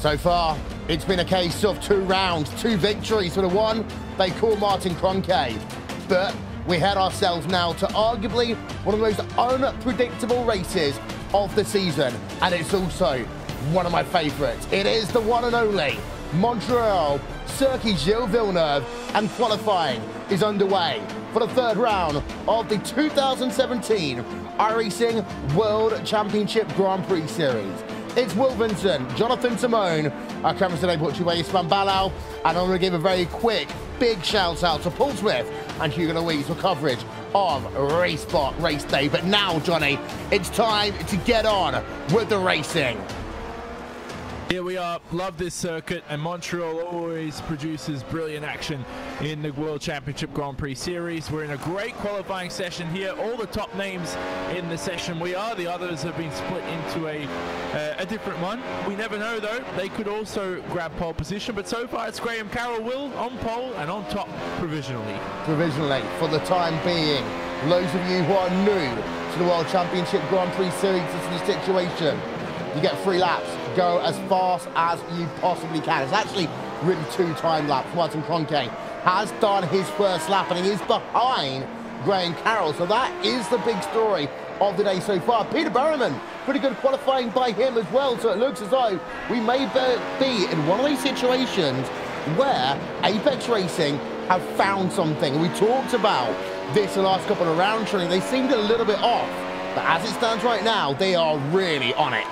So far, it's been a case of 2 rounds, 2 victories for the one they call Martin Kroenke. But we head ourselves now to arguably one of the most unpredictable races of the season. And it's also one of my favorites. It is the one and only Montreal Circuit Gilles Villeneuve, and qualifying is underway for the 3rd round of the 2017 iRacing World Championship Grand Prix Series. It's Will Vincent, Jonathan Simone, our cameras today brought to you by Ispan Balao, and I'm going to give a very quick, big shout out to Paul Smith and Hugo Louise for coverage of RaceSpot Race Day. But now, Johnny, it's time to get on with the racing. Here we are. Love this circuit, and Montreal always produces brilliant action in the World Championship Grand Prix Series. We're in a great qualifying session here. All the top names in the session we are. The others have been split into a different one. We never know, though. They could also grab pole position, but so far it's Graham Carroll, Will, on pole and on top provisionally. Provisionally, for the time being. Those of you who are new to the World Championship Grand Prix Series, this is the situation. You get 3 laps. Go as fast as you possibly can. It's actually really 2 time laps. Martin Kroenke has done his 1st lap, and he is behind Graham Carroll. So that is the big story of the day so far. Peter Berryman, pretty good qualifying by him as well. So it looks as though we may be in one of these situations where Apex Racing have found something. We talked about this the last couple of round training. They seemed a little bit off, but as it stands right now, they are really on it.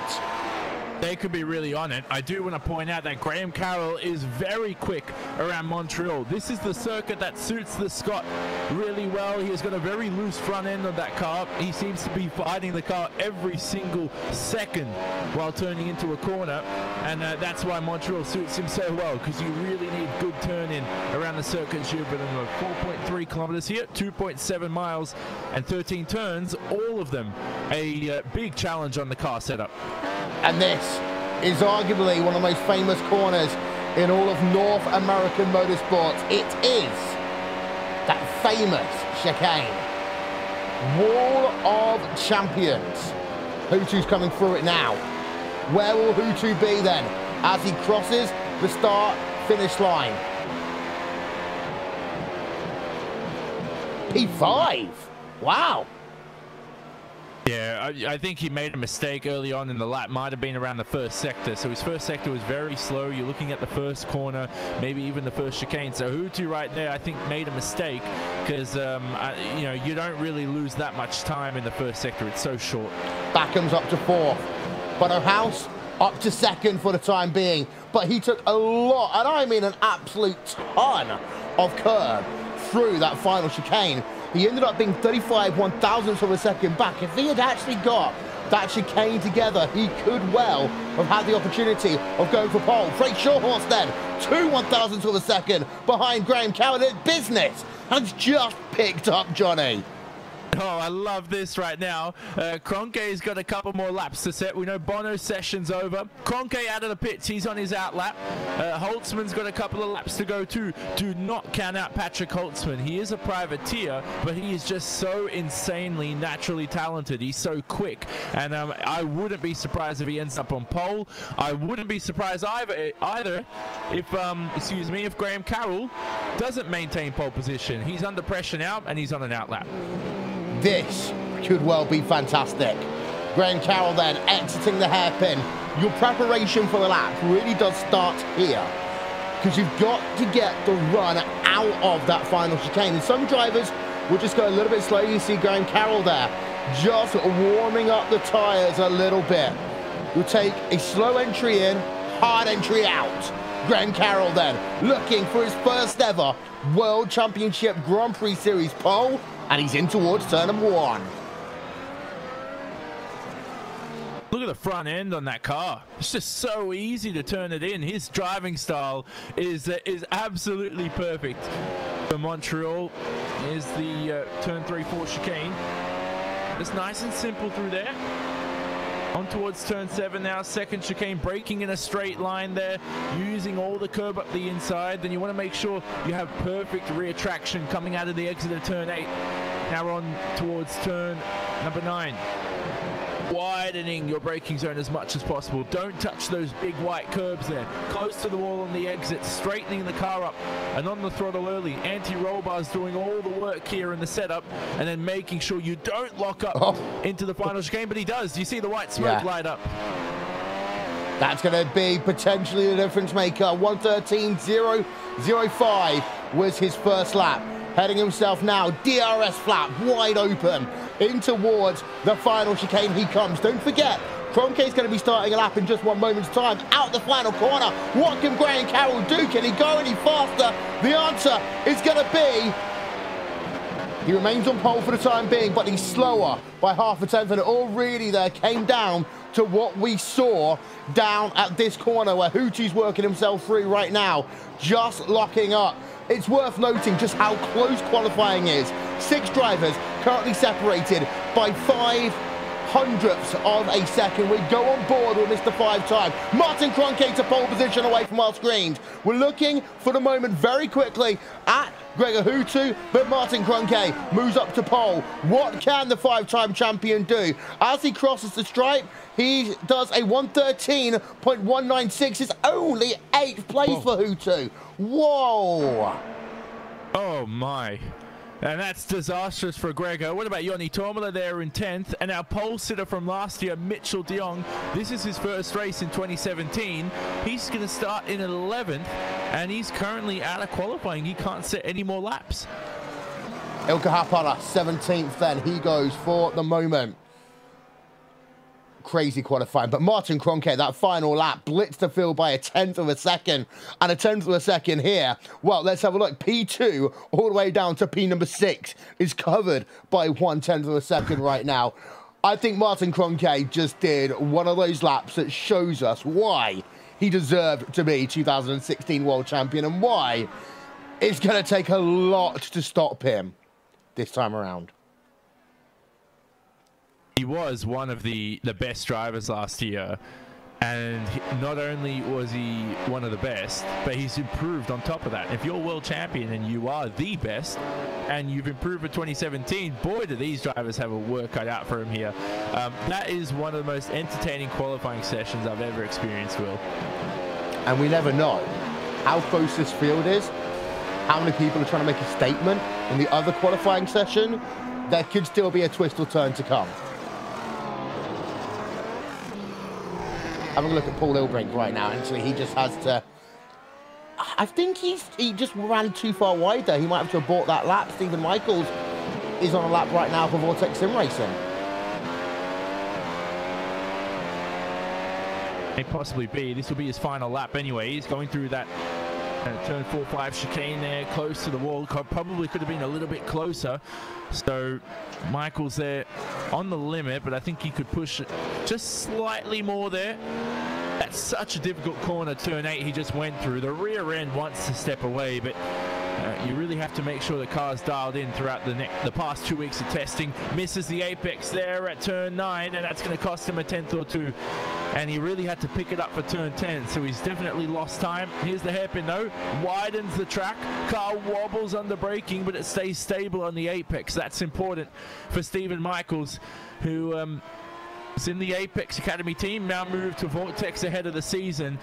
They could be really on it. I do want to point out that Graham Carroll is very quick around Montreal. This is the circuit that suits the Scot really well. He has got a very loose front end of that car. He seems to be fighting the car every single second while turning into a corner, and that's why Montreal suits him so well, because you really need good turn in around the circuit. 4.3 kilometers here, 2.7 miles and 13 turns, all of them a big challenge on the car setup. And this is arguably one of the most famous corners in all of North American motorsports. It is that famous chicane. Wall of Champions. Hutu's coming through it now. Where will Hutu be then as he crosses the start-finish line? P5. Wow. Yeah, I think he made a mistake early on in the lap. Might have been around the 1st sector. So his 1st sector was very slow. You're looking at the 1st corner, maybe even the 1st chicane. So Hutu right there, I think, made a mistake because, you know, you don't really lose that much time in the 1st sector. It's so short. Backham's up to 4th. But House up to 2nd for the time being. But he took a lot, and I mean an absolute ton of curb through that final chicane. He ended up being 35 1,000ths of a second back. If he had actually got that chicane together, he could well have had the opportunity of going for pole. Freight Shorthorse then, 2 1,000ths of a second behind Graham Carroll. Business has just picked up, Johnny. Oh, I love this right now. Kroenke's got a couple more laps to set. We know Bono's session's over. Kroenke out of the pits. He's on his out lap. Holtzman's got a couple of laps to go too. Do not count out Patrick Holtzman. He is a privateer, but he is just so insanely naturally talented. He's so quick, and I wouldn't be surprised if he ends up on pole. I wouldn't be surprised either if if Graham Carroll doesn't maintain pole position. He's under pressure now, and he's on an out lap. This could well be fantastic. Graham Carroll then exiting the hairpin. Your preparation for the lap really does start here, because you've got to get the run out of that final chicane. And some drivers will just go a little bit slow. You see Graham Carroll there just warming up the tires a little bit. You'll take a slow entry in, hard entry out. Graham Carroll then looking for his 1st ever World Championship Grand Prix Series pole, and he's in towards turn number 1. Look at the front end on that car. It's just so easy to turn it in. His driving style is absolutely perfect for Montreal. Here's the turn 3-4 chicane. It's nice and simple through there. On towards turn 7 now, 2nd chicane, braking in a straight line there, using all the curb up the inside. Then you want to make sure you have perfect rear traction coming out of the exit of turn 8. Now we're on towards turn number 9. widening your braking zone as much as possible. Don't touch those big white curbs there. Close to the wall on the exit, straightening the car up and on the throttle early. Anti-roll bars doing all the work here in the setup, and then making sure you don't lock up into the final chicane, but he does. You see the white smoke light up. That's going to be potentially the difference maker. 1:13.005 was his first lap. Heading himself now, DRS flap, wide open, in towards the final chicane he comes. Don't forget, Kroenke's going to be starting a lap in just one moment's time. Out the final corner, what can Graham Carroll do? Can he go any faster? The answer is going to be, he remains on pole for the time being, but he's slower by half a tenth, and it all really there came down to what we saw down at this corner where Hooty's working himself through right now, just locking up. It's worth noting just how close qualifying is. 6 drivers currently separated by 0.05 of a second. We go on board with Mr. 5-time. Martin Kroenke to pole position away from our screens. We're looking for the moment very quickly at Gregor Hootu, but Martin Kroenke moves up to pole. What can the 5-time champion do? As he crosses the stripe, he does a 1:13.196. It's only 8th place for Hootu. Whoa. Oh my. And that's disastrous for Gregor. What about Joni Tormela there in 10th? And our pole sitter from last year, Mitchell de Jong. This is his first race in 2017. He's going to start in 11th, and he's currently out of qualifying. He can't set any more laps. Ilkka Haapala, 17th then. He goes for the moment. Crazy qualifying, but Martin Kroenke, that final lap, blitzed the field by 1/10 of a second, and 1/10 of a second here. Well, let's have a look. P2 all the way down to P number 6 is covered by 1/10 of a second right now. I think Martin Kroenke just did one of those laps that shows us why he deserved to be 2016 world champion and why it's going to take a lot to stop him this time around. He was one of the best drivers last year, and not only was he one of the best, but he's improved on top of that. If you're world champion and you are the best, and you've improved for 2017, boy, do these drivers have a work cut out for him here. That is one of the most entertaining qualifying sessions I've ever experienced, Will. And we never know how close this field is, how many people are trying to make a statement in the other qualifying session. There could still be a twist or turn to come. Having a look at Paul Hilbrink right now, actually, he just has to... I think he just ran too far wide there. He might have to have bought that lap. Stephen Michaels is on a lap right now for Vortex Sim Racing. May possibly be. This will be his final lap anyway. He's going through that turn 4-5 chicane there, close to the wall. Probably could have been a little bit closer. So Michael's there on the limit, but I think he could push it just slightly more there. That's such a difficult corner, turn 8 he just went through. The rear end wants to step away, but you really have to make sure the car's dialed in throughout the past 2 weeks of testing. Misses the apex there at turn 9, and that's going to cost him a 10th or 2. And he really had to pick it up for turn 10, so he's definitely lost time. Here's the hairpin though, widens the track. Car wobbles under braking, but it stays stable on the apex. That's important for Stephen Michaels, who is in the Apex Academy team, now moved to Vortex ahead of the season.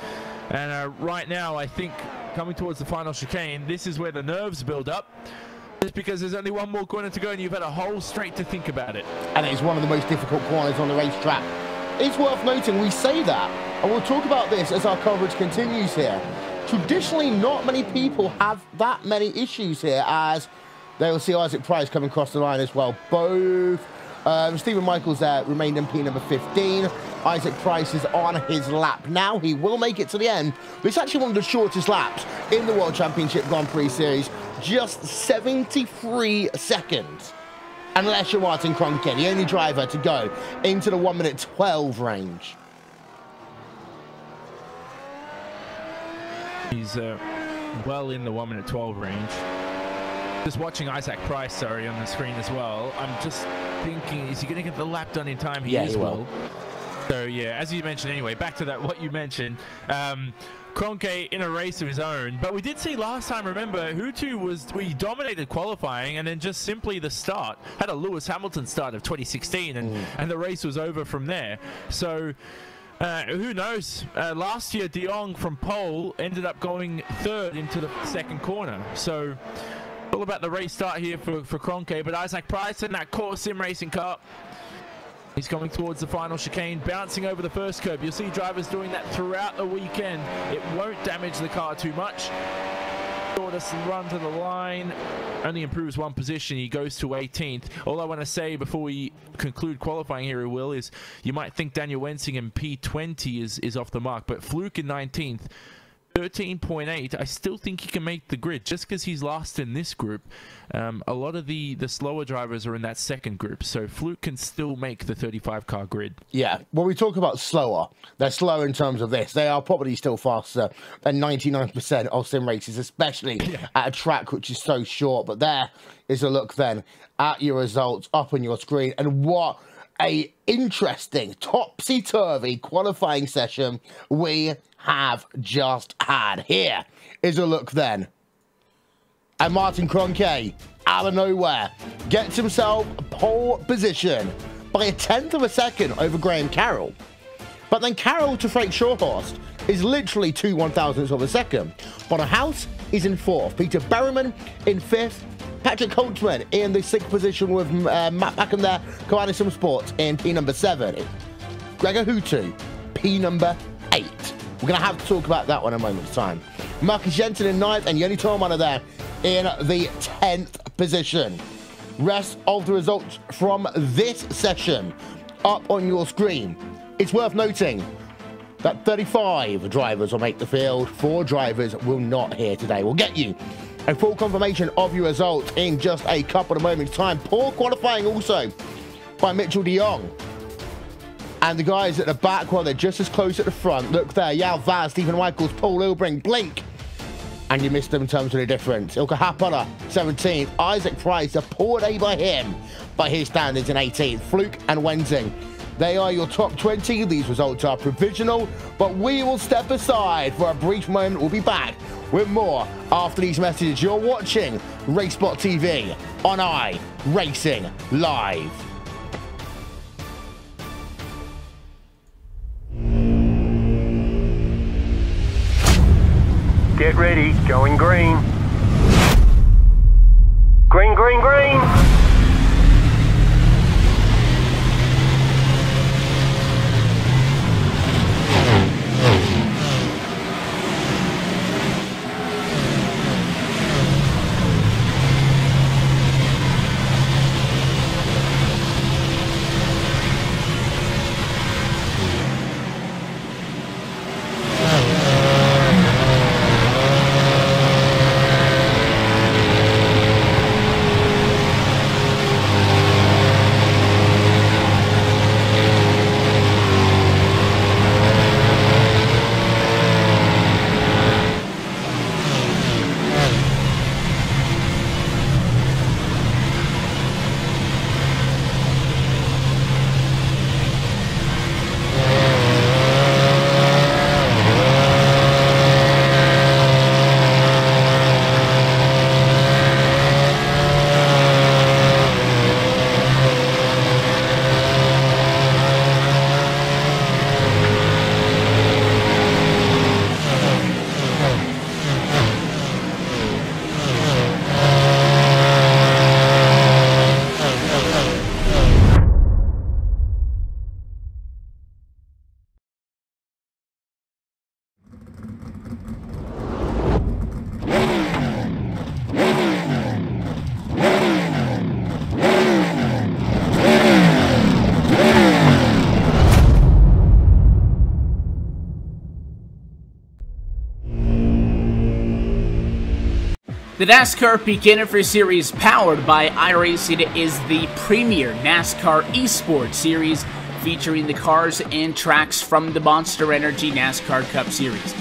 And right now, I think, coming towards the final chicane, this is where the nerves build up. Just because there's only one more corner to go and you've had a whole straight to think about it. And it is one of the most difficult corners on the racetrack. It's worth noting, we say that, and we'll talk about this as our coverage continues here. Traditionally, not many people have that many issues here, as they will see Isaac Price coming across the line as well. Both Stephen Michaels there remained in P number 15. Isaac Price is on his lap now. He will make it to the end. But it's actually one of the shortest laps in the World Championship Grand Prix Series. Just 73 seconds. Unless you're Martin Kroenke, the only driver to go into the 1:12 range. He's well in the 1:12 range. Just watching Isaac Price, sorry, on the screen as well. I'm just thinking, is he going to get the lap done in time? He will. So yeah, as you mentioned anyway, back to that, what you mentioned, Kroenke in a race of his own. But we did see last time, remember, we dominated qualifying, and then just simply the start had a Lewis Hamilton start of 2016, and the race was over from there. So who knows? Last year, De Jong from pole ended up going third into the second corner. So all about the race start here for Kroenke. But Isaac Price in that core sim racing car. He's coming towards the final chicane, bouncing over the first curb. You'll see drivers doing that throughout the weekend. It won't damage the car too much. Shortest run to the line, only improves one position. He goes to 18th. All I want to say before we conclude qualifying here, Will, is you might think Daniel Wensing in P20 is off the mark, but Fluke in 19th. 13.8. I still think he can make the grid just because he's last in this group. A lot of the slower drivers are in that second group, so Fluke can still make the 35 car grid. Yeah, when we talk about slower, they're slow in terms of this. They are probably still faster than 99% of sim races, especially at a track which is so short. But there is a look then at your results up on your screen, and what a interesting topsy-turvy qualifying session we have just had. Here is a look then. And Martin Kroenke, out of nowhere, gets himself pole position by a 1/10 of a second over Graham Carroll. But then Carroll to Frank Shawhorst is literally 2 1,000ths of a second. Bonner House is in 4th. Peter Berryman in 5th. Patrick Holtzman in the 6th position with Matt Packham there. Koala Sim Sports in P number 7. Gregor Hutu, P number 8. We're going to have to talk about that one in a moment's time. Marcus Jensen in 9th, and Yoni Tormana there in the 10th position. Rest of the results from this session up on your screen. It's worth noting that 35 drivers will make the field. 4 drivers will not here today. We'll get you a full confirmation of your results in just a couple of moments' time. Poor qualifying also by Mitchell de Jong. And the guys at the back, well, they're just as close at the front. Look there, Yao Vaz, Stephen Weichels, Paul Ilbring, Blink. And you missed them in terms of the difference. Ilka Happala, 17th. Isaac Price, a poor day by him, by his standards, in 18th. Fluke and Wensing, they are your top 20. These results are provisional, but we will step aside for a brief moment. We'll be back with more after these messages. You're watching RaceSpotTV on iRacingLive. Get ready, going green. Green, green, green. The NASCAR Beginner Series powered by iRacing is the premier NASCAR eSports series featuring the cars and tracks from the Monster Energy NASCAR Cup Series.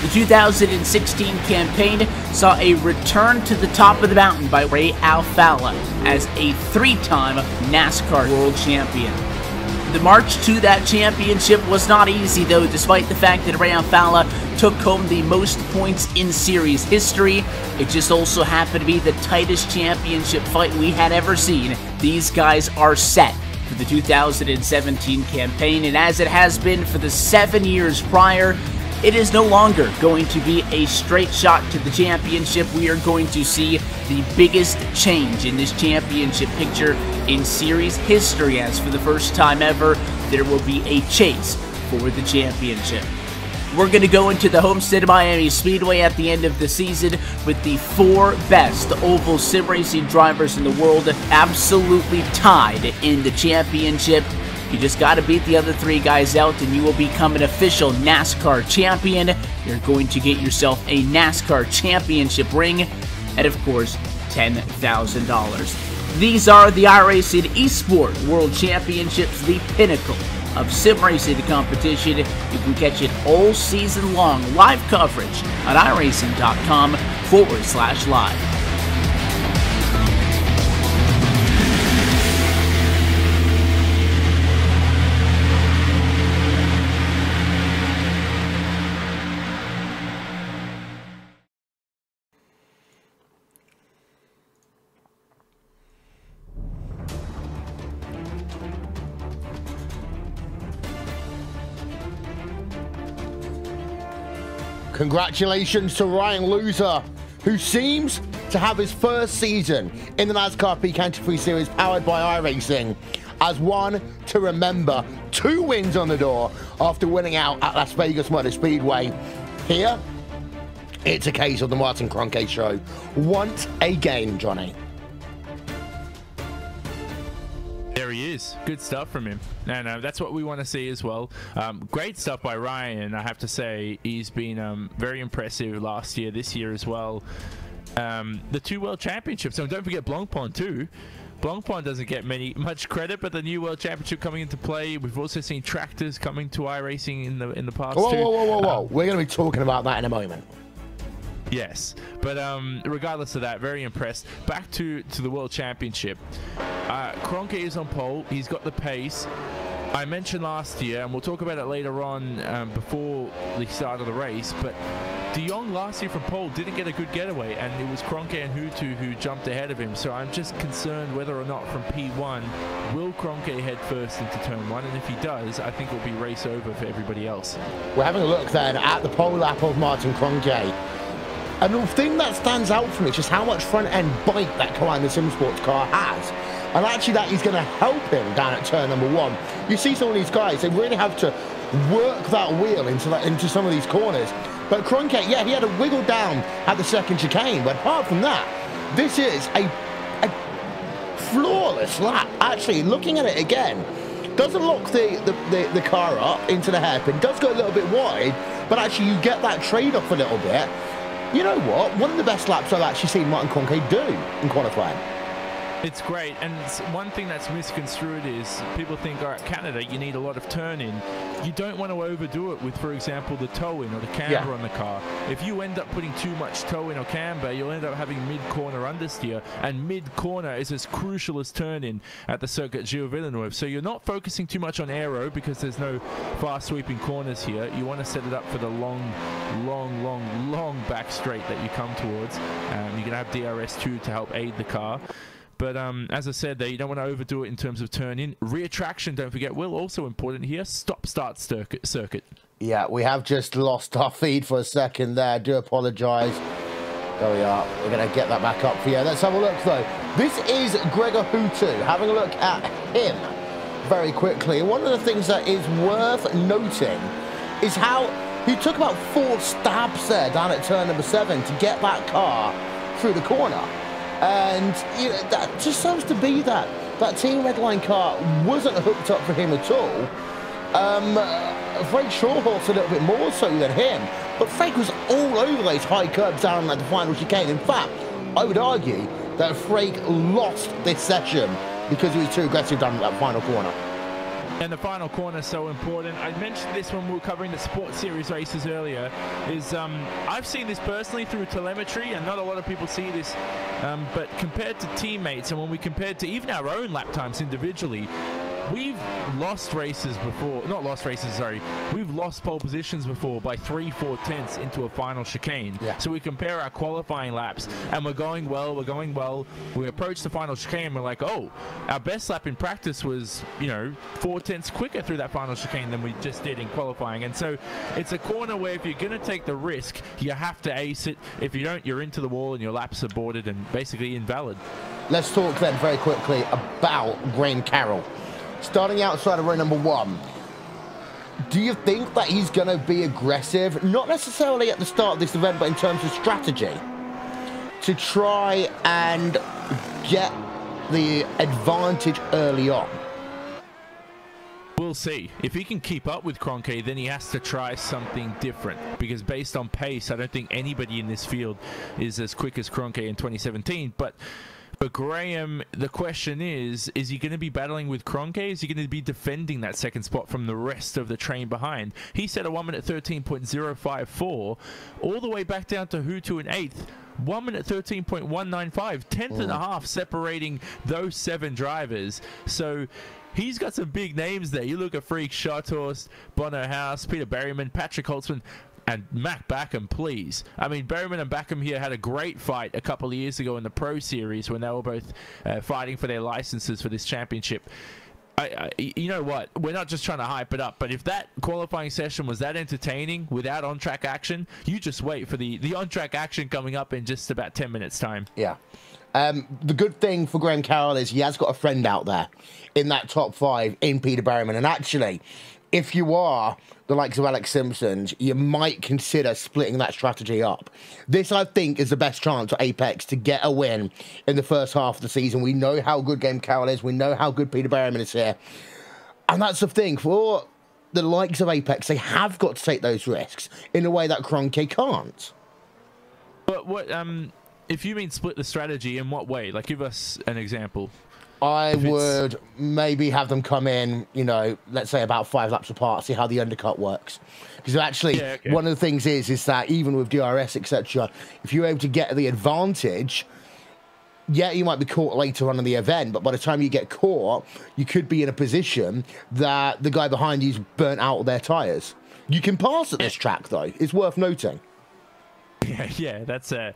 The 2016 campaign saw a return to the top of the mountain by Ray Alfalla as a 3-time NASCAR World Champion. The march to that championship was not easy though, despite the fact that Ray Alfalla took home the most points in series history. It just also happened to be the tightest championship fight we had ever seen. These guys are set for the 2017 campaign, and as it has been for the 7 years prior, it is no longer going to be a straight shot to the championship. We are going to see the biggest change in this championship picture in series history, as for the first time ever, there will be a chase for the championship. We're going to go into the Homestead Miami Speedway at the end of the season with the 4 best oval sim racing drivers in the world absolutely tied in the championship. You just got to beat the other 3 guys out and you will become an official NASCAR champion. You're going to get yourself a NASCAR championship ring and, of course, $10,000. These are the iRacing Esport World Championships, the pinnacle of sim racing competition. You can catch it all season long, live coverage on iRacing.com/live. Congratulations to Ryan Loser, who seems to have his first season in the NASCAR Prix County Series powered by iRacing as one to remember. 2 wins on the door after winning out at Las Vegas Motor Speedway. Here, it's a case of the Martin Kroenke show once again, Johnny. There he is. Good stuff from him. No, that's what we want to see as well. Great stuff by Ryan. I have to say, he's been very impressive last year, this year as well. The 2 World Championships. And don't forget Blancpain too. Blancpain doesn't get much credit, but the new World Championship coming into play. We've also seen tractors coming to iRacing in the past too. Whoa. We're going to be talking about that in a moment. Yes, but regardless of that, very impressed. Back to the World Championship. Kroenke is on pole. He's got the pace. I mentioned last year, and we'll talk about it later on before the start of the race, but De Jong last year from pole didn't get a good getaway, and it was Kroenke and Hutu who jumped ahead of him. So I'm just concerned whether or not from P1, will Kroenke head first into turn 1? And if he does, I think it'll be race over for everybody else. We're having a look then at the pole lap of Martin Kroenke. And the thing that stands out for me is just how much front-end bite that Collina SimSports car has. And actually that is going to help him down at turn number 1. You see some of these guys, they really have to work that wheel into some of these corners. But Kroenke, yeah, he had to wiggle down at the second chicane. But apart from that, this is a flawless lap. Actually, looking at it again, doesn't lock the car up into the hairpin, does go a little bit wide, but actually you get that trade-off a little bit. You know what? One of the best laps I've actually seen Martin Kroenke do in qualifying. It's great, and one thing that's misconstrued is people think, all right, Canada, you need a lot of turn-in. You don't want to overdo it with, for example, the toe-in or the camber on the car. If you end up putting too much toe-in or camber, you'll end up having mid-corner understeer, and mid-corner is as crucial as turn-in at the circuit Gilles Villeneuve. So you're not focusing too much on aero because there's no fast-sweeping corners here. You want to set it up for the long back straight that you come towards. You're going to have DRS2 to help aid the car. But as I said there, you don't want to overdo it in terms of turn-in. Rear traction, don't forget, will also important here. Stop-start circuit. Yeah, we have just lost our feed for a second there. I do apologise. There we are. We're going to get that back up for you. Let's have a look, though. This is Gregor Hutu. Having a look at him very quickly. And one of the things that is worth noting is how he took about 4 stabs there down at turn number 7 to get that car through the corner. And you know, that just seems to be that Team Redline car wasn't hooked up for him at all. Frank Shawhorse a little bit more so than him, but Frank was all over those high curbs down at the final chicane. In fact, I would argue that Frank lost this session because he was too aggressive down at that final corner. and the final corner is so important. I mentioned this when we were covering the Sports Series races earlier, is I've seen this personally through telemetry, and not a lot of people see this, but compared to teammates, and when we compared to even our own lap times individually, we've lost races before, not lost races, sorry, we've lost pole positions before by 3-4 tenths into a final chicane. Yeah. So we compare our qualifying laps, and we're going well, we approach the final chicane, we're like, oh, our best lap in practice was, you know, 4 tenths quicker through that final chicane than we just did in qualifying. And so it's a corner where if you're going to take the risk, you have to ace it. If you don't, you're into the wall and your lap's aborted and basically invalid. Let's talk then very quickly about Graham Carroll. Starting outside of row number 1, do you think that he's going to be aggressive, not necessarily at the start of this event, but in terms of strategy, to try and get the advantage early on? We'll see. If he can keep up with Kroenke, then he has to try something different, because based on pace, I don't think anybody in this field is as quick as Kroenke in 2017, but for Graham, the question is he going to be battling with Kroenke? Is he going to be defending that second spot from the rest of the train behind? He set a 1 minute 13.054 all the way back down to Hutu in 8th. 1 minute 13.195, tenth and a half separating those 7 drivers. So he's got some big names there. You look at Freak, Schotthorst, Bono House, Peter Berryman, Patrick Holtzman, and Mac Backham, please. I mean, Berryman and Backham here had a great fight a couple of years ago in the Pro Series when they were both fighting for their licenses for this championship. You know what? We're not just trying to hype it up, but if that qualifying session was that entertaining without on-track action, you just wait for the on-track action coming up in just about 10 minutes' time. Yeah. The good thing for Graham Carroll is he has got a friend out there in that top 5 in Peter Berryman. And actually, if you are the likes of Alex Simpson, you might consider splitting that strategy up. This, I think, is the best chance for Apex to get a win in the first half of the season. We know how good Graham Carroll is. We know how good Peter Berryman is here. And that's the thing. For the likes of Apex, they have got to take those risks in a way that Kroenke can't. But what, if you mean split the strategy, in what way? Like, give us an example. I would maybe have them come in, you know, let's say about 5 laps apart, see how the undercut works. Because actually, one of the things is that even with DRS, etc., if you're able to get the advantage, yeah, you might be caught later on in the event, but by the time you get caught, you could be in a position that the guy behind you's burnt out their tyres. You can pass at this track, though. It's worth noting. Yeah, that's a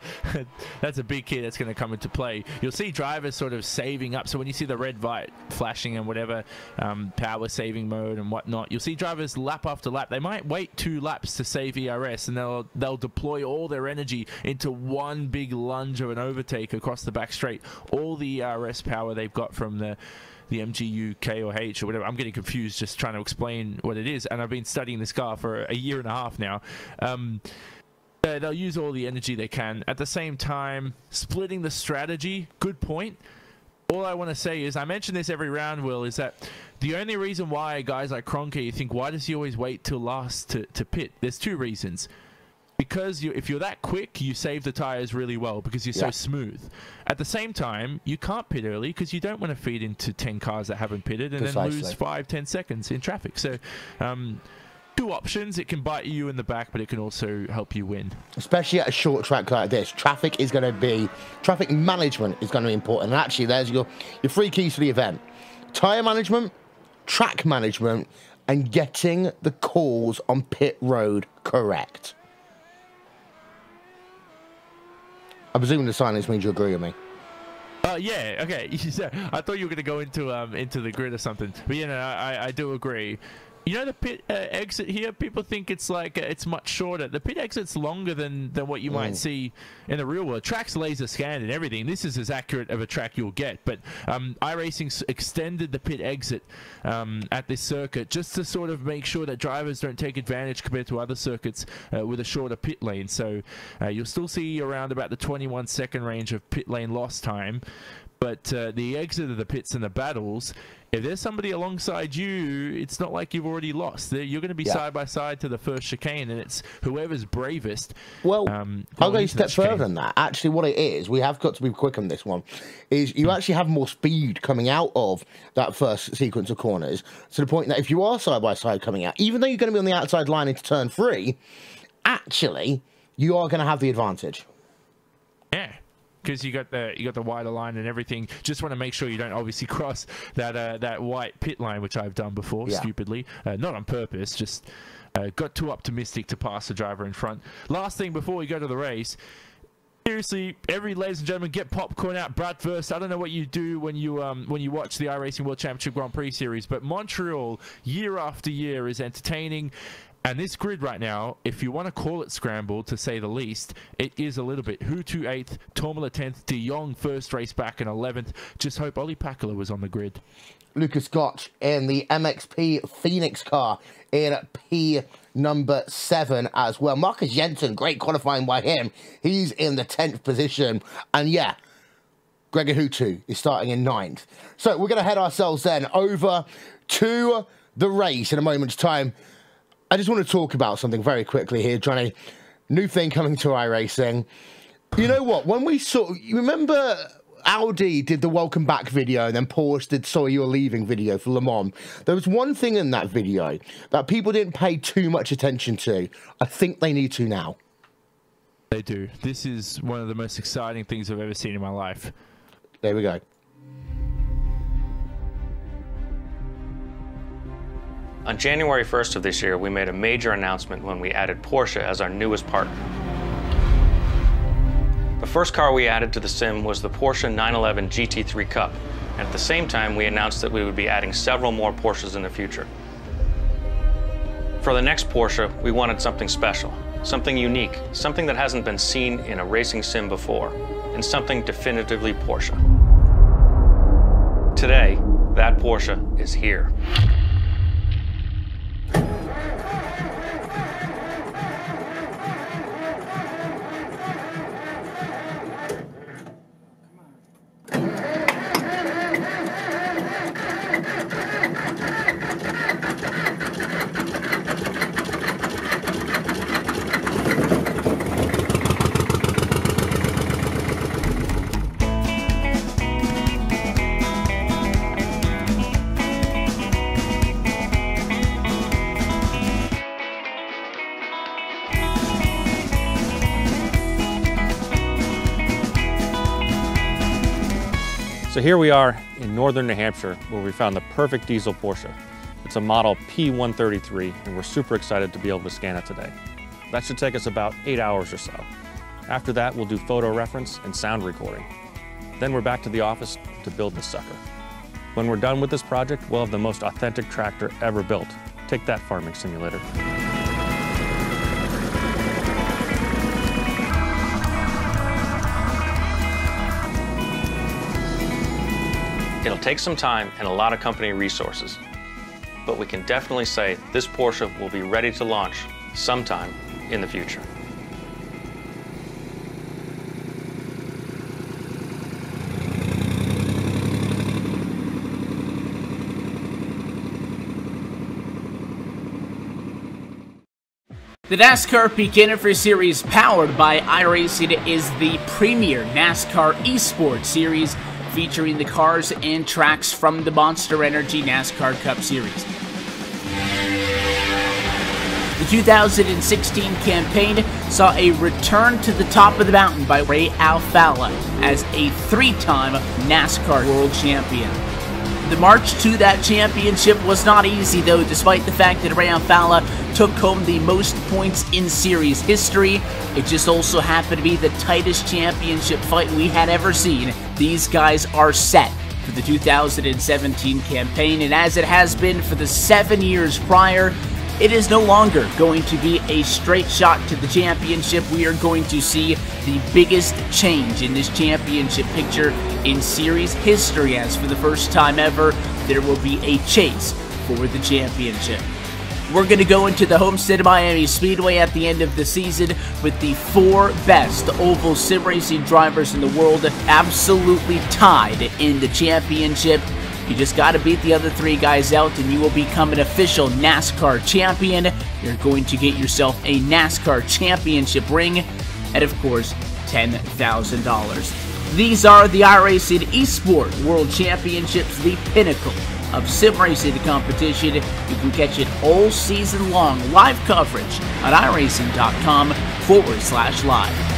big key that's going to come into play. You'll see drivers sort of saving up. So when you see the red light flashing and whatever, power saving mode and whatnot, you'll see drivers lap after lap. They might wait 2 laps to save ERS, and they'll deploy all their energy into one big lunge of an overtake across the back straight. All the ERS power they've got from the MGU, K or H or whatever. I'm getting confused just trying to explain what it is, and I've been studying this car for a year and a half now. They'll use all the energy they can. At the same time, splitting the strategy, good point. All I want to say is, I mention this every round, Will, is that the only reason why guys like Kroenke, you think, why does he always wait till last to pit? There's 2 reasons. Because if you're that quick, you save the tires really well because you're so smooth. At the same time, you can't pit early because you don't want to feed into 10 cars that haven't pitted and then lose 5-10 seconds in traffic. So, 2 options. It can bite you in the back, but it can also help you win. Especially at a short track like this, traffic management is going to be important. And actually, there's your 3 keys to the event: tyre management, track management, and getting the calls on pit road correct. I'm presuming the silence means you agree with me. Yeah, okay. I thought you were going to go into the grid or something, but you know, I do agree. You know, the pit exit here, people think it's like it's much shorter. The pit exit's longer than what you might see in the real world. Track's laser scanned and everything. This is as accurate of a track you'll get. But iRacing extended the pit exit at this circuit just to sort of make sure that drivers don't take advantage compared to other circuits with a shorter pit lane. So you'll still see around about the 21-second range of pit lane loss time. But the exit of the pits and the battles, if there's somebody alongside you, it's not like you've already lost. You're going to be side by side to the first chicane, and it's whoever's bravest. Well, I'll go a step further than that. Actually, what it is, we have got to be quick on this one, is you actually have more speed coming out of that first sequence of corners, to the point that if you are side by side coming out, even though you're going to be on the outside line into turn 3, actually, you are going to have the advantage. Yeah. Because you got the wider line and everything. Just want to make sure you don't obviously cross that white pit line, which I've done before, stupidly, not on purpose. Just got too optimistic to pass the driver in front. Last thing before we go to the race. Seriously, ladies and gentlemen, get popcorn out. Bradford, I don't know what you do when you watch the iRacing World Championship Grand Prix series, but Montreal year after year is entertaining. And this grid right now, if you want to call it scrambled, to say the least, it is a little bit. Hutu 8th, Tormala 10th, De Jong first race back in 11th. Just hope Ollie Pakala was on the grid. Lucas Gotch in the MXP Phoenix car in P number 7 as well. Marcus Jensen, great qualifying by him. He's in the 10th position. And yeah, Gregor Hutu is starting in 9th. So we're going to head ourselves then over to the race in a moment's time. I just want to talk about something very quickly here, Johnny. New thing coming to iRacing. You know what? When we saw... You remember Audi did the welcome back video and then Porsche did sorry you're leaving video for Le Mans? There was one thing in that video that people didn't pay too much attention to. I think they need to now. They do. This is one of the most exciting things I've ever seen in my life. There we go. On January 1st of this year, we made a major announcement when we added Porsche as our newest partner. The first car we added to the sim was the Porsche 911 GT3 Cup, and at the same time we announced that we would be adding several more Porsches in the future. For the next Porsche, we wanted something special, something unique, something that hasn't been seen in a racing sim before, and something definitively Porsche. Today, that Porsche is here. So here we are in northern New Hampshire, where we found the perfect diesel Porsche. It's a model P133, and we're super excited to be able to scan it today. That should take us about 8 hours or so. After that, we'll do photo reference and sound recording. Then we're back to the office to build this sucker. When we're done with this project, we'll have the most authentic tractor ever built. Take that, farming simulator. It'll take some time and a lot of company resources, but we can definitely say this Porsche will be ready to launch sometime in the future. The NASCAR Beginner Series, powered by iRacing, is the premier NASCAR eSports series featuring the cars and tracks from the Monster Energy NASCAR Cup Series. The 2016 campaign saw a return to the top of the mountain by Ray Alfalla as a 3-time NASCAR World Champion. The march to that championship was not easy, though, despite the fact that Ray Alfalla took home the most points in series history. It just also happened to be the tightest championship fight we had ever seen. These guys are set for the 2017 campaign, and as it has been for the 7 years prior, it is no longer going to be a straight shot to the championship. We are going to see the biggest change in this championship picture in series history, as for the first time ever, there will be a chase for the championship. We're going to go into the Homestead Miami Speedway at the end of the season with the 4 best oval sim racing drivers in the world absolutely tied in the championship. You just got to beat the other 3 guys out and you will become an official NASCAR champion. You're going to get yourself a NASCAR championship ring and, of course, $10,000. These are the iRacing Esport World Championships, the pinnacle of sim racing competition. You can catch it all season long, live coverage on iRacing.com/live.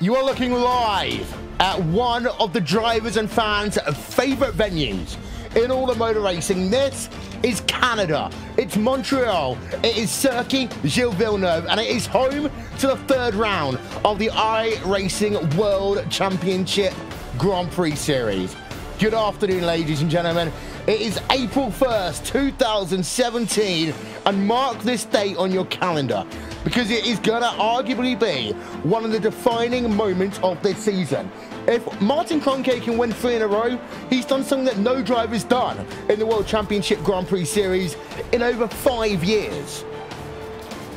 You are looking live at one of the drivers and fans' favorite venues in all of motor racing. This is Canada. It's Montreal. It is Circuit Gilles Villeneuve, and it is home to the 3rd round of the iRacing World Championship Grand Prix Series. Good afternoon, ladies and gentlemen. It is April 1st, 2017, and mark this date on your calendar because it is going to arguably be one of the defining moments of this season. If Martin Cronkey can win 3 in a row, he's done something that no driver's done in the World Championship Grand Prix Series in over 5 years.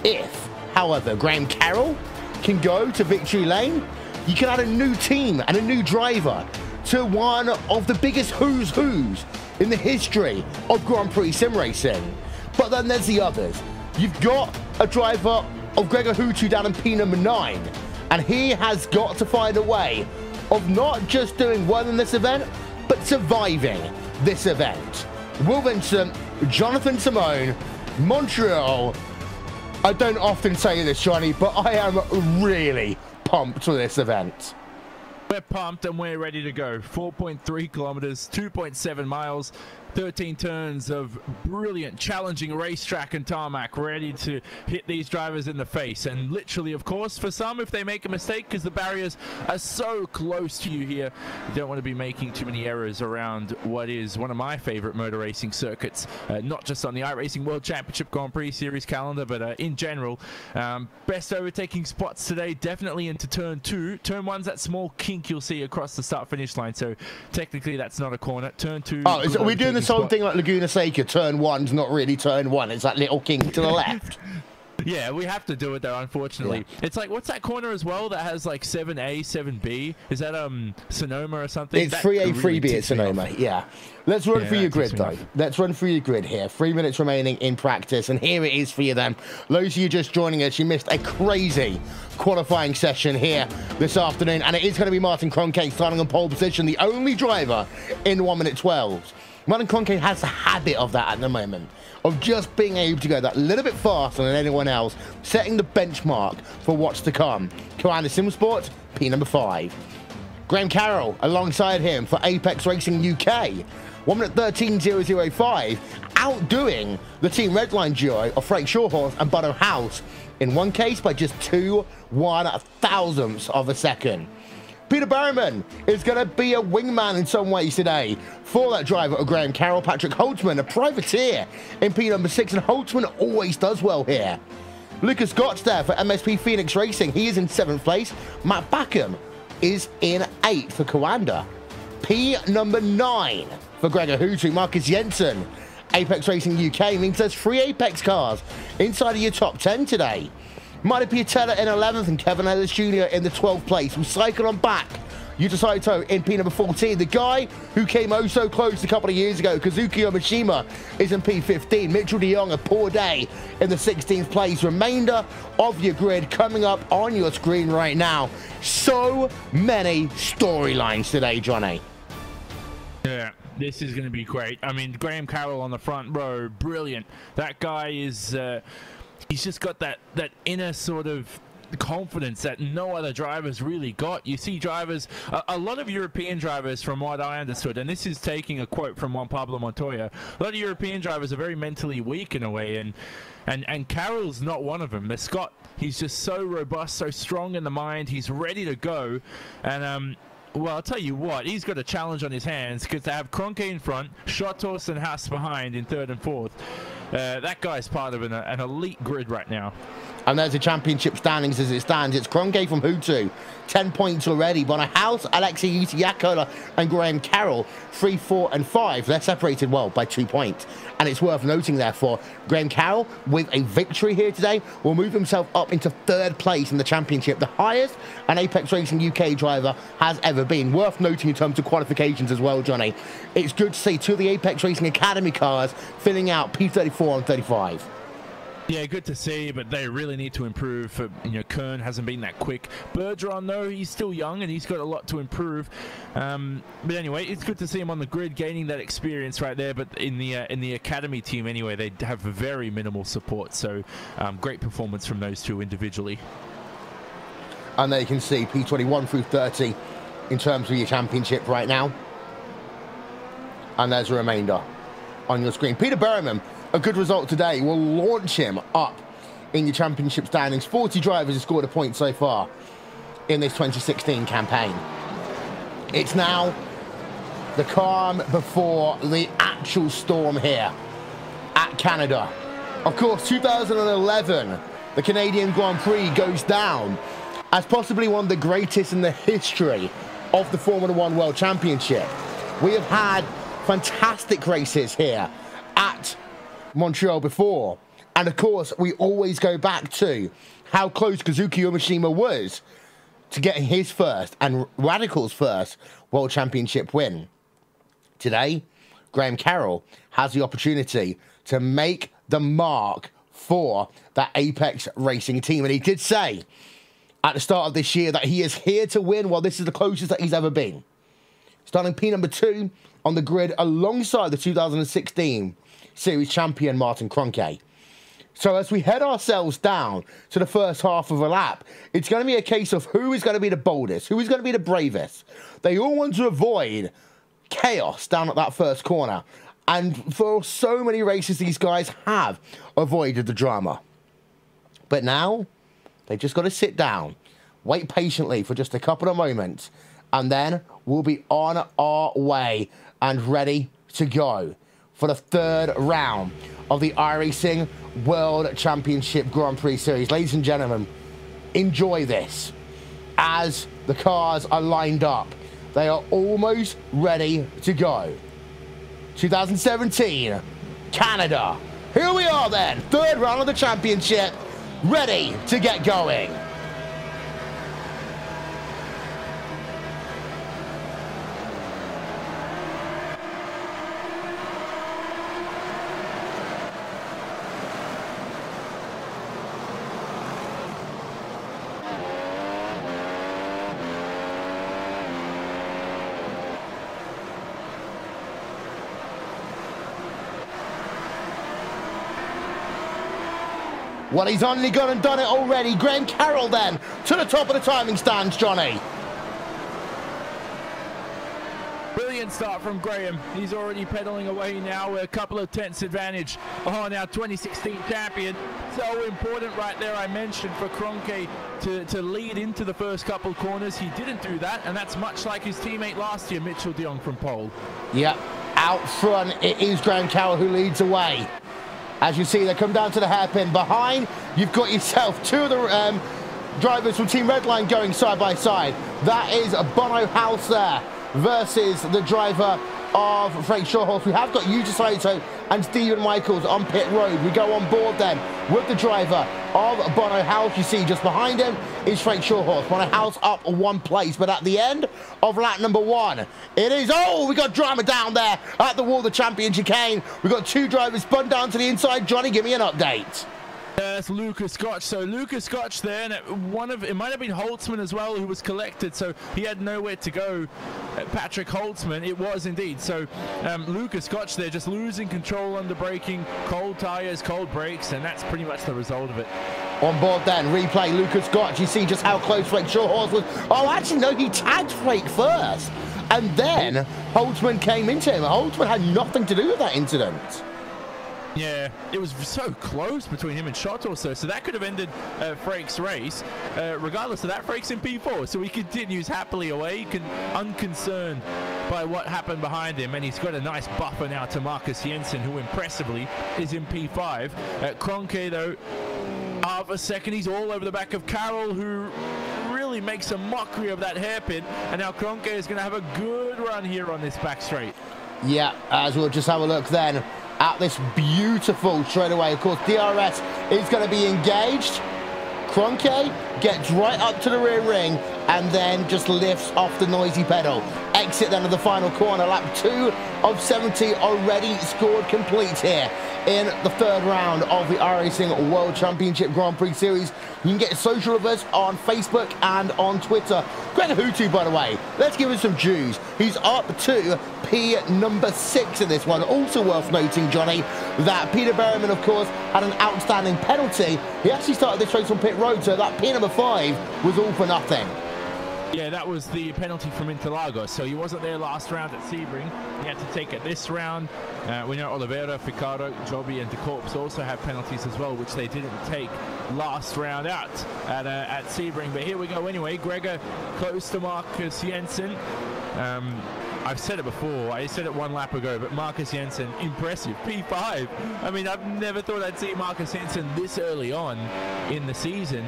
If, however, Graham Carroll can go to victory lane, you can add a new team and a new driver to one of the biggest who's in the history of Grand Prix sim racing. But then there's the others. You've got a driver of Gregor Hutu down in P number 9, and he has got to find a way of not just doing well in this event, but surviving this event. Will Vincent, Jonathan Simone, Montreal. I don't often say this, Johnny, but I am really pumped for this event. We're pumped and we're ready to go. 4.3 kilometers, 2.7 miles, 13 turns of brilliant, challenging racetrack and tarmac, ready to hit these drivers in the face. And literally, of course, for some, if they make a mistake, because the barriers are so close to you here, you don't want to be making too many errors around what is one of my favorite motor racing circuits, not just on the iRacing World Championship Grand Prix Series calendar, but in general. Best overtaking spots today, definitely into turn 2. Turn 1's that small kink you'll see across the start-finish line, so technically that's not a corner. Turn 2... Oh, are we doing the same thing like Laguna Seca? Turn 1's not really turn 1, it's that little kink to the left. Yeah, we have to do it though, unfortunately. Yeah. It's like, what's that corner as well that has like 7A, 7B? Is that Sonoma or something? It's 3A, 3B at Sonoma, yeah. Let's run through your grid though. Let's run through your grid here. 3 minutes remaining in practice, and here it is for you then. Those of you just joining us, you missed a crazy qualifying session here this afternoon, and it is going to be Martin Cronkey starting on pole position, the only driver in 1 minute 12. Martin Cronkey has a habit of that at the moment, of just being able to go that little bit faster than anyone else, setting the benchmark for what's to come. Commander Simsport, P number 5. Graham Carroll alongside him for Apex Racing UK. 1 minute 13.005, outdoing the Team Redline duo of Frank Shawhorse and Bono House, in one case by just 2/1000ths of a second. Peter Berryman is going to be a wingman in some ways today for that driver of Graham Carroll. Patrick Holtzman, a privateer in P number 6, and Holtzman always does well here. Lucas Gott's there for MSP Phoenix Racing. He is in 7th place. Matt Backham is in 8th for Coanda. P number 9 for Gregor Hutri. Marcus Jensen, Apex Racing UK, means there's 3 Apex cars inside of your top 10 today. Marty Piatella in 11th and Kevin Ellis Jr. in the 12th place. We'll cycle on back. Yuta Saito in P number 14. The guy who came oh so close a couple of years ago, Kazuki Omishima, is in P15. Mitchell de Jong, a poor day, in the 16th place. Remainder of your grid coming up on your screen right now. So many storylines today, Johnny. Yeah, this is going to be great. I mean, Graham Carroll on the front row, brilliant. That guy is... he's just got that inner sort of confidence that no other drivers really got. You see drivers, a lot of European drivers, from what I understood, and this is taking a quote from Juan Pablo Montoya, a lot of European drivers are very mentally weak in a way, and Carroll's not one of them. Scott, he's just so robust, so strong in the mind, he's ready to go, and well, I'll tell you what, he's got a challenge on his hands, because to have Kroenke in front, Schotthorst and Haas behind in 3rd and 4th, that guy's part of an elite grid right now. And there's the championship standings as it stands. It's Kroenke from Hutu, 10 points already. Bonner House, Alexei Yakola, and Graham Carroll, 3, 4, and 5. They're separated well by 2 points. And it's worth noting, therefore, Graham Carroll, with a victory here today, will move himself up into 3rd place in the championship, the highest an Apex Racing UK driver has ever been. Worth noting in terms of qualifications as well, Johnny. It's good to see 2 of the Apex Racing Academy cars filling out P34 and 35. Yeah, good to see, but they really need to improve. You know, Kern hasn't been that quick. Bergeron, though, he's still young and he's got a lot to improve. But anyway, it's good to see him on the grid, gaining that experience right there. But in the academy team, anyway, they have very minimal support. So great performance from those 2 individually. And there you can see P21 through 30 in terms of your championship right now. And there's a remainder on your screen. Peter Berryman, a good result today will launch him up in your championship standings. 40 drivers have scored a point so far in this 2016 campaign. It's now the calm before the actual storm here at Canada. Of course, 2011, the Canadian Grand Prix goes down as possibly one of the greatest in the history of the Formula One World Championship. We have had fantastic races here at Montreal before, and of course we always go back to how close Kazuki Omishima was to getting his first and Radical's first World Championship win. Today, Graham Carroll has the opportunity to make the mark for that Apex Racing team, and he did say at the start of this year that he is here to win. Well, this is the closest that he's ever been. Starting P number 2 on the grid alongside the 2016 Series champion Martin Kroenke. So as we head ourselves down to the first half of a lap, it's going to be a case of who is going to be the boldest, who is going to be the bravest. They all want to avoid chaos down at that first corner. And for so many races, these guys have avoided the drama. But now, they've just got to sit down, wait patiently for just a couple of moments, and then we'll be on our way and ready to go for the 3rd round of the iRacing World Championship Grand Prix Series. Ladies and gentlemen, enjoy this as the cars are lined up. They are almost ready to go. 2017, Canada. Here we are then, 3rd round of the championship, ready to get going. Well, he's only gone and done it already. Graham Carroll then to the top of the timing stands, Johnny. Brilliant brilliant start from Graham. He's already pedaling away now. A couple of tenths advantage on our 2016 champion. So important right there, I mentioned, for Kroenke to lead into the first couple corners. He didn't do that, and that's much like his teammate last year, Mitchell de Jong from pole. Yep, out front, it is Graham Carroll who leads away. As you see, they come down to the hairpin. Behind, you've got yourself two of the drivers from Team Redline going side by side. That is Bono House there versus the driver of Frank Shawhorse. We have got Yuji Saito and Stephen Michaels on pit road. We go on board then with the driver of Bono House. You see just behind him is Frank Shawhorse. Bono House up one place, but at the end of lap number 1, it is, oh, we got drama down there at the wall of the champion chicane. We got two drivers spun down to the inside. Johnny, give me an update. That's Lucas Scotch. So Lucas Scotch there, and it might have been Holtzman as well who was collected, so he had nowhere to go. Patrick Holtzman, it was indeed. So Lucas Scotch there just losing control under braking, cold tires, cold brakes, and that's pretty much the result of it. On board then, replay Lucas Scotch. You see just how close Frank Shawhorse was. Oh, actually, no, he tagged Frank first. And then Holtzman came into him. Holtzman had nothing to do with that incident. Yeah, it was so close between him and Shotto, so that could have ended Frank's race. Regardless of that, Frank's in P4, so he continues happily away, unconcerned by what happened behind him, and he's got a nice buffer now to Marcus Jensen, who impressively is in P5. Kroenke, though, half a second, he's all over the back of Carroll, who really makes a mockery of that hairpin, and now Kroenke is going to have a good run here on this back straight. Yeah, as we'll just have a look then at this beautiful straightaway. Of course, DRS is going to be engaged. Kroenke gets right up to the rear ring and then just lifts off the noisy pedal. Exit then of the final corner. Lap 2 of 70 already scored complete here in the third round of the iRacing World Championship Grand Prix Series. You can get social with us on Facebook and on Twitter. Greg Hutu, by the way, let's give him some dues. He's up to P number 6 in this one. Also worth noting, Johnny, that Peter Berryman, of course, had an outstanding penalty. He actually started this race on pit road, so that P number 5 was all for nothing. Yeah, that was the penalty from Interlagos, so he wasn't there last round at Sebring. He had to take it this round. We know Oliveira, Ficaro, Joby, and De Corps also have penalties as well, which they didn't take last round out at Sebring. But here we go anyway. Gregor close to Marcus Jensen. I've said it before, I said it one lap ago, but Marcus Jensen, impressive, P5. I mean, I've never thought I'd see Marcus Jensen this early on in the season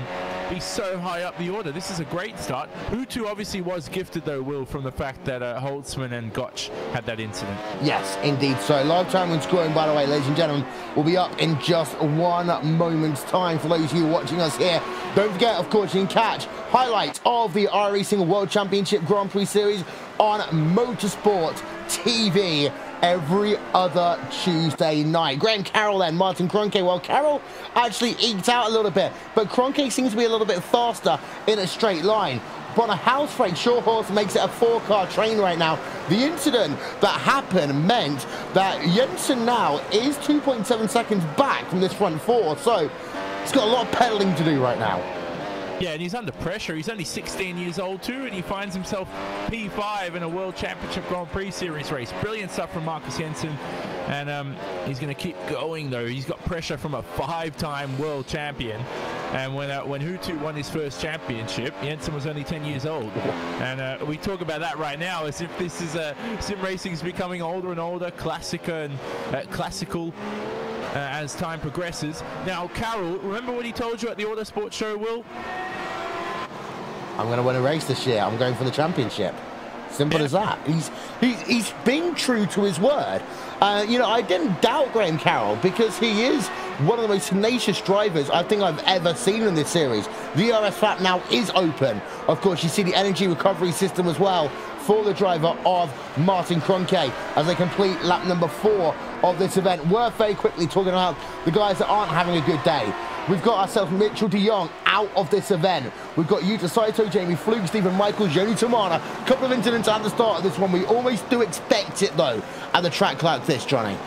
be so high up the order. This is a great start. Hutu obviously was gifted, though, Will, from the fact that Holtzman and Gotch had that incident. Yes, indeed. So live time and scoring, by the way, ladies and gentlemen, will be up in just one moment's time for those of you watching us here. Don't forget, of course, you can catch highlights of the iRacing World Championship Grand Prix Series on Motorsport TV every other Tuesday night. Graham Carroll then, Martin Kroenke. Well, Carroll actually eked out a little bit, but Kroenke seems to be a little bit faster in a straight line. But on a house Frank Shawhorse makes it a 4-car train right now. The incident that happened meant that Jensen now is 2.7 seconds back from this front 4, so he's got a lot of pedaling to do right now. Yeah, and he's under pressure. He's only 16 years old too, and he finds himself P5 in a World Championship Grand Prix Series race. Brilliant stuff from Marcus Jensen, and he's going to keep going, though. He's got pressure from a 5-time world champion, and when Hutu won his first championship, Jensen was only 10 years old. And we talk about that right now as if this is sim racing is becoming older and older, classical as time progresses. Now, Carroll, remember what he told you at the Autosport show, Will? I'm going to win a race this year. I'm going for the championship. Simple as that. He's been true to his word. You know, I didn't doubt Graham Carroll because he is one of the most tenacious drivers I think I've ever seen in this series. The DRS flap now is open. Of course, you see the energy recovery system as well for the driver of Martin Kroenke as they complete lap number 4 of this event. We're very quickly talking about the guys that aren't having a good day. We've got ourselves Mitchell de Jong out of this event. We've got Yuta Saito, Jamie Fluke, Stephen Michaels, Yoni Tamana. A couple of incidents at the start of this one. We always do expect it, though, at the track like this, Johnny.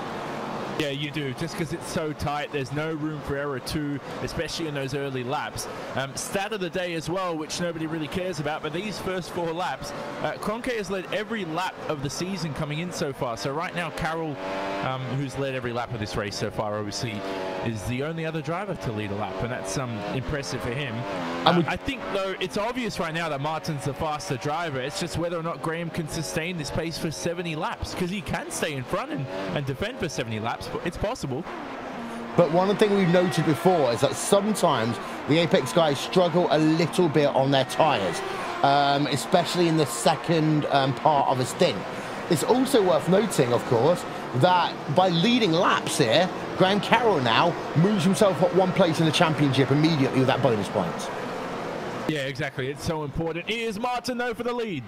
Yeah, you do, just because it's so tight. There's no room for error too, especially in those early laps. Stat of the day as well, which nobody really cares about, but these first 4 laps, Kroenke has led every lap of the season coming in so far. So right now, Carroll, who's led every lap of this race so far, obviously, is the only other driver to lead a lap, and that's impressive for him. I think, though, it's obvious right now that Martin's the faster driver. It's just whether or not Graham can sustain this pace for 70 laps, because he can stay in front and defend for 70 laps. It's possible. But one thing we've noted before is that sometimes the Apex guys struggle a little bit on their tyres, especially in the second part of a stint. It's also worth noting, of course, that by leading laps here, Graham Carroll now moves himself up 1 place in the championship immediately with that bonus points. Yeah, exactly. It's so important. Here's Martin, though, for the lead.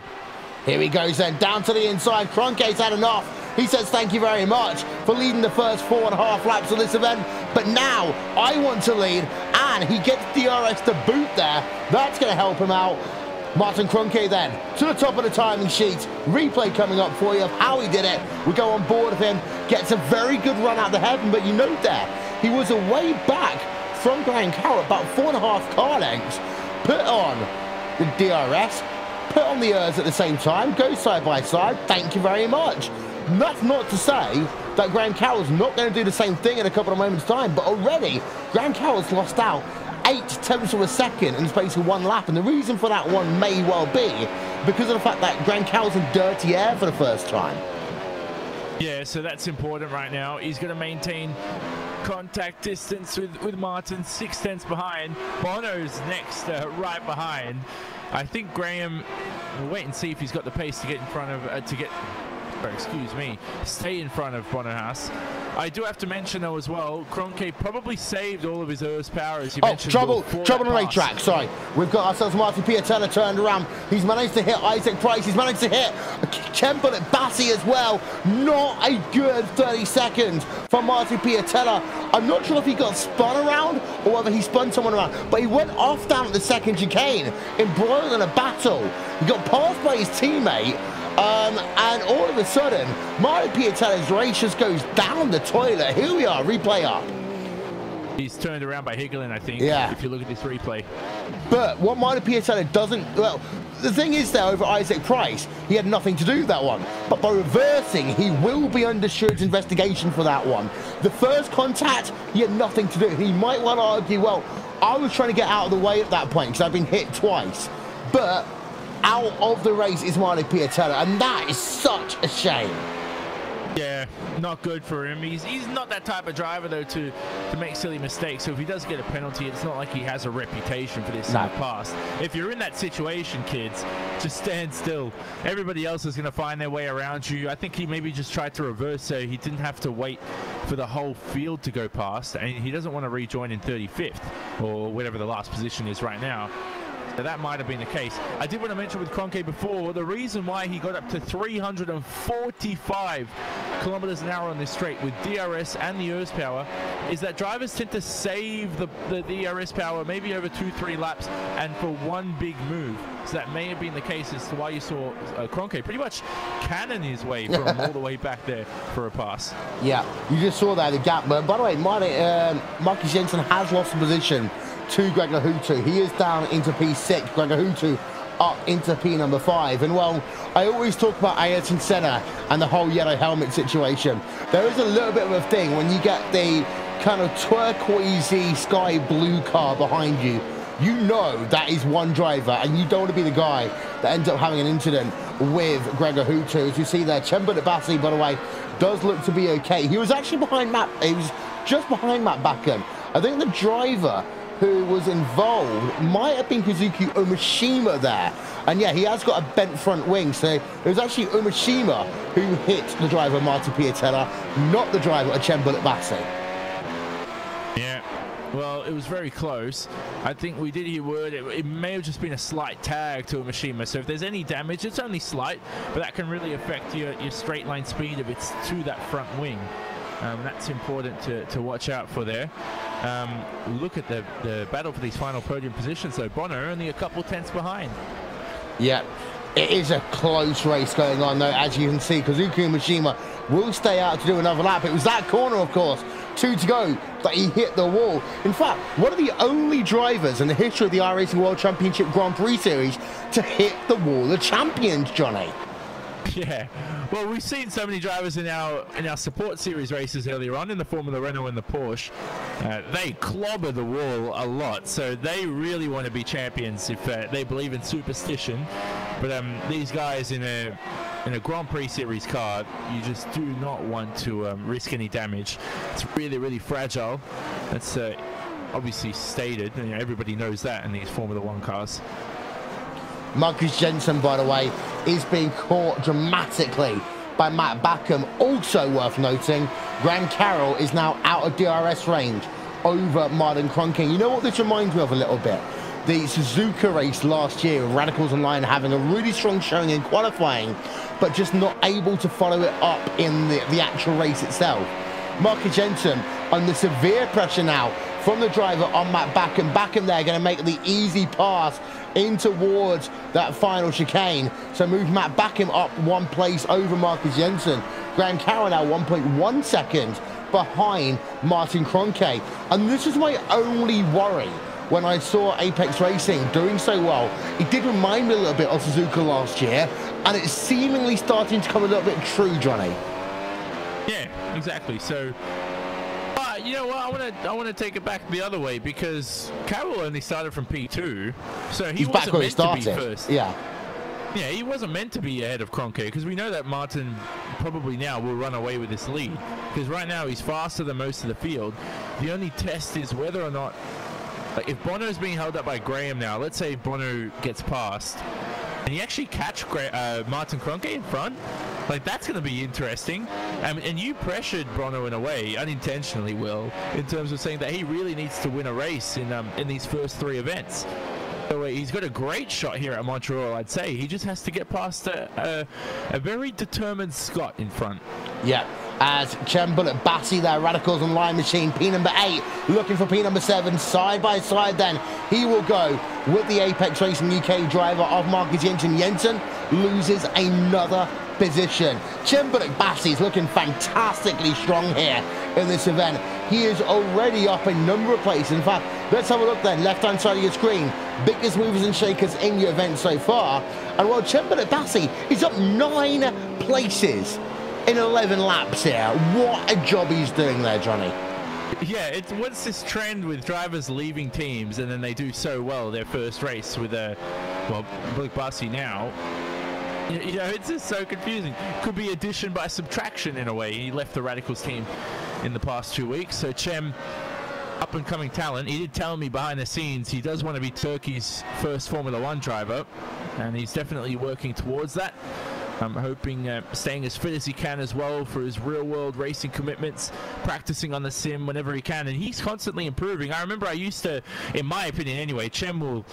Here he goes then, down to the inside. Kroenke's had enough. He says thank you very much for leading the first 4.5 laps of this event, but now I want to lead, and he gets DRS to boot there. That's going to help him out. Martin Kroenke then to the top of the timing sheet. Replay coming up for you of how he did it. We go on board of him, gets a very good run out the heaven, but you note there, he was away back from Graham Carroll, about 4.5 car lengths, put on the DRS, put on the ERS at the same time, go side by side. Thank you very much. That's not to say that Graham Carroll's not going to do the same thing in a couple of moments' time, but already Graham Carroll's lost out 0.8 of a second in the space of 1 lap, and the reason for that one may well be because of the fact that Graham Carroll's in dirty air for the first time. Yeah, so that's important right now. He's going to maintain contact distance with Martin, 0.6 behind. Bono's next, right behind. I think Graham will wait and see if he's got the pace to get in front of, stay in front of Bono Haas. I do have to mention, though, as well, Kroenke probably saved all of his ERS power, as you mentioned. Trouble on the racetrack, sorry. We've got ourselves Martin Piatella turned around. He's managed to hit Isaac Price. He's managed to hit Chembol at Bassi as well. Not a good 30 seconds from Martin Piatella. I'm not sure if he got spun around or whether he spun someone around, but he went off down at the second chicane, embroiled in a battle. He got passed by his teammate. And all of a sudden, Martin Piatella's race just goes down the toilet. Here we are, replay up. He's turned around by Higgling, I think, if you look at this replay. But what Martin Piatella doesn't, well, the thing is there over Isaac Price, he had nothing to do with that one. But by reversing, he will be under Schurz's investigation for that one. The first contact, he had nothing to do. He might well argue, well, I was trying to get out of the way at that point because I've been hit twice. But out of the race is Martin Piatella, and that is such a shame. Yeah, not good for him. He's not that type of driver, though, to make silly mistakes. So if he does get a penalty, it's not like he has a reputation for this in the past. If you're in that situation, kids, just stand still. Everybody else is going to find their way around you. I think he maybe just tried to reverse so he didn't have to wait for the whole field to go past, and he doesn't want to rejoin in 35th or whatever the last position is right now. So that might have been the case. I did want to mention with Kroenke before, the reason why he got up to 345 kilometers an hour on this straight with DRS and the ERS power is that drivers tend to save the DRS power maybe over 2-3 laps and for one big move. So that may have been the case as to why you saw Kroenke pretty much cannon his way from all the way back there for a pass. Yeah, you just saw that, the gap. But by the way, Marcus Jensen has lost the position to Greg Lahutu. He is down into P6. Greg Lahutu up into P number 5. And well, I always talk about Ayrton Senna and the whole yellow helmet situation. There is a little bit of a thing when you get the kind of turquoisey sky blue car behind you. You know that is one driver, and you don't want to be the guy that ends up having an incident with Greg Lahutu. As you see there, Chembol at Bassi, by the way, does look to be okay. He was actually behind Matt. He was just behind Matt Bakken. I think the driver who was involved might have been Kazuki Omishima there. And yeah, he has got a bent front wing, so it was actually Omishima who hit the driver Martin Piatella, not the driver at Chembol at Bassi. Yeah, well, it was very close. I think we did hear word, it may have just been a slight tag to Omishima, so if there's any damage, it's only slight, but that can really affect your straight line speed if it's to that front wing. That's important to watch out for there. Look at the battle for these final podium positions, though. Bono only a couple tenths behind. Yeah, it is a close race going on, though, as you can see. Kazuki Mishima will stay out to do another lap. It was that corner, of course, 2 to go, that he hit the wall. In fact, one of the only drivers in the history of the iRacing World Championship Grand Prix Series to hit the wall of champions, Johnny. Yeah, well, we've seen so many drivers in our support series races earlier on in the form of the Renault and the Porsche. They clobber the wall a lot, so they really want to be champions if they believe in superstition. But these guys in a Grand Prix series car, you just do not want to risk any damage. It's really, really fragile. That's obviously stated, and everybody knows that in these Formula One cars. Marcus Jensen, by the way, is being caught dramatically by Matt Backham. Also worth noting, Graham Carroll is now out of DRS range over Martin Kroenke. You know what this reminds me of a little bit? The Suzuka race last year with Radicals Online having a really strong showing in qualifying, but just not able to follow it up in the actual race itself. Marcus Jensen under severe pressure now from the driver on Matt Backham. Backham there going to make the easy pass in towards that final chicane. So move Matt Backham up 1 place over Marcus Jensen. Graham Carroll now 1.1 seconds behind Martin Kroenke. And this is my only worry when I saw Apex Racing doing so well. It did remind me a little bit of Suzuka last year, and it's seemingly starting to come a little bit true, Johnny. Yeah, exactly. So, you know what? I want to take it back the other way, because Carroll only started from P2, so he wasn't meant to be first. Yeah, he wasn't meant to be ahead of Kroenke, because we know that Martin probably now will run away with this lead, because right now he's faster than most of the field. The only test is whether or not, like, if Bono's being held up by Graham now, let's say Bono gets past, and you actually catch Martin Kroenke in front, like, that's going to be interesting. And you pressured Bono in a way, unintentionally, Will, in terms of saying that he really needs to win a race in these first 3 events. So he's got a great shot here at Montreal, I'd say. He just has to get past a very determined Scott in front. Yeah. As Chem Bullet Batty there, Radicals Online machine, P number 8, looking for P number 7, side by side then. He will go with the Apex Racing UK driver of Marcus Jensen. Jensen loses another position. Chem Bullet Batty's looking fantastically strong here in this event. He is already up a number of places. In fact, let's have a look then, left-hand side of your screen. Biggest movers and shakers in your event so far. And while Chem Bullet Batty is up 9 places in 11 laps here. What a job he's doing there, Johnny. Yeah, what's this trend with drivers leaving teams and then they do so well their first race with Bullet Batty now. You know, it's just so confusing. Could be addition by subtraction in a way. He left the Radicals team in the past 2 weeks. So Chem, up and coming talent. He did tell me behind the scenes he does want to be Turkey's first Formula One driver, and he's definitely working towards that. I'm hoping staying as fit as he can as well for his real-world racing commitments, practicing on the sim whenever he can, and he's constantly improving. I remember I used to, in my opinion anyway, Chem will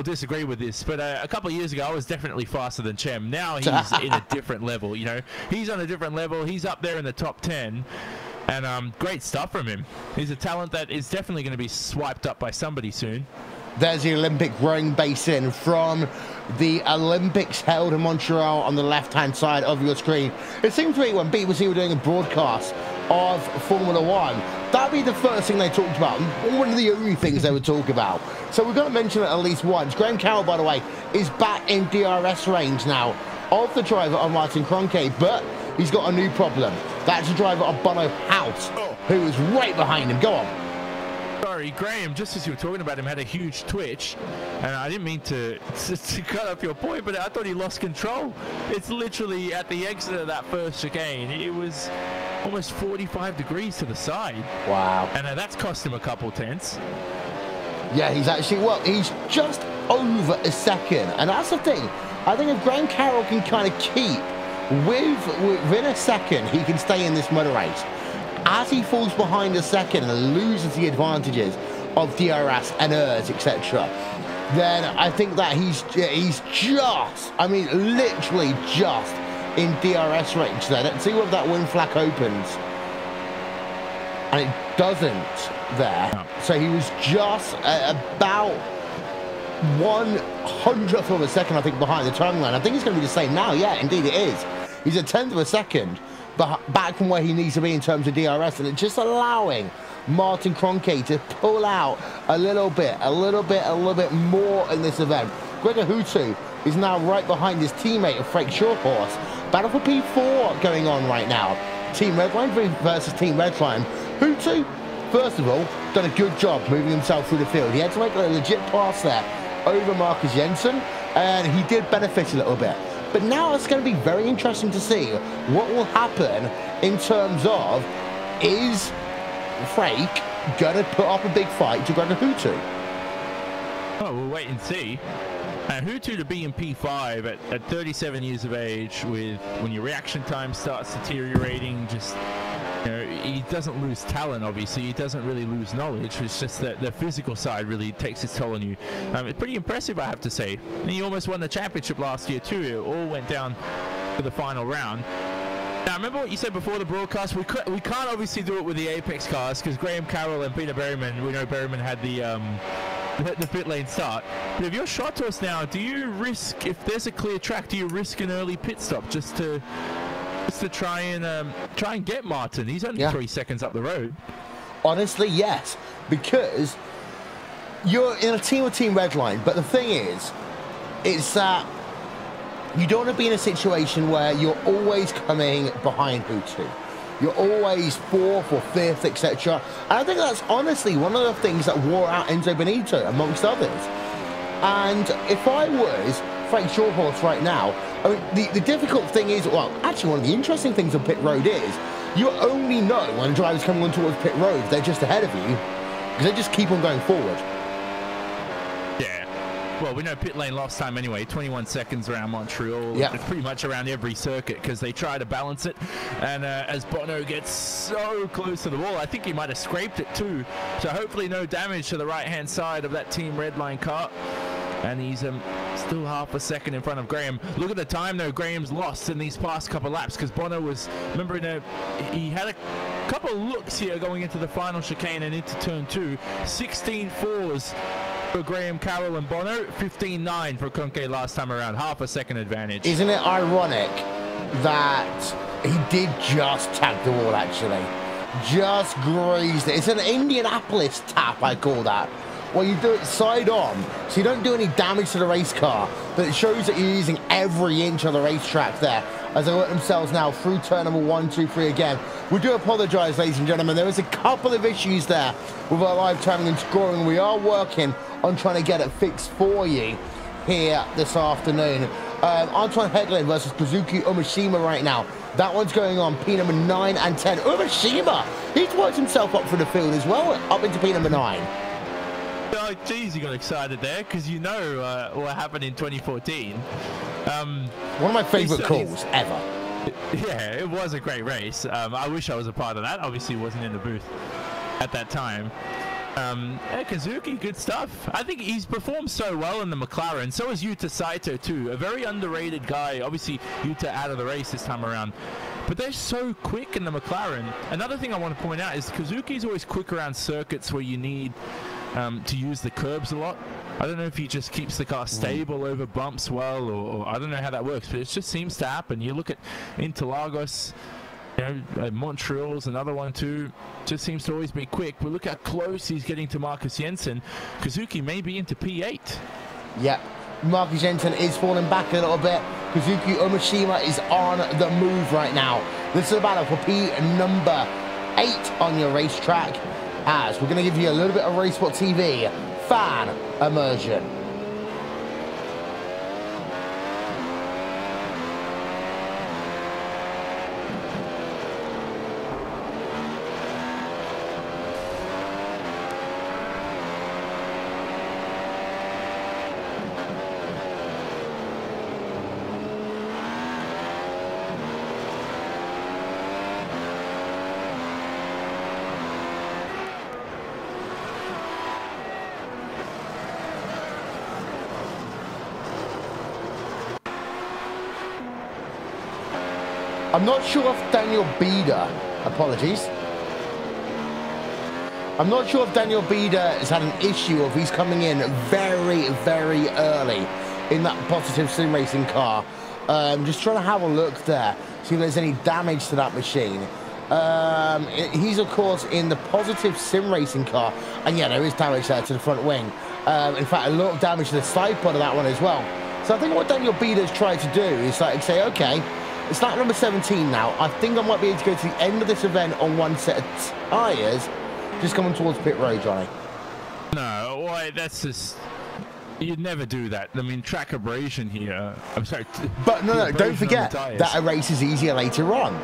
disagree with this, but a couple of years ago I was definitely faster than Chem. Now he's in a different level, you know. He's on a different level. He's up there in the top 10, and great stuff from him. He's a talent that is definitely going to be swiped up by somebody soon. There's the Olympic rowing basin from the Olympics held in Montreal on the left-hand side of your screen. It seems to me when BBC were doing a broadcast of Formula One, that'd be the first thing they talked about, one of the only things they would talk about. So we've got to mention it at least once. Graham Carroll, by the way, is back in DRS range now of the driver of Martin Kroenke, but he's got a new problem. That's the driver of Bono House, who is right behind him. Go on. Sorry, Graham, just as you were talking about him, had a huge twitch, and I didn't mean to cut off your point, but I thought he lost control. It's literally at the exit of that first chicane. It was almost 45 degrees to the side. Wow. And that's cost him a couple tenths. Yeah, he's actually, well, he's just over a second, and that's the thing. I think if Graham Carroll can kind of keep within a second, he can stay in this motor race. As he falls behind a second and loses the advantages of DRS and ERS, etc., then I think that he's just, I mean, literally just in DRS range there. Let's see whether that win flag opens. And it doesn't there. So he was just about 1/100th of a second, I think, behind the turn line. I think it's going to be the same now. Yeah, indeed it is. He's a 10th of a second back from where he needs to be in terms of DRS, and it's just allowing Martin Kroenke to pull out a little bit more in this event. Gregor Hutu is now right behind his teammate of Frank Shawhorse. Battle for P4 going on right now. Team Redline versus Team Redline. Hutu, first of all, done a good job moving himself through the field. He had to make a legit pass there over Marcus Jensen, and he did benefit a little bit. But now it's going to be very interesting to see what will happen in terms of, is Frank going to put up a big fight to Gregor Hutu? Oh, we'll wait and see. And Hutu to be in P5 at 37 years of age, with when your reaction time starts deteriorating, just, you know, he doesn't lose talent, obviously. He doesn't really lose knowledge. It's just that the physical side really takes its toll on you. It's pretty impressive, I have to say. And he almost won the championship last year too. It all went down to the final round. Now, remember what you said before the broadcast? We can't obviously do it with the Apex cars, because Graham Carroll and Peter Berryman, we know Berryman had the pit lane start. But if you're shot to us now, do you risk, if there's a clear track, do you risk an early pit stop just to try and get Martin? He's only 3 seconds up the road. Honestly, yes, because you're in a team with Team Redline, but the thing is, it's that you don't want to be in a situation where you're always coming behind Hutu. You're always fourth or fifth, etc. And I think that's honestly one of the things that wore out Enzo Benito, amongst others. And if I was Frank Shawhorse right now, I mean, the difficult thing is, well, actually one of the interesting things on pit road is, you only know when a driver's coming on towards pit road, they're just ahead of you, because they just keep on going forward. Well, we know pit lane last time anyway, 21 seconds around Montreal. Yeah. Pretty much around every circuit, because they try to balance it. And as Bono gets so close to the wall, I think he might have scraped it too. So hopefully no damage to the right-hand side of that Team Redline car. And he's still half a second in front of Graham. Look at the time, though, Graham's lost in these past couple laps, because Bono was, remember, he had a couple of looks here going into the final chicane and into turn 2. 16.4s for Graham Carroll and Bono, 15.9 for Kroenke last time around, half a second advantage. Isn't it ironic that he did just tag the wall, actually? Just grazed it. It's an Indianapolis tap, I call that. Well, you do it side on, so you don't do any damage to the race car, but it shows that you're using every inch of the racetrack there, as they work themselves now through turn number 1, 2, 3 again. We do apologise, ladies and gentlemen. There was a couple of issues there with our live timing and scoring. We are working on trying to get it fixed for you here this afternoon. Antoine Heglin versus Kazuki Umeshima right now. That one's going on P number 9 and 10. Umeshima, he's worked himself up through the field as well, up into P number 9. Oh, geez, you got excited there, because you know what happened in 2014. One of my favourite calls ever. Yeah, it was a great race. I wish I was a part of that. Obviously, wasn't in the booth at that time. Yeah, Kazuki, good stuff. I think he's performed so well in the McLaren. So is Yuta Saito, too. A very underrated guy. Obviously, Yuta out of the race this time around. But they're so quick in the McLaren. Another thing I want to point out is Kazuki's always quick around circuits where you need to use the curbs a lot. I don't know if he just keeps the car stable over bumps well, or I don't know how that works, but it just seems to happen. You look at Interlagos, you know, Montreal's another one too. Just seems to always be quick. But look how close he's getting to Marcus Jensen. Kazuki may be into P8. Yeah, Marcus Jensen is falling back a little bit. Kazuki Umeshima is on the move right now. This is a battle for P number 8 on your racetrack, as we're going to give you a little bit of RaceSpotTV fan immersion. I'm not sure if Daniel Bieder, apologies. I'm not sure if Daniel Bieder has had an issue, or if he's coming in very, very early in that positive sim racing car. Just trying to have a look there. see if there's any damage to that machine. He's, of course, in the positive sim racing car. And, yeah, there is damage there to the front wing. In fact, a lot of damage to the side pod of that one as well. So I think what Daniel Bieder's tried to do is like say, okay, it's lap number 17 now. I think I might be able to go to the end of this event on one set of tyres. Just coming towards pit road, Johnny. No, why? That's just... You'd never do that. I mean, track abrasion here. I'm sorry. But no, don't forget that a race is easier later on.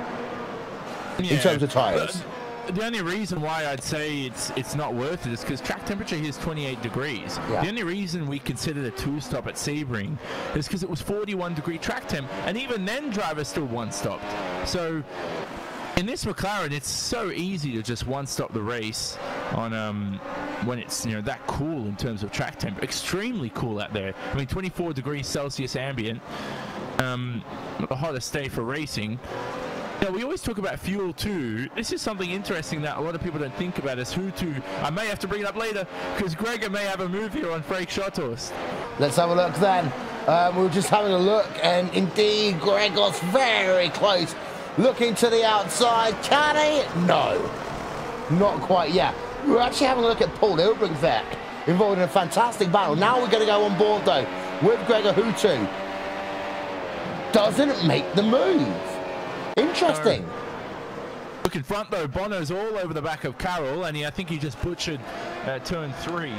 In terms of tyres. The only reason why I'd say it's not worth it is because track temperature here is 28 degrees. Yeah. The only reason we considered a two-stop at Sebring is because it was 41-degree track temp, and even then drivers still one-stopped. So in this McLaren, it's so easy to just one-stop the race on when it's that cool in terms of track temp. Extremely cool out there. I mean, 24 degrees Celsius ambient. The hottest day for racing. Yeah, we always talk about fuel too. This is something interesting that a lot of people don't think about is who to... I may have to bring it up later because Gregor may have a move here on Frank Schotthorst. Let's have a look then. We were just having a look and indeed Gregor's very close. Looking to the outside. Can he? No. Not quite yet. We're actually having a look at Paul Ilbrink there. Involved in a fantastic battle. Now we're going to go on board though with Gregor Hutu. Doesn't make the move. Interesting. Look in front though, Bono's all over the back of Carroll, and I think he just butchered turn 3.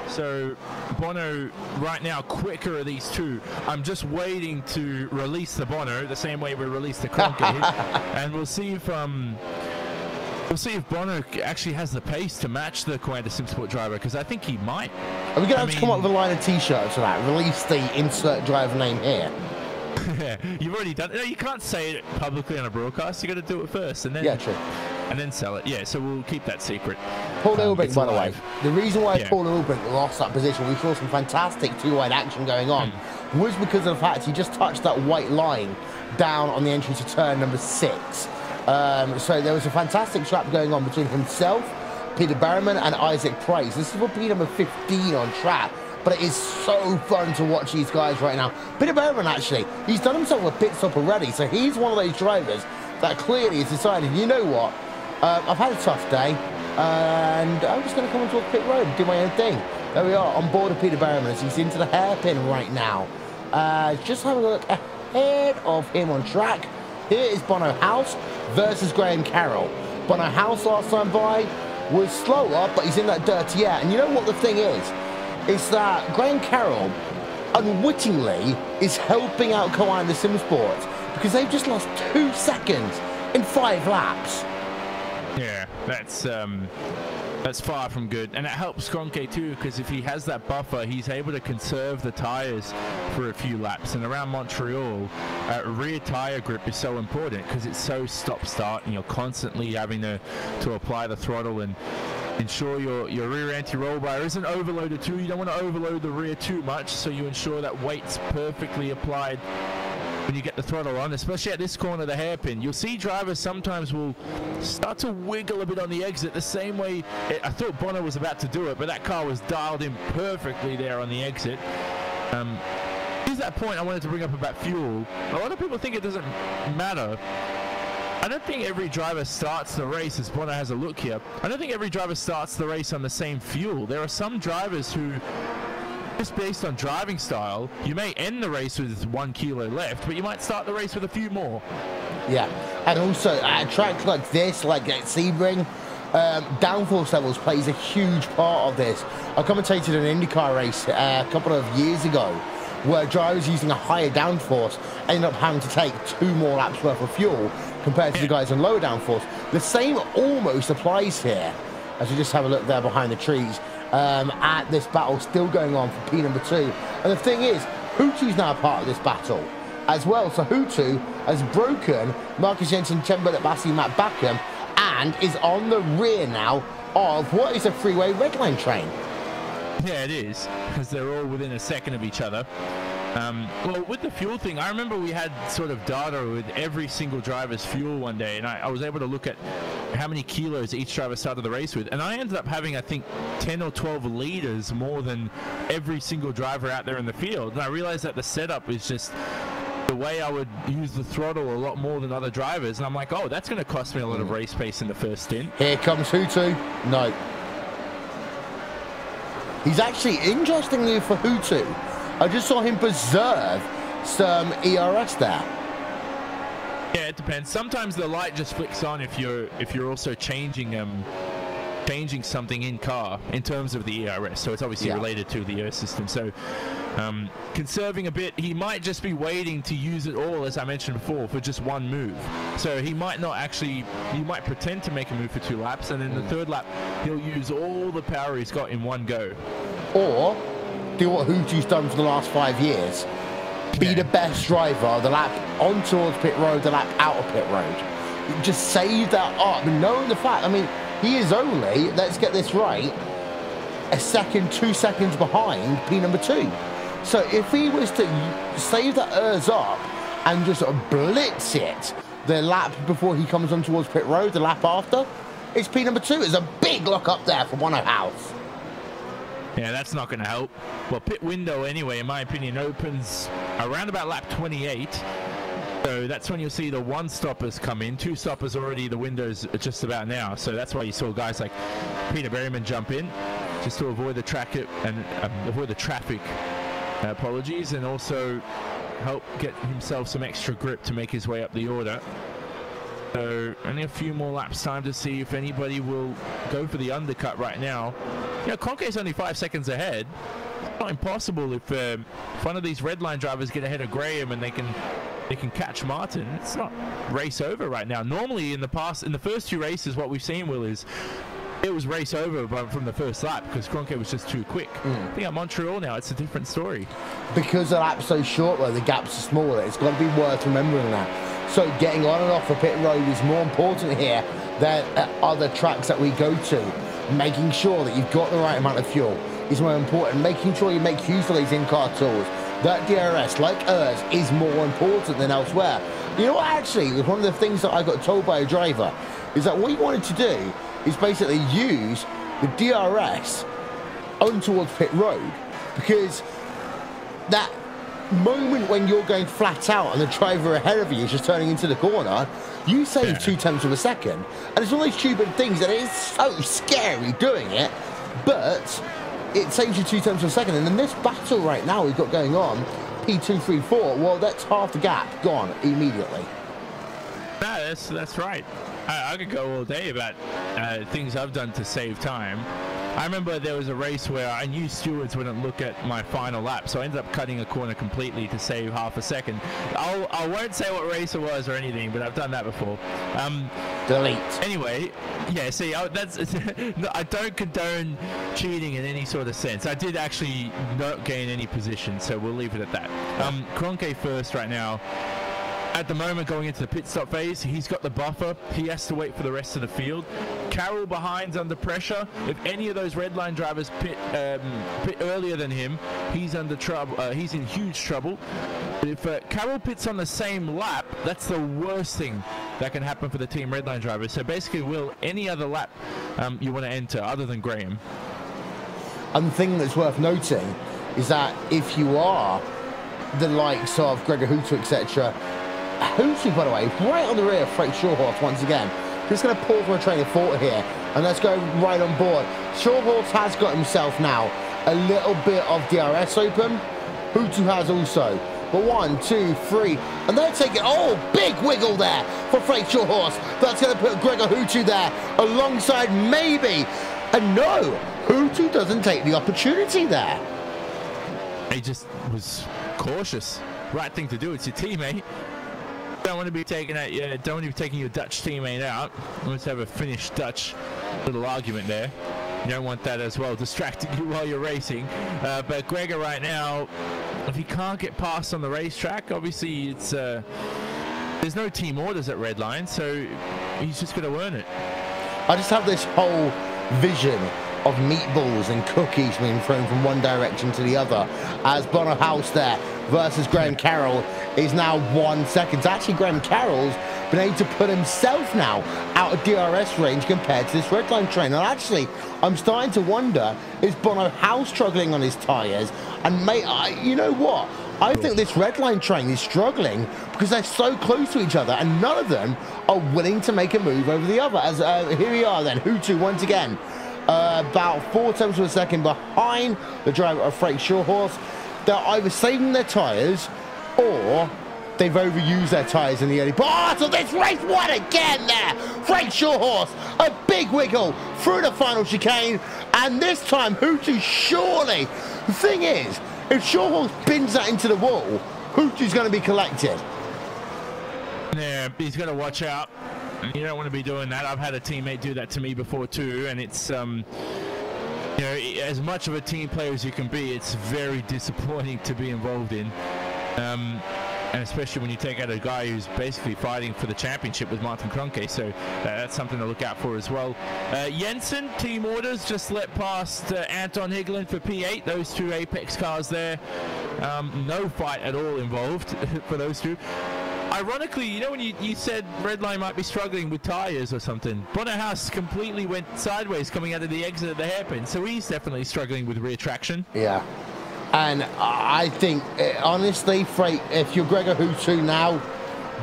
So Bono right now quicker of these two. I'm just waiting to release the Bono the same way we released the Cronky, and we'll see if Bono actually has the pace to match the Coanda SimSport driver, because I think he might. Are we going to have to come up with a line of t-shirts for that? Release the insert driver name here. You've already done it. No, you can't say it publicly on a broadcast. You got to do it first, and then and then sell it. Yeah, so we'll keep that secret. Paul Ilbrink, by the way, the reason why Paul Ilbrink lost that position, we saw some fantastic two-wide action going on, was because of the fact he just touched that white line down on the entry to turn number 6. So there was a fantastic trap going on between himself, Peter Berriman, and Isaac Price. This is for P number 15 on track. But it is so fun to watch these guys right now. Peter Berriman, actually, he's done himself a pit stop already. So he's one of those drivers that clearly has decided, you know what, I've had a tough day, and I'm just going to come into a pit road and do my own thing. There we are, on board of Peter Berriman as he's into the hairpin right now. Just having a look ahead of him on track. Here is Bono House versus Graham Carroll. Bono House last time by was slower, but he's in that dirty air. And you know what the thing is that Graham Carroll unwittingly is helping out Coanda SimSport because they've just lost 2 seconds in 5 laps. Yeah, that's far from good, and it helps Kroenke too, because if he has that buffer, he's able to conserve the tires for a few laps. And around Montreal, rear tire grip is so important because it's so stop-start, and you're constantly having to apply the throttle and ensure your rear anti-roll bar isn't overloaded too. You don't want to overload the rear too much, so you ensure that weight's perfectly applied when you get the throttle on, especially at this corner, the hairpin. You'll see drivers sometimes will start to wiggle a bit on the exit the same way I thought Bono was about to do it, but that car was dialed in perfectly there on the exit. Here's that point I wanted to bring up about fuel. A lot of people think it doesn't matter. I don't think every driver starts the race, as Bono has a look here, I don't think every driver starts the race on the same fuel. There are some drivers who, just based on driving style, you may end the race with 1 kilo left, but you might start the race with a few more. Yeah, and also at a track like this, like at Sebring, downforce levels plays a huge part of this. I commentated an IndyCar race a couple of years ago where drivers using a higher downforce ended up having to take 2 more laps worth of fuel compared to the guys on lower downforce. The same almost applies here, as we just have a look there behind the trees at this battle still going on for P number 2. And the thing is, Hutu's now part of this battle as well. So Hutu has broken Marcus Jensen, Chemba Bassi, Matt Backham, and is on the rear now of what is a freeway red line train. Yeah, it is, because they're all within a second of each other. Well, with the fuel thing, I remember we had sort of data with every single driver's fuel one day, and I was able to look at how many kilos each driver started the race with, and I ended up having, I think, 10 or 12 liters more than every single driver out there in the field. And I realized that the setup is just the way I would use the throttle a lot more than other drivers, and I'm like, oh, that's going to cost me a lot of race pace in the first stint. Here comes Hutu. No. He's actually, interestingly for Hutu, I just saw him preserve some ERS there. Yeah, it depends. Sometimes the light just flicks on if you're also changing something in car in terms of the ERS, so it's obviously related to the ERS system. So conserving a bit, he might just be waiting to use it all, as I mentioned before, for just one move. So he might not actually, he might pretend to make a move for 2 laps, and then the 3rd lap he'll use all the power he's got in one go. Or do what Hutu's done for the last 5 years. Be the best driver, the lap on towards pit road, the lap out of pit road. Just save that up, and knowing the fact, I mean, he is only, let's get this right, a second, 2 seconds behind P number 2. So if he was to save that ERS up and just blitz it the lap before he comes on towards pit road, the lap after, it's P number 2. It's a big lock up there for Bono House. Yeah, that's not going to help. Well, pit window anyway, in my opinion, opens around about lap 28. So that's when you'll see the 1 stoppers come in. 2 stoppers already, the window's just about now. So that's why you saw guys like Peter Berryman jump in, just to avoid the traffic apologies, and also help get himself some extra grip to make his way up the order. So only a few more laps time to see if anybody will go for the undercut right now. You know, Cronkey's only 5 seconds ahead. It's not impossible if one of these red line drivers get ahead of Graham and they can catch Martin. It's not race over right now. Normally in the past, in the first 2 races, what we've seen, Will, is it was race over from the first lap because Cronkey was just too quick. I think at Montreal now it's a different story. Because the lap's so short though, the gaps are smaller, it's got to be worth remembering that. So getting on and off the pit road is more important here than at other tracks that we go to. Making sure that you've got the right amount of fuel is more important. Making sure you make use of these in-car tools. That DRS, like ERS, is more important than elsewhere. You know what, actually, was one of the things that I got told by a driver, is that what he wanted to do is basically use the DRS on towards pit road, because that moment when you're going flat out and the driver ahead of you is just turning into the corner, you save 2/10 of a second. And it's all these stupid things that it is so scary doing it, but it saves you 2/10 of a second. And in this battle right now we've got going on, P234, well, that's half the gap gone immediately. No, that's right. I could go all day about things I've done to save time. I remember there was a race where I knew stewards wouldn't look at my final lap, so I ended up cutting a corner completely to save half a second. I won't say what race it was or anything, but I've done that before. Delete. Anyway, yeah, see, that's I don't condone cheating in any sort of sense. I did actually not gain any position, so we'll leave it at that. Cronkey first right now. At the moment, going into the pit stop phase, he's got the buffer. He has to wait for the rest of the field. Carroll behind's under pressure. If any of those red line drivers pit earlier than him, he's under trouble. He's in huge trouble. But if Carroll pits on the same lap, that's the worst thing that can happen for the team red line drivers. So basically, Will, any other lap you want to enter other than Graham. And the thing that's worth noting is that if you are the likes of Gregor Hutu, etc., Hutu, by the way, right on the rear of Frank Shawhorse once again. Just going to pause my train of thought here, and let's go right on board. Shawhorse has got himself now a little bit of DRS open. Hutu has also. But 1, 2, 3, and they're taking, oh, big wiggle there for Frank Shawhorse. That's going to put Gregor Hutu there alongside maybe. And no, Hutu doesn't take the opportunity there. He just was cautious. Right thing to do. It's your teammate. Don't want to be taking out don't want to be taking your Dutch teammate out. Let's have a Finnish Dutch little argument there. You don't want that as well distracting you while you're racing. But Gregor right now, if he can't get past on the racetrack, obviously it's there's no team orders at red line, so he's just going to earn it. I just have this whole vision of meatballs and cookies being thrown from one direction to the other as Bono House there versus Graham Carroll is now 1 second. Actually, Graham Carroll's been able to put himself now out of DRS range compared to this red line train. And actually, I'm starting to wonder, is Bono House struggling on his tyres? And mate, you know what? I think this red line train is struggling because they're so close to each other and none of them are willing to make a move over the other. As here we are then, Hutu once again, about 4 tenths of a second behind the driver of Freight Shorehorse. They're either saving their tyres or they've overused their tyres in the early part of this race. What again there? Freight Shorehorse, a big wiggle through the final chicane, and this time Hutu surely. The thing is, if Shorehorse bins that into the wall, Hutu's going to be collected. Yeah, he's got to watch out. You don't want to be doing that. I've had a teammate do that to me before too, and it's you know, as much of a team player as you can be, it's very disappointing to be involved in. And especially when you take out a guy who's basically fighting for the championship with Martin Kroenke, so that's something to look out for as well. Jensen, team orders, just let past Anton Higgelin for P8, those 2 Apex cars there. No fight at all involved for those 2. Ironically, you know when you said Redline might be struggling with tyres or something, Bonnerhaus completely went sideways coming out of the exit of the hairpin, so he's definitely struggling with rear traction. Yeah. And I think, honestly, Freight, if you're Gregor Hutu now,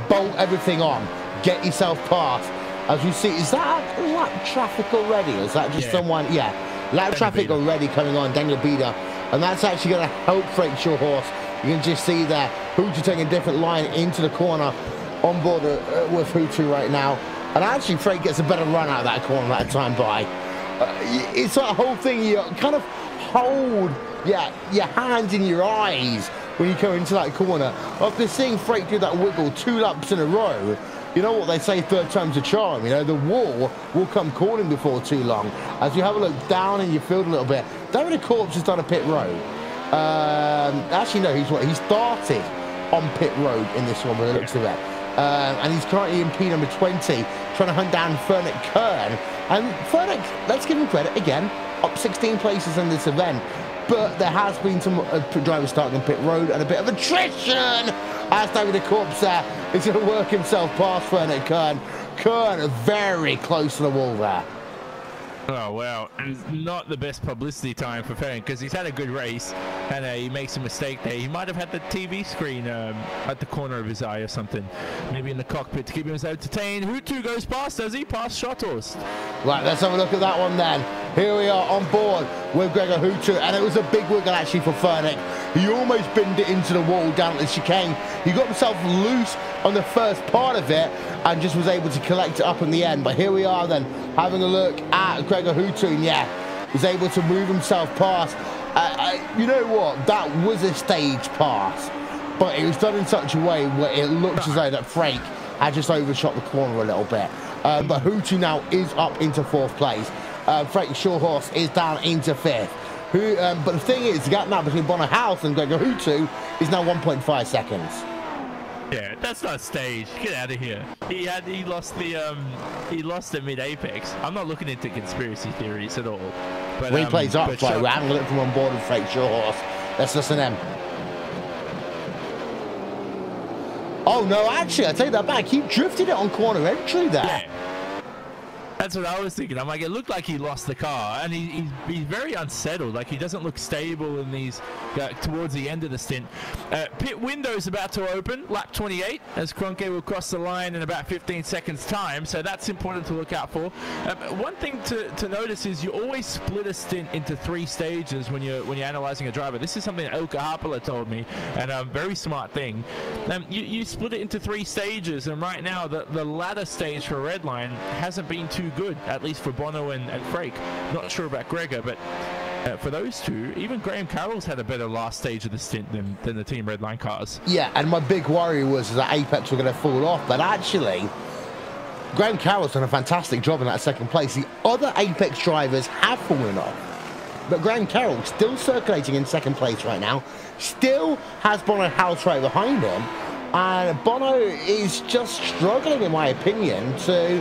bolt everything on. Get yourself past. As you see, is that lap traffic already? Or is that just someone? Yeah, lap traffic already coming on, Daniel Bieder. And that's actually going to help Freight Shorehorse. You can just see there, Hutu taking a different line into the corner on board with Hutu right now. And actually, Freight gets a better run out of that corner that time by. It's that whole thing, you kind of hold your hands in your eyes when you go into that corner. After seeing Freight do that wiggle 2 laps in a row, you know what they say, 3rd time's a charm. You know, the wall will come calling before too long. As you have a look down in your field a little bit, David Corpse has done a pit road. Actually, no, he started on pit road in this one by the looks of it. And he's currently in P number 20, trying to hunt down Fernick Kern. And Fernick, let's give him credit again, up 16 places in this event. But there has been some drivers starting on pit road and a bit of attrition as David Corpse there is going to work himself past Fernick Kern. Kern very close to the wall there. Oh, wow. And not the best publicity time for Fernick because he's had a good race and he makes a mistake there. He might have had the TV screen at the corner of his eye or something. Maybe in the cockpit to keep him entertained. Hutu goes past, does he? Past Shorehorse. Right, let's have a look at that one then. Here we are on board with Gregor Hutu, and it was a big wiggle actually for Fernick. He almost binned it into the wall down at the chicane. He got himself loose on the first part of it and just was able to collect it up in the end. But here we are then, having a look at Gregor Hutu, and yeah, was able to move himself past. You know what? That was a stage pass, but it was done in such a way where it looks as though that Freight had just overshot the corner a little bit. But Hutu now is up into 4th place. Freight Shorehorse is down into 5th. But the thing is, the gap now between Bonnerhaus and Gregor Hutu is now 1.5 seconds. Yeah, that's not staged. Get out of here. He lost the mid apex. I'm not looking into conspiracy theories at all. But replays up, right? We're having a look from on board with Freight Shorehorse. Let's listen in. Oh no, actually, I take that back. He drifted it on corner entry there. Yeah. That's what I was thinking. I'm like, it looked like he lost the car, and he's very unsettled. Like, he doesn't look stable in these towards the end of the stint. Pit window's about to open, lap 28, as Kroenke will cross the line in about 15 seconds time, so that's important to look out for. One thing to notice is you always split a stint into 3 stages when you're analyzing a driver. This is something Elke Harpela told me, and a very smart thing. You split it into 3 stages, and right now the latter stage for Redline hasn't been too good, at least for Bono and Freight. Not sure about Gregor, but for those 2, even Graham Carroll's had a better last stage of the stint than the Team Redline cars. Yeah, and my big worry was that Apex were going to fall off, but actually Graham Carroll's done a fantastic job in that 2nd place. The other Apex drivers have fallen off, but Graham Carroll still circulating in 2nd place right now, still has Bono House right behind him, and Bono is just struggling, in my opinion, to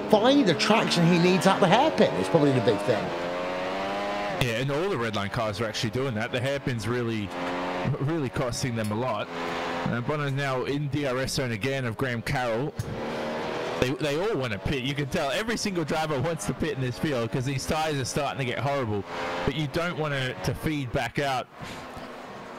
find the traction he needs at the hairpin. Is probably the big thing. Yeah, and all the Redline cars are actually doing that. The hairpin's really costing them a lot. Bono's now in DRS zone again of Graham Carroll. They all want to pit. You can tell every single driver wants to pit in this field because these tyres are starting to get horrible. But you don't want to feed back out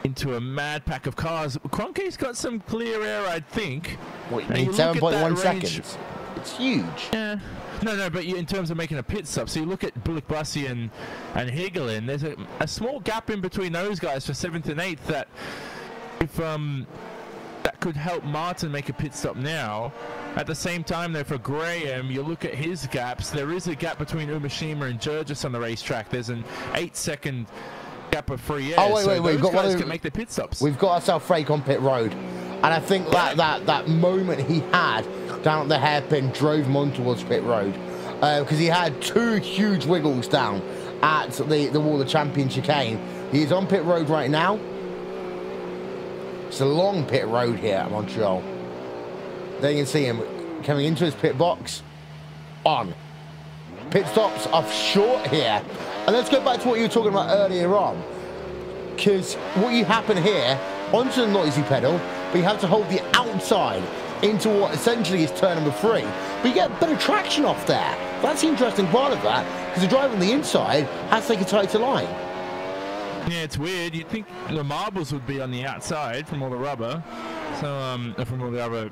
into a mad pack of cars. Kroenke's got some clear air, I think. What, you mean 7.1 seconds? It's huge. Yeah. No, but in terms of making a pit stop, so you look at Bullock Bussey and Higelin, there's a small gap in between those guys for 7th and 8th that if that could help Martin make a pit stop now. At the same time, though, for Graham, you look at his gaps, there is a gap between Umeshima and Jurgis on the racetrack. There's an 8-second gap of free air. Oh, wait, so we've got guys one can make their pit stops. We've got ourselves Frake on pit road. And I think that moment he had down at the hairpin drove him on towards pit road. Because he had 2 huge wiggles down at the wall of champion chicane. He's on pit road right now. It's a long pit road here at Montreal. There you can see him coming into his pit box. On. Pit stops off short here. And let's go back to what you were talking about earlier on. Because what you happen here, onto the noisy pedal, but you have to hold the outside into what essentially is turn number 3. But you get better traction off there. That's the interesting part of that, because the driver on the inside has to take a tighter line. Yeah, it's weird. You'd think the marbles would be on the outside from all the rubber. So, from all the rubber,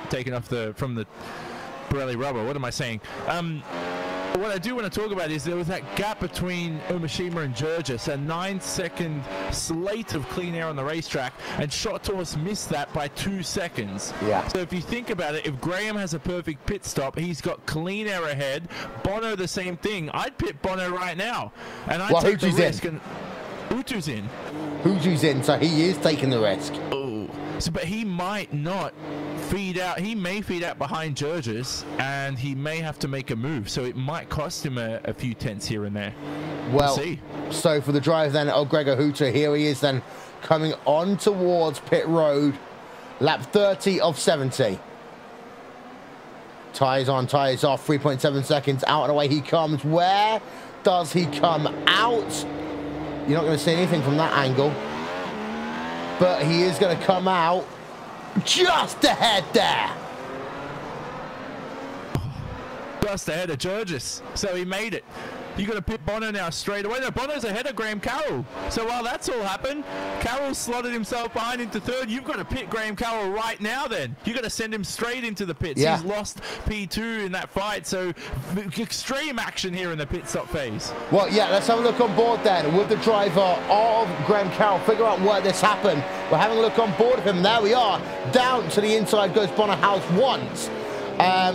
taken off from the Pirelli rubber. What am I saying? What I do want to talk about is there was that gap between Umeshima and Jurgis, a 9-second slate of clean air on the racetrack, and Shotos missed that by 2 seconds. Yeah. So if you think about it, if Graham has a perfect pit stop, he's got clean air ahead. Bono the same thing. I'd pit Bono right now, and I'd take the risk. Utu's in. Utu's in, so he is taking the risk. Oh, so but he might not feed out. He may feed out behind Jurgis, and he may have to make a move. So it might cost him a few tenths here and there. Well, we'll see. So for the drive then of Gregor Hutu, here he is then coming on towards pit road, lap 30 of 70. Tyres on, tyres off, 3.7 seconds, out and away he comes. Where does he come out? You're not going to see anything from that angle, but he is going to come out just ahead there. Just ahead of Jurgis, so he made it. You got to pit Bono now straight away. No, Bono's ahead of Graham Carroll. So while that's all happened, Carroll slotted himself behind into 3rd. You've got to pit Graham Carroll right now then. You've got to send him straight into the pits. Yeah. He's lost P2 in that fight, so extreme action here in the pit stop phase. Well, yeah, let's have a look on board then with the driver of Graham Carroll. Figure out where this happened. We're having a look on board of him. There we are. Down to the inside goes Bono House once.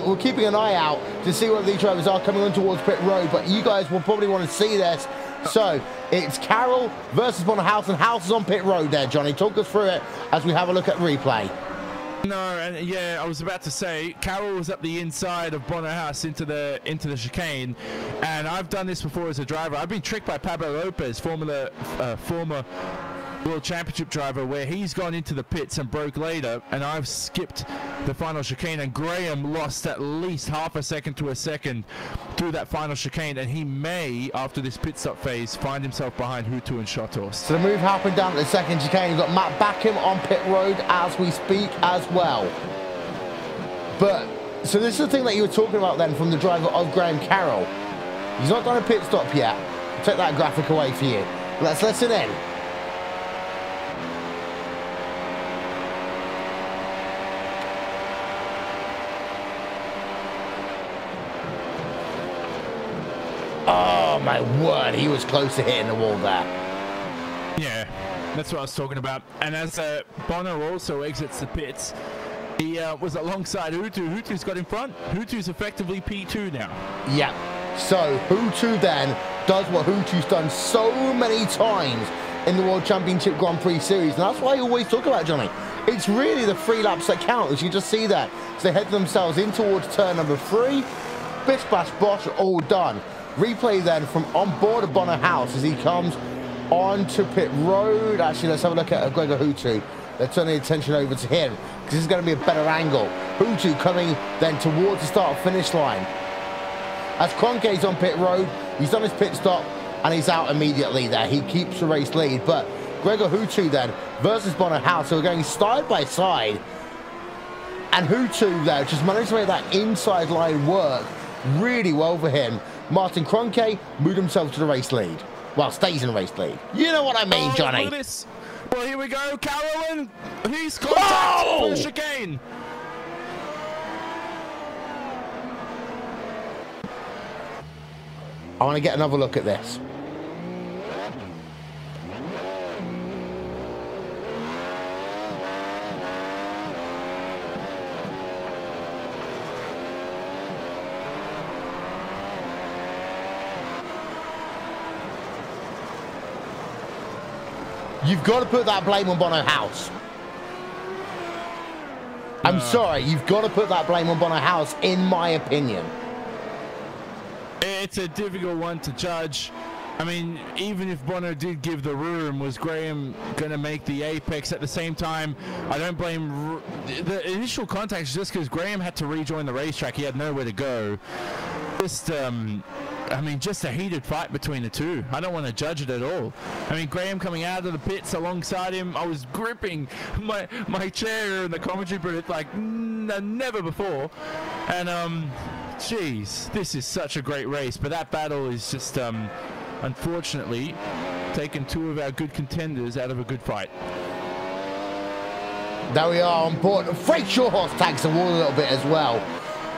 We're keeping an eye out to see whether these drivers are coming on towards pit road, but you guys will probably want to see this. So it's Carroll versus Bono House, and House is on pit road there. Johnny, talk us through it as we have a look at replay. No, and yeah, I was about to say Carroll was up the inside of Bono House into the chicane, and I've done this before as a driver. I've been tricked by Pablo Lopez, former World Championship driver, where he's gone into the pits and broke later, and I've skipped the final chicane, and Graham lost at least half a second to a second through that final chicane, and he may, after this pit stop phase, find himself behind Hutu and Shotos. So the move happened down at the second chicane. You've got Matt Backham on pit road as we speak as well. But, so this is the thing that you were talking about then from the driver of Graham Carroll. He's not done a pit stop yet. I'll take that graphic away for you. Let's listen in. Oh my word, he was close to hitting the wall there. Yeah, that's what I was talking about. And as Bono also exits the pits, he was alongside Hutu. Hutu's got in front. Hutu's effectively P2 now. Yeah. So Hutu then does what Hutu's done so many times in the World Championship Grand Prix Series. And that's why I always talk about, Johnny. It's really the 3 laps that count, as you just see that. So they head themselves in towards turn number 3. Bish, bash, bosh, all done. Replay then from on board of Bono House as he comes onto pit road. Actually, let's have a look at Gregor Hutu. They're turning attention over to him because this is going to be a better angle. Hutu coming then towards the start-finish line. As Kroenke's on pit road, he's done his pit stop and he's out immediately there. He keeps the race lead, but Gregor Hutu then versus Bono House, so we're going side by side. And Hutu there just managed to make that inside line work really well for him. Martin Kroenke moved himself to the race lead. Well, stays in the race lead. You know what I mean, Johnny. Look at this. Well, here we go, Carolyn. He's contacted for chicane. I want to get another look at this. You've got to put that blame on Bono House. I'm sorry, you've got to put that blame on Bono House, in my opinion. It's a difficult one to judge. I mean, even if Bono did give the room, was Graham going to make the apex at the same time? I don't blame the initial contact is just because Graham had to rejoin the racetrack. He had nowhere to go. Just, I mean, just a heated fight between the two. I don't want to judge it at all. I mean, Graham coming out of the pits alongside him, I was gripping my chair in the commentary booth like never before. And, jeez, this is such a great race. But that battle is just, unfortunately, taken two of our good contenders out of a good fight. There we are on board. Frank Shawhorse tags the wall a little bit as well.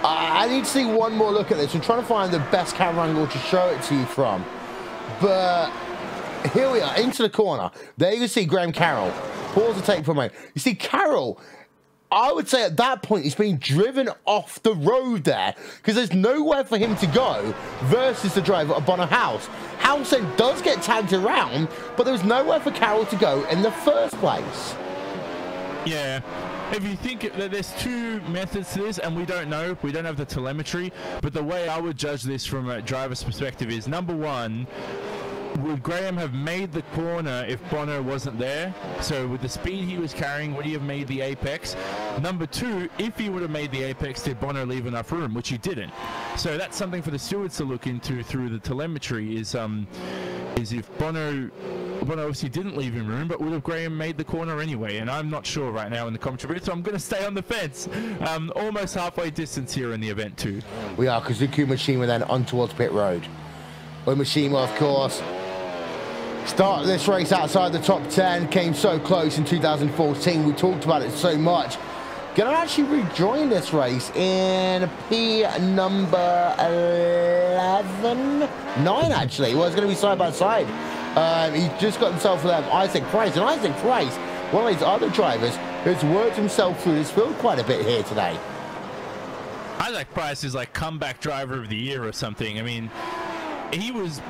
I need to see one more look at this. I'm trying to find the best camera angle to show it to you from. But here we are, into the corner. There you can see Graham Carroll. Pause the tape for a moment. You see Carroll, I would say at that point, he's being driven off the road there because there's nowhere for him to go versus the driver of Bono House. House then does get tagged around, but there's nowhere for Carroll to go in the first place. Yeah. If you think that there's two methods to this, and we don't know, we don't have the telemetry, but the way I would judge this from a driver's perspective is, number one, would Graham have made the corner if Bono wasn't there? So with the speed he was carrying, would he have made the apex? Number two, if he would have made the apex, did Bono leave enough room, which he didn't? So that's something for the stewards to look into through the telemetry, is if Bono obviously didn't leave him room, but would have Graham made the corner anyway? And I'm not sure right now in the commentary booth, so I'm going to stay on the fence. Almost halfway distance here in the event too. We are, because Zuku Mishima then on towards pit road. Well, Mishima, of course, started this race outside the top 10, came so close in 2014. We talked about it so much. Going to actually rejoin this race in P number 11? 9, actually. Well, it's going to be side by side. He just got himself with Isaac Price. And Isaac Price, one of these other drivers, who's worked himself through this field quite a bit here today. Isaac Price is like comeback driver of the year or something. I mean, he was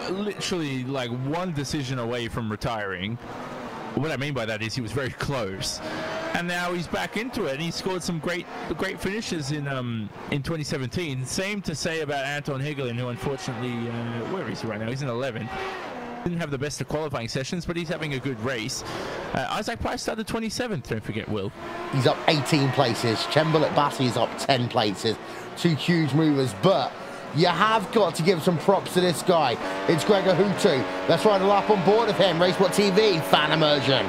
literally like one decision away from retiring. What I mean by that is he was very close. And now he's back into it, and he scored some great finishes in 2017. Same to say about Anton Hegelin, who unfortunately, where is he right now? He's in 11th. Didn't have the best of qualifying sessions, but he's having a good race. Isaac Price started 27th, don't forget, Will. He's up 18 places. Chembalet Bassi is up 10 places. Two huge movers, but you have got to give some props to this guy. It's Gregor Hutu. Let's ride a lap on board of him. RaceSpotTV, fan immersion.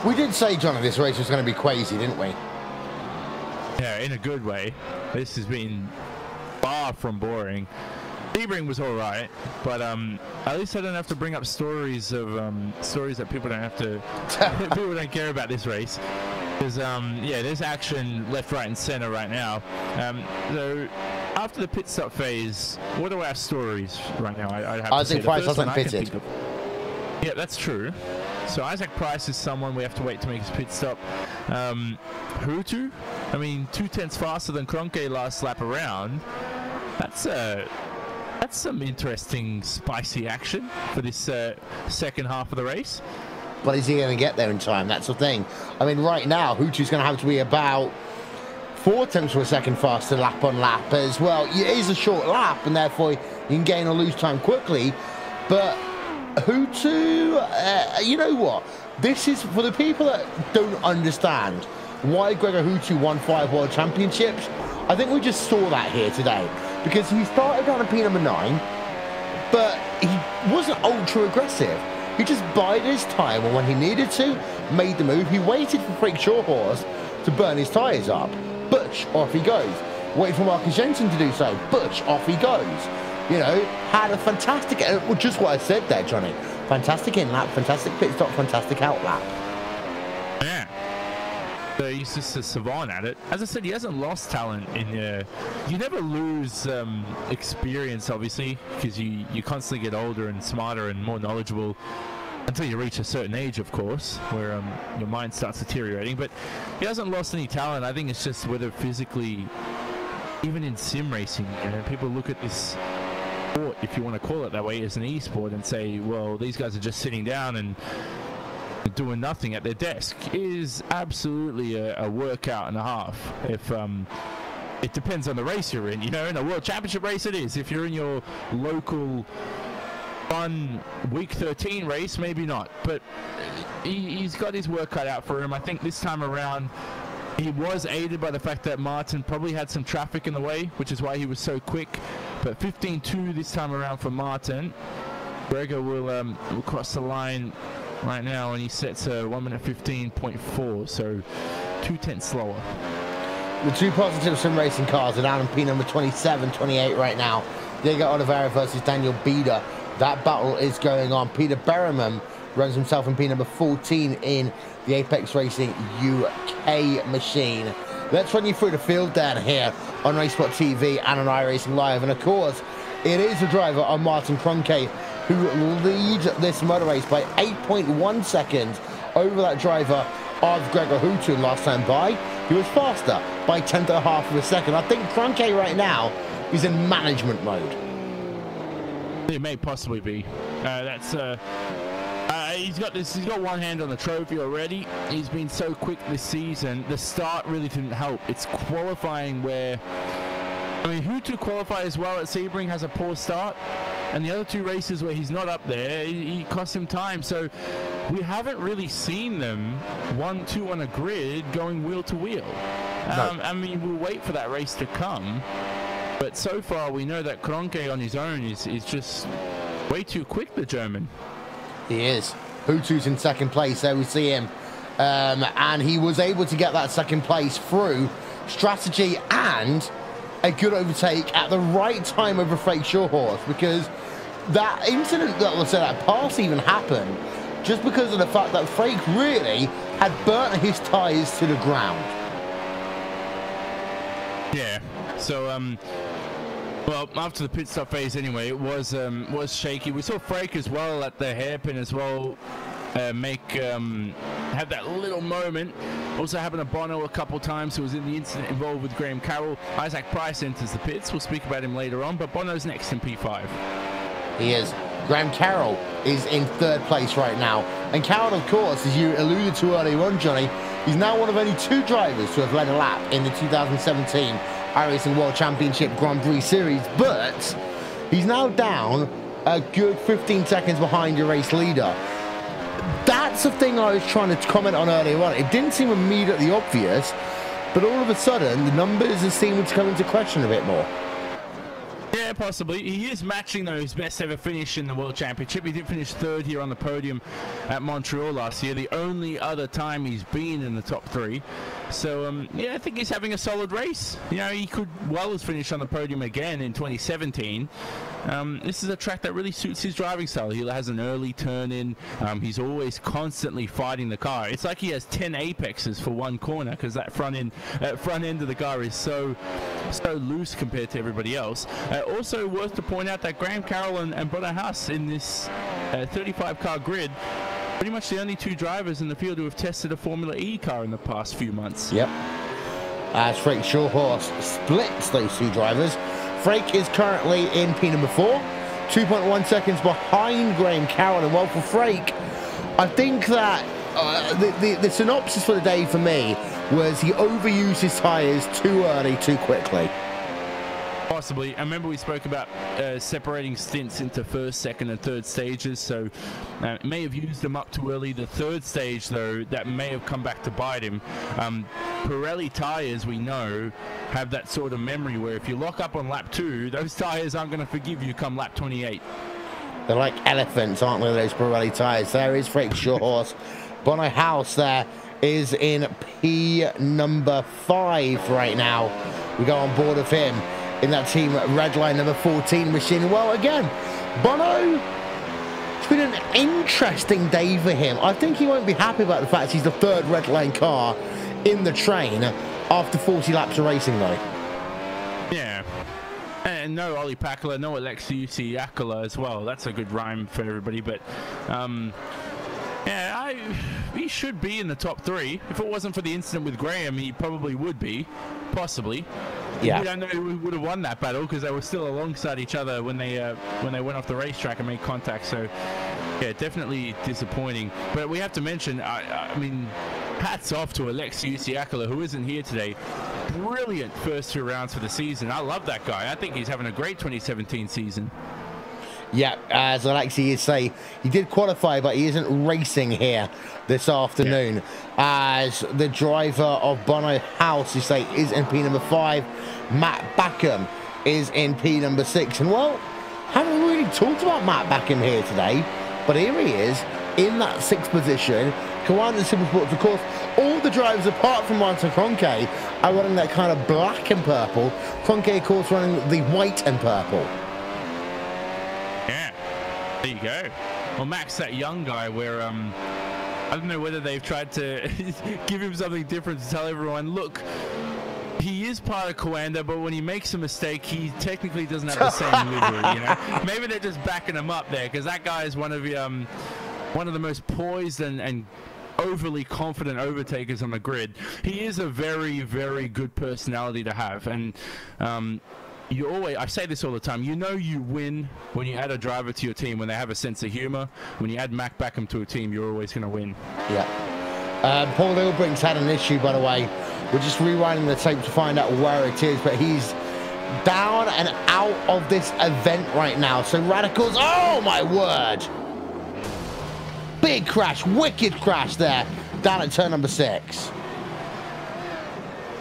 We did say, John, this race was going to be crazy, didn't we? Yeah, in a good way. This has been far from boring. Sebring was all right, but at least I don't have to bring up stories of stories that people don't have to people don't care about this race. Because yeah, there's action left, right, and center right now. So after the pit stop phase, what are our stories right now? I have to say Price hasn't pitted. Yeah, that's true. So Isaac Price is someone we have to wait to make his pit stop. Hutu, I mean, 2/10 faster than Kroenke last lap around. That's some interesting, spicy action for this second half of the race. But is he going to get there in time? That's the thing. I mean, right now, Hutu's going to have to be about 4/10 of a second faster lap on lap as well. It is a short lap, and therefore you can gain or lose time quickly. But Hutu, you know what? This is for the people that don't understand why Gregor Hutu won 5 World Championships. I think we just saw that here today. Because he started down at P9, but he wasn't ultra aggressive. He just bided his time, and when he needed to, made the move. He waited for Freak Shorehorse to burn his tyres up. Bush, off he goes. Waited for Marcus Jensen to do so. Bush, off he goes. You know, had a fantastic, just what I said there, Johnny. Fantastic in-lap, fantastic pit stop, fantastic out-lap. Yeah. So he's just a savant at it. As I said, he hasn't lost talent in you never lose experience, obviously, because you constantly get older and smarter and more knowledgeable until you reach a certain age, of course, where your mind starts deteriorating. But he hasn't lost any talent. I think it's just whether physically, even in sim racing, you know, people look at this sport, if you want to call it that way, as an e-sport and say, well, these guys are just sitting down and doing nothing at their desk. Is absolutely a workout and a half. If it depends on the race you're in, you know. In a World Championship race it is. If you're in your local fun week 13 race, maybe not, but he's got his work cut out for him. I think this time around he was aided by the fact that Martin probably had some traffic in the way, which is why he was so quick. But 15.2 this time around for Martin. Gregor will cross the line right now, and he sets a 1:15.4, so 2/10 slower. The two positive sim racing cars are down in P number 27, 28 right now. Diego Oliveira versus Daniel Bieder. That battle is going on. Peter Berriman runs himself in P number 14 in the Apex Racing UK machine. Let's run you through the field down here on RaceSpotTV and on iRacingLive. And of course, it is the driver of Martin Kroenke who leads this motor race by 8.1 seconds over that driver of Gregor Hutu last time by. He was faster by 1/10 of a second. I think Kroenke right now is in management mode. It may possibly be. He's got one hand on the trophy already. He's been so quick this season. The start really didn't help. It's qualifying where, I mean, Hutu qualifies well at Sebring, has a poor start, and the other two races where he's not up there, he costs him time. So we haven't really seen them 1-2 on a grid going wheel to wheel. No. I mean, we'll wait for that race to come, but so far we know that Kroenke on his own is just way too quick, the German. He is. Hutu's in second place, there we see him. And he was able to get that second place through strategy and a good overtake at the right time over Freak Shorehorse, because that incident that pass even happened just because of the fact that Freak really had burnt his tyres to the ground. Yeah, so well, after the pit stop phase anyway, it was shaky. We saw Freak as well at the hairpin as well have that little moment. Also happened to Bono a couple times, who was in the incident involved with Graham Carroll. Isaac Price enters the pits. We'll speak about him later on, but Bono's next in P5. He is. Graham Carroll is in third place right now. And Carroll, of course, as you alluded to earlier on, Johnny, he's now one of only 2 drivers to have led a lap in the 2017 iRacing World Championship Grand Prix Series, but he's now down a good 15 seconds behind your race leader. That's the thing I was trying to comment on earlier on. It didn't seem immediately obvious, but all of a sudden, the numbers are seeming to come into question a bit more. Yeah, possibly. He is matching, though, his best ever finish in the World Championship. He did finish 3rd here on the podium at Montreal last year, the only other time he's been in the top 3. So, yeah, I think he's having a solid race. You know, he could well have finished on the podium again in 2017. This is a track that really suits his driving style. He has an early turn in. He's always constantly fighting the car. It's like he has 10 apexes for one corner because that front end of the car is so loose compared to everybody else. Also worth to point out that Graham Carroll and Bono Haas in this 35 car grid, pretty much the only two drivers in the field who have tested a Formula E car in the past few months. Yep. As Frank Shawhorse splits those two drivers, Frank is currently in P number 4, 2.1 seconds behind Graham Carroll. And well, for Frank, I think that the synopsis for the day for me was he overused his tyres too early, too quickly. Possibly. I remember we spoke about separating stints into first, second, and third stages, so may have used them up too early. The third stage, though, that may have come back to bite him. Pirelli tyres, we know, have that sort of memory where if you lock up on lap 2, those tyres aren't going to forgive you come lap 28. They're like elephants, aren't they, those Pirelli tyres? There is Frank Shawhorse. Bono Haas there is in P number 5 right now. We go on board of him in that team Redline number 14 machine. Well, again, Bono, it's been an interesting day for him. I think he won't be happy about the fact he's the third Redline car in the train after 40 laps of racing, though. Yeah. And no Ollie Pakula, no Alexiusi Akala as well. That's a good rhyme for everybody, but yeah, he should be in the top 3. If it wasn't for the incident with Graham, he probably would be, possibly. Yeah. We don't know who would have won that battle because they were still alongside each other when they went off the racetrack and made contact. So, yeah, definitely disappointing. But we have to mention, I mean, hats off to Alexiusi Akala, who isn't here today. Brilliant first 2 rounds for the season. I love that guy. I think he's having a great 2017 season. Yeah, as Alexi is say, he did qualify, but he isn't racing here this afternoon. Yeah. As the driver of Bono Haas, you say, is in P number 5. Matt Backham is in P number 6. And well, haven't really talked about Matt Backham here today, but here he is in that 6th position. Commanding Super Sports, of course, all the drivers apart from Martin Kroenke are running that kind of black and purple. Kroenke, of course, running the white and purple. There you go. Well, Max, that young guy where, I don't know whether they've tried to give him something different to tell everyone, look, he is part of Coanda, but when he makes a mistake, he technically doesn't have the same livery, you know? Maybe they're just backing him up there, because that guy is one of the most poised and overly confident overtakers on the grid. He is a very, very good personality to have, and you always, I say this all the time, you know you win when you add a driver to your team when they have a sense of humor. When you add Mac Backham to a team, you're always going to win. Yeah. Paul Ilbrink's had an issue, by the way. We're just rewinding the tape to find out where it is, but he's down and out of this event right now. So Radicals, oh my word. Big crash, wicked crash there, down at turn number 6.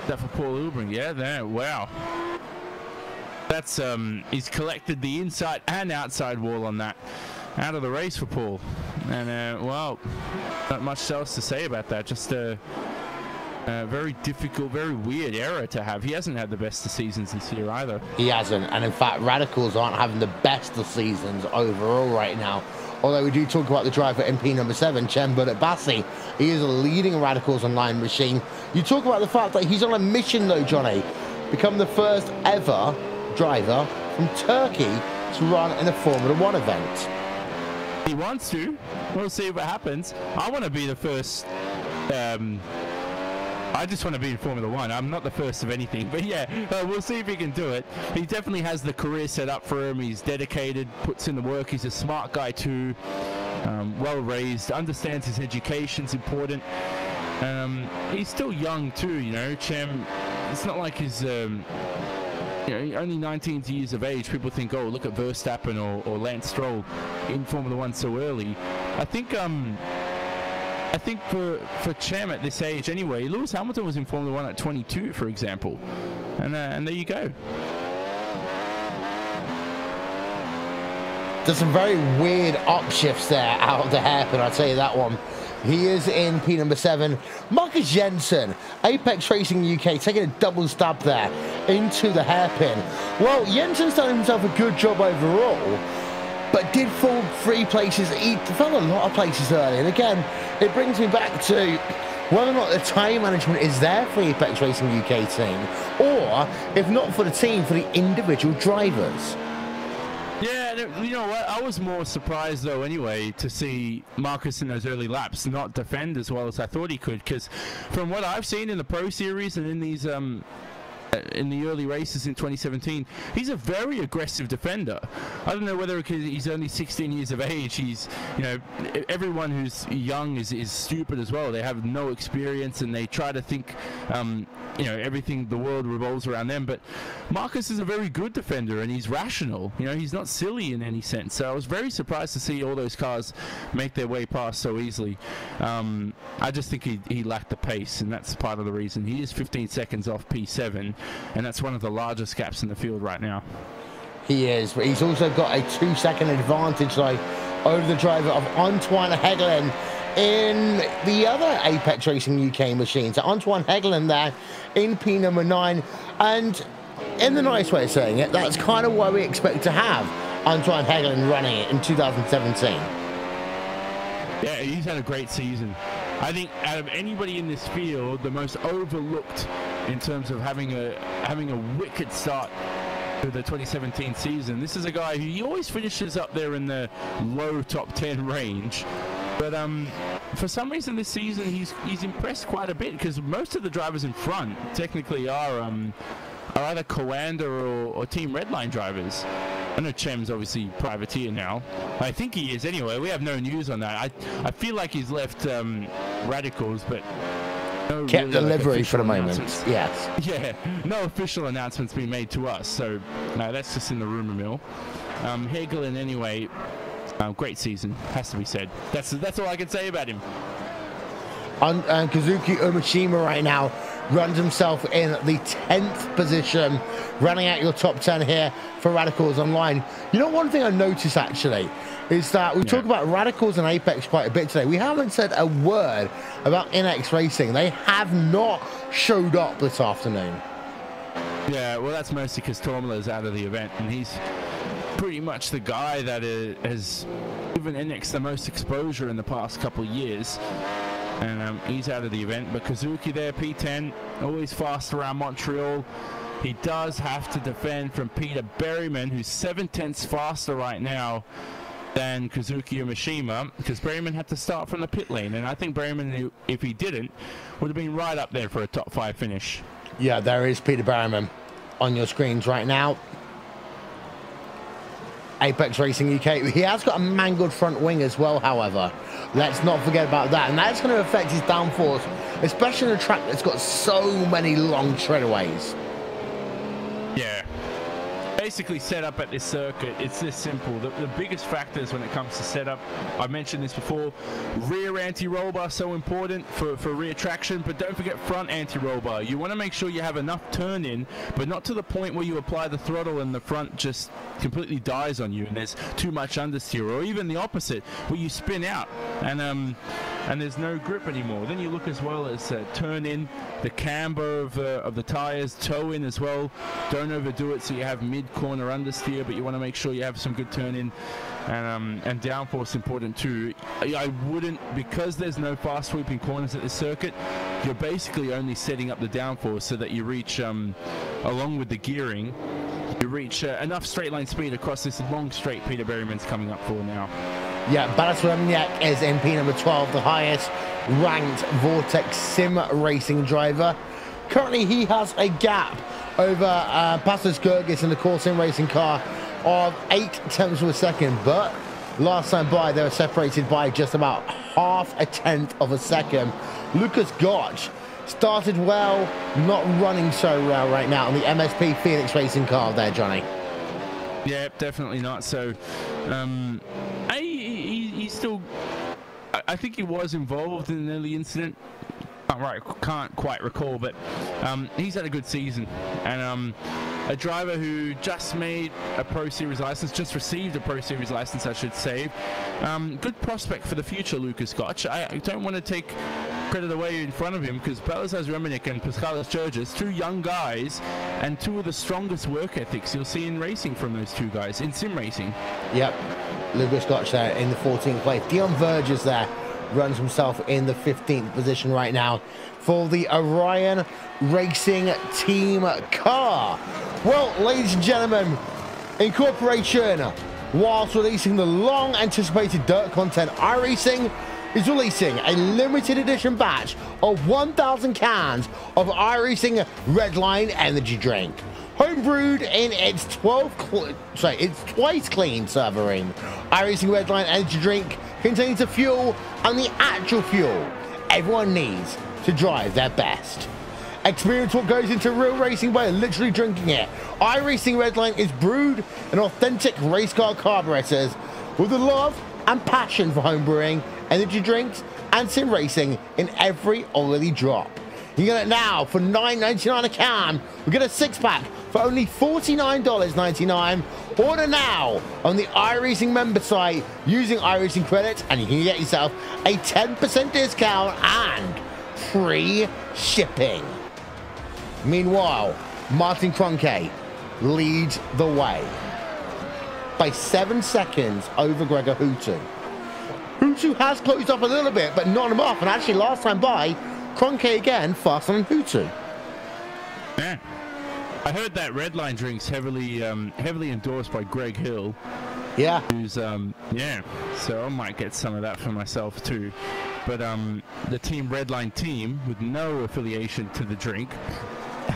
That for Paul Ilbrink, yeah, there, wow. That's he's collected the inside and outside wall on that. Out of the race for Paul. And well, not much else to say about that. Just a very difficult, very weird error to have. He hasn't had the best of seasons this year either. He hasn't, and in fact, Radicals aren't having the best of seasons overall right now. Although we do talk about the driver in P number 7, Chembudet Bassi. He is a leading Radicals online machine. You talk about the fact that he's on a mission though, Johnny. Become the first ever driver from Turkey to run in a Formula 1 event. He wants to. We'll see what happens. I want to be the first. I just want to be in Formula 1. I'm not the first of anything, but yeah, we'll see if he can do it. He definitely has the career set up for him. He's dedicated, puts in the work. He's a smart guy too, well raised, understands his education's important. He's still young too, you know. Chem, it's not like he's you know, only 19 years of age. People think, oh, look at Verstappen or Lance Stroll in Formula 1 so early. I think for Chem at this age anyway, Lewis Hamilton was in Formula 1 at 22, for example. And there you go. There's some very weird upshifts there out of the hairpin, I'll tell you that one. He is in P number 7. Marcus Jensen, Apex Racing UK, taking a double stab there into the hairpin. Well, Jensen's done himself a good job overall, but did fall 3 places. He fell a lot of places early. And again, it brings me back to whether or not the time management is there for the Apex Racing UK team, or if not for the team, for the individual drivers. Yeah, you know what? I was more surprised, though, anyway, to see Marcus in those early laps not defend as well as I thought he could. Because from what I've seen in the Pro Series and in these in the early races in 2017, he's a very aggressive defender. I don't know whether because he's only 16 years of age, he's, you know, everyone who's young is stupid as well. They have no experience and they try to think, you know, everything, the world revolves around them. But Marcus is a very good defender and he's rational. You know, he's not silly in any sense. So I was very surprised to see all those cars make their way past so easily. I just think he lacked the pace, and that's part of the reason. He is 15 seconds off P7, and that's one of the largest gaps in the field right now. He is, but he's also got a 2-second advantage, though, over the driver of Antoine Hegelin in the other Apex Racing UK machine. So Antoine Hegelin there in P number 9, and in the nice way of saying it, that's kind of why we expect to have Antoine Hegelin running it in 2017. Yeah, he's had a great season. I think out of anybody in this field, the most overlooked in terms of having a wicked start to the 2017 season. This is a guy who he always finishes up there in the low top 10 range. But for some reason this season he's impressed quite a bit, because most of the drivers in front technically are either Coanda or Team Redline drivers. I know Chem's obviously privateer now. I think he is anyway. We have no news on that. I feel like he's left Radicals, but no kept really, the livery for the moment. Yes. Yeah, no official announcements being made to us. So no, that's just in the rumor mill. Hegelin anyway. Great season, has to be said. That's all I can say about him. Kazuki Umeshima right now runs himself in the 10th position, running out your top 10 here for Radicals Online. You know, one thing I noticed actually is that we talk about Radicals and Apex quite a bit today. We haven't said a word about NX Racing. They have not showed up this afternoon. Yeah, well, that's mostly because Tormola's out of the event, and he's pretty much the guy that has given NX the most exposure in the past couple of years. And he's out of the event, but Kazuki there, P10, always fast around Montreal. He does have to defend from Peter Berryman, who's 7/10 faster right now than Kazuki Umeshima, because Berryman had to start from the pit lane, and I think Berryman, if he didn't, would have been right up there for a top 5 finish. Yeah, there is Peter Berryman on your screens right now. Apex Racing UK. He has got a mangled front wing as well, however. Let's not forget about that. And that's going to affect his downforce, especially in a track that's got so many long straightaways. Yeah. Basically, setup at this circuit, it's this simple. The biggest factors when it comes to setup, I mentioned this before, rear anti-roll bar so important for rear traction, but don't forget front anti-roll bar. You want to make sure you have enough turn in, but not to the point where you apply the throttle and the front just completely dies on you and there's too much understeer, or even the opposite, where you spin out and there's no grip anymore. Then you look as well as turn in, the camber of the tires, toe in as well. Don't overdo it so you have mid-corner understeer, but you want to make sure you have some good turn in, and downforce important too. I wouldn't, because there's no fast sweeping corners at this circuit, you're basically only setting up the downforce so that you reach, along with the gearing, you reach enough straight line speed across this long straight Peter Berryman's coming up for now. Yeah, Balas Remniak is MP number 12, the highest ranked Vortex Sim racing driver. Currently, he has a gap over Pastos Gergis in the core sim racing car of 0.8 of a second, but last time by, they were separated by just about 0.5 of a second. Lucas Gotch started well, not running so well right now on the MSP Phoenix racing car there, Johnny. Yeah, definitely not. So, he's still, I think he was involved in an early incident. Can't quite recall, but he's had a good season, and a driver who just made a Pro Series license, just received a Pro Series license, I should say. Good prospect for the future, Lucas Gotch. I don't want to take credit away in front of him, because Pelazaz Remenick and Pascalis Georges, two young guys and two of the strongest work ethics you'll see in racing from those two guys, in sim racing. Yep, Lucas Gotch there in the 14th place. Dion Verges there runs himself in the 15th position right now for the Orion Racing team car. Well, ladies and gentlemen, Incorporation, whilst releasing the long anticipated dirt content, iRacing is releasing a limited edition batch of 1,000 cans of iRacing Redline energy drink. Homebrewed in its twice clean serverine, iRacing Redline energy drink contains the fuel and the actual fuel everyone needs to drive their best. Experience what goes into real racing by literally drinking it. iRacing Redline is brewed in authentic race car carburetors with the love and passion for homebrewing, energy drinks, and sim racing in every oily drop. You get it now for $9.99 a can. We get a 6-pack for only $49.99. Order now on the iRacing member site using iRacing credits, and you can get yourself a 10% discount and free shipping. Meanwhile, Martin Kroenke leads the way by 7 seconds over Gregor Hutu. Hutu has closed up a little bit, but not enough. And actually, last time by, Kroenke again faster than Hutu. Yeah. I heard that Redline drink's heavily endorsed by Greg Hill. Yeah. Who's yeah. So I might get some of that for myself too. But the Team Redline team, with no affiliation to the drink.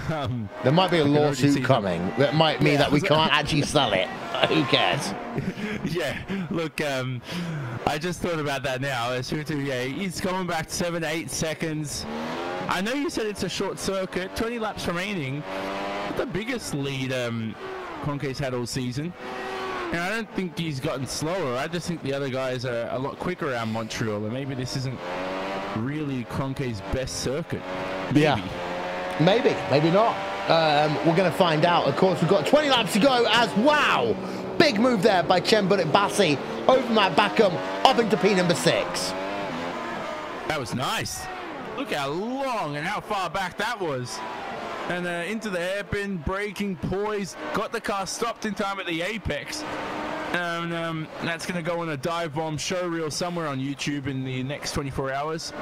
There might be a lawsuit coming that might mean that we can't actually sell it. Who cares? Yeah, look, I just thought about that now. Yeah, he's coming back 7 to 8 seconds. I know you said it's a short circuit, 20 laps remaining. The biggest lead Kroenke's had all season. And I don't think he's gotten slower. I just think the other guys are a lot quicker around Montreal, and maybe this isn't really Kroenke's best circuit. Maybe. Yeah. Maybe, maybe not. We're going to find out. Of course, we've got 20 laps to go as wow. Big move there by Chen Bassi over Matt Backham up into P number 6. That was nice. Look how long and how far back that was. And into the hairpin, braking, poised, got the car stopped in time at the apex. And that's going to go on a dive bomb show reel somewhere on YouTube in the next 24 hours.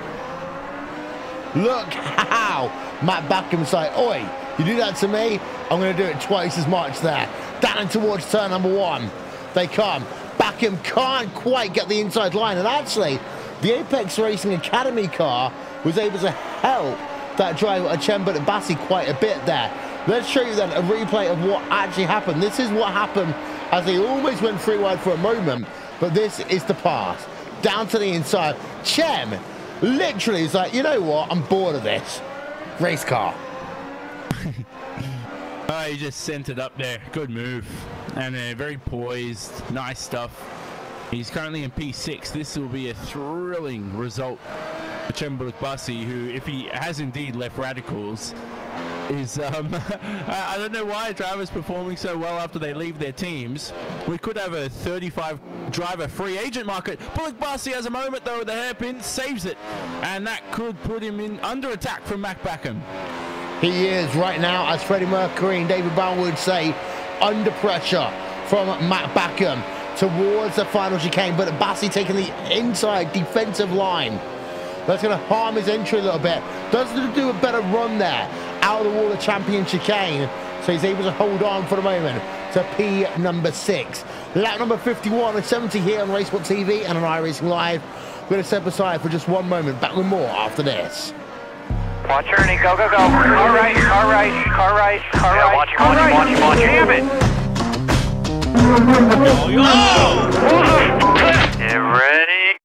Look how Matt Backham's like, oi, you do that to me, I'm going to do it twice as much there. Down and towards turn number 1. They come. Backham can't quite get the inside line. And actually, the Apex Racing Academy car was able to help that driver, Chen Bassi, quite a bit there. Let's show you then a replay of what actually happened. This is what happened as they almost went free wide for a moment. But this is the pass. Down to the inside. Chen literally is like, you know what? I'm bored of this. Race car. Oh, he just sent it up there. Good move. And very poised. Nice stuff. He's currently in P6. This will be a thrilling result for Chen Bassi, who, if he has indeed left radicals, is I don't know why a driver's performing so well after they leave their teams. We could have a 35 driver free agent market. Bullock Bassi has a moment though, the hairpin saves it, and that could put him in under attack from Matt Backham. He is right now, as Freddie Mercury and David Brown would say, under pressure from Matt Backham towards the final chicane, but Bassi taking the inside defensive line. That's going to harm his entry a little bit. Doesn't do a better run there out of the wall of champion chicane, so he's able to hold on for the moment to P number 6. Lap number 51 and 70 here on RaceSpotTV and on iRacingLive. We're going to step aside for just one moment. Back with more after this. Watch Ernie, go, go, go. Car right, car right, car right, car right. Watch him, watch him, watch him, watch him. Damn it! Get ready.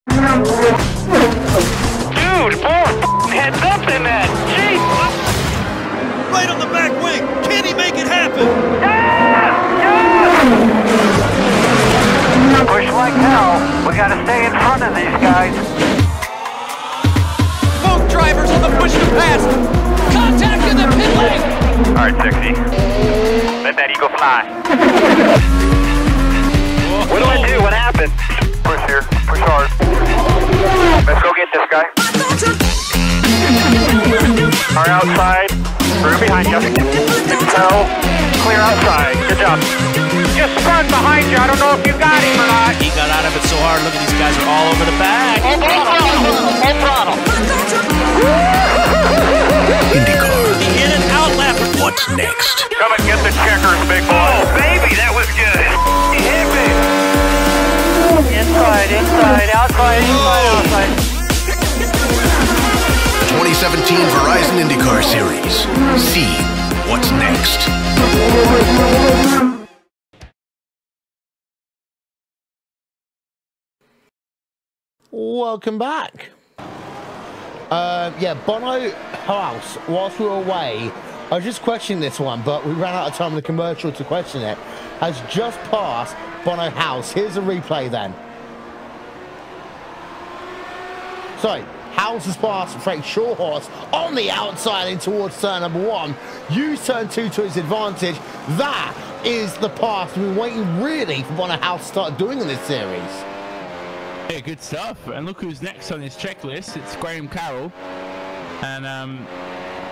Dude, more heads up in that. Jeez. Right on the back wing. Can he make it happen? Yeah! Yeah! Push like hell. We gotta stay in front of these guys. Both drivers on the push to pass. Contact in the pit lane. Alright, 60. Let that eagle fly. What do I do? What happened? Push here. Push hard. Let's go get this guy. Are outside. Room behind you. Intel. Clear outside. Good job. Just spun behind you. I don't know if you got him or not. He got out of it so hard. Look at these guys are all over the back. Full throttle. IndyCar. He hit an outlap. What's next? Come and get the checkers, big boy. Oh, baby, that was good. He hit me. Inside, inside, outside, inside, outside. 2017 Verizon IndyCar Series. See what's next. Welcome back. Yeah, Bono House, whilst we were away, I was just questioning this one, but we ran out of time in the commercial to question it, has just passed Bono House. Here's a replay then. Sorry, House has passed Frank Shawhorse on the outside in towards turn number 1. Use turn 2 to his advantage. That is the pass we've been waiting really for Bono House to start doing in this series. Yeah, good stuff. And look who's next on his checklist. It's Graham Carroll. And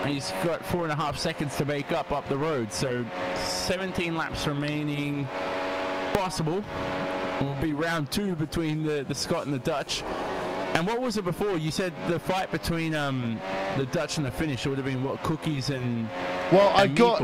he's got 4.5 seconds to make up the road. So 17 laps remaining. Possible. It will be round 2 between the Scot and the Dutch. And what was it before? You said the fight between the Dutch and the Finnish would have been what, cookies and I got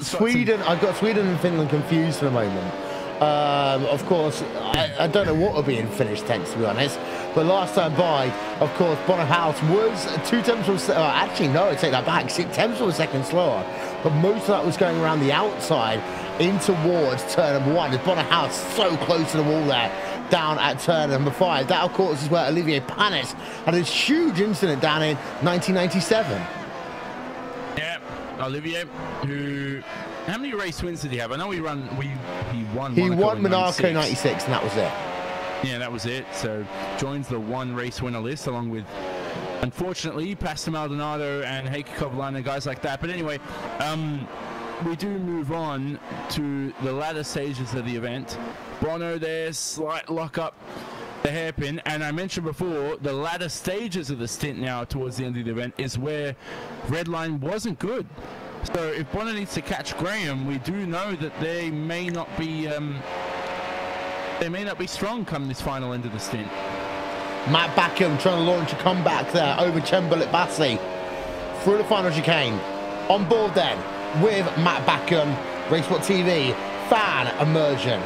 Sweden. I got Sweden and Finland confused for a moment. Of course, I don't know what would be in Finnish tense, to be honest. But last time by, of course, Bono House was 2 tenths of actually, no, I take that back. 6 tenths of a second slower. But most of that was going around the outside in towards turn number 1. As Bono House so close to the wall there, down at turn number 5. That, of course, is where Olivier Panis had his huge incident down in 1997. Yeah, Olivier, who... How many race wins did he have? I know he won. He won Monaco 96, and that was it. Yeah, that was it. So joins the 1 race winner list, along with, unfortunately, Pastor Maldonado and Heikki Kovalainen, guys like that. But anyway, we do move on to the latter stages of the event. Bono there, slight lock up the hairpin, and I mentioned before the latter stages of the stint now towards the end of the event is where Redline wasn't good. So if Bono needs to catch Graham, we do know that they may not be strong come this final end of the stint. Matt Backham trying to launch a comeback there over Chembalit Bassi through the final chicane. On board then with Matt Backham, RaceSpotTV fan immersion.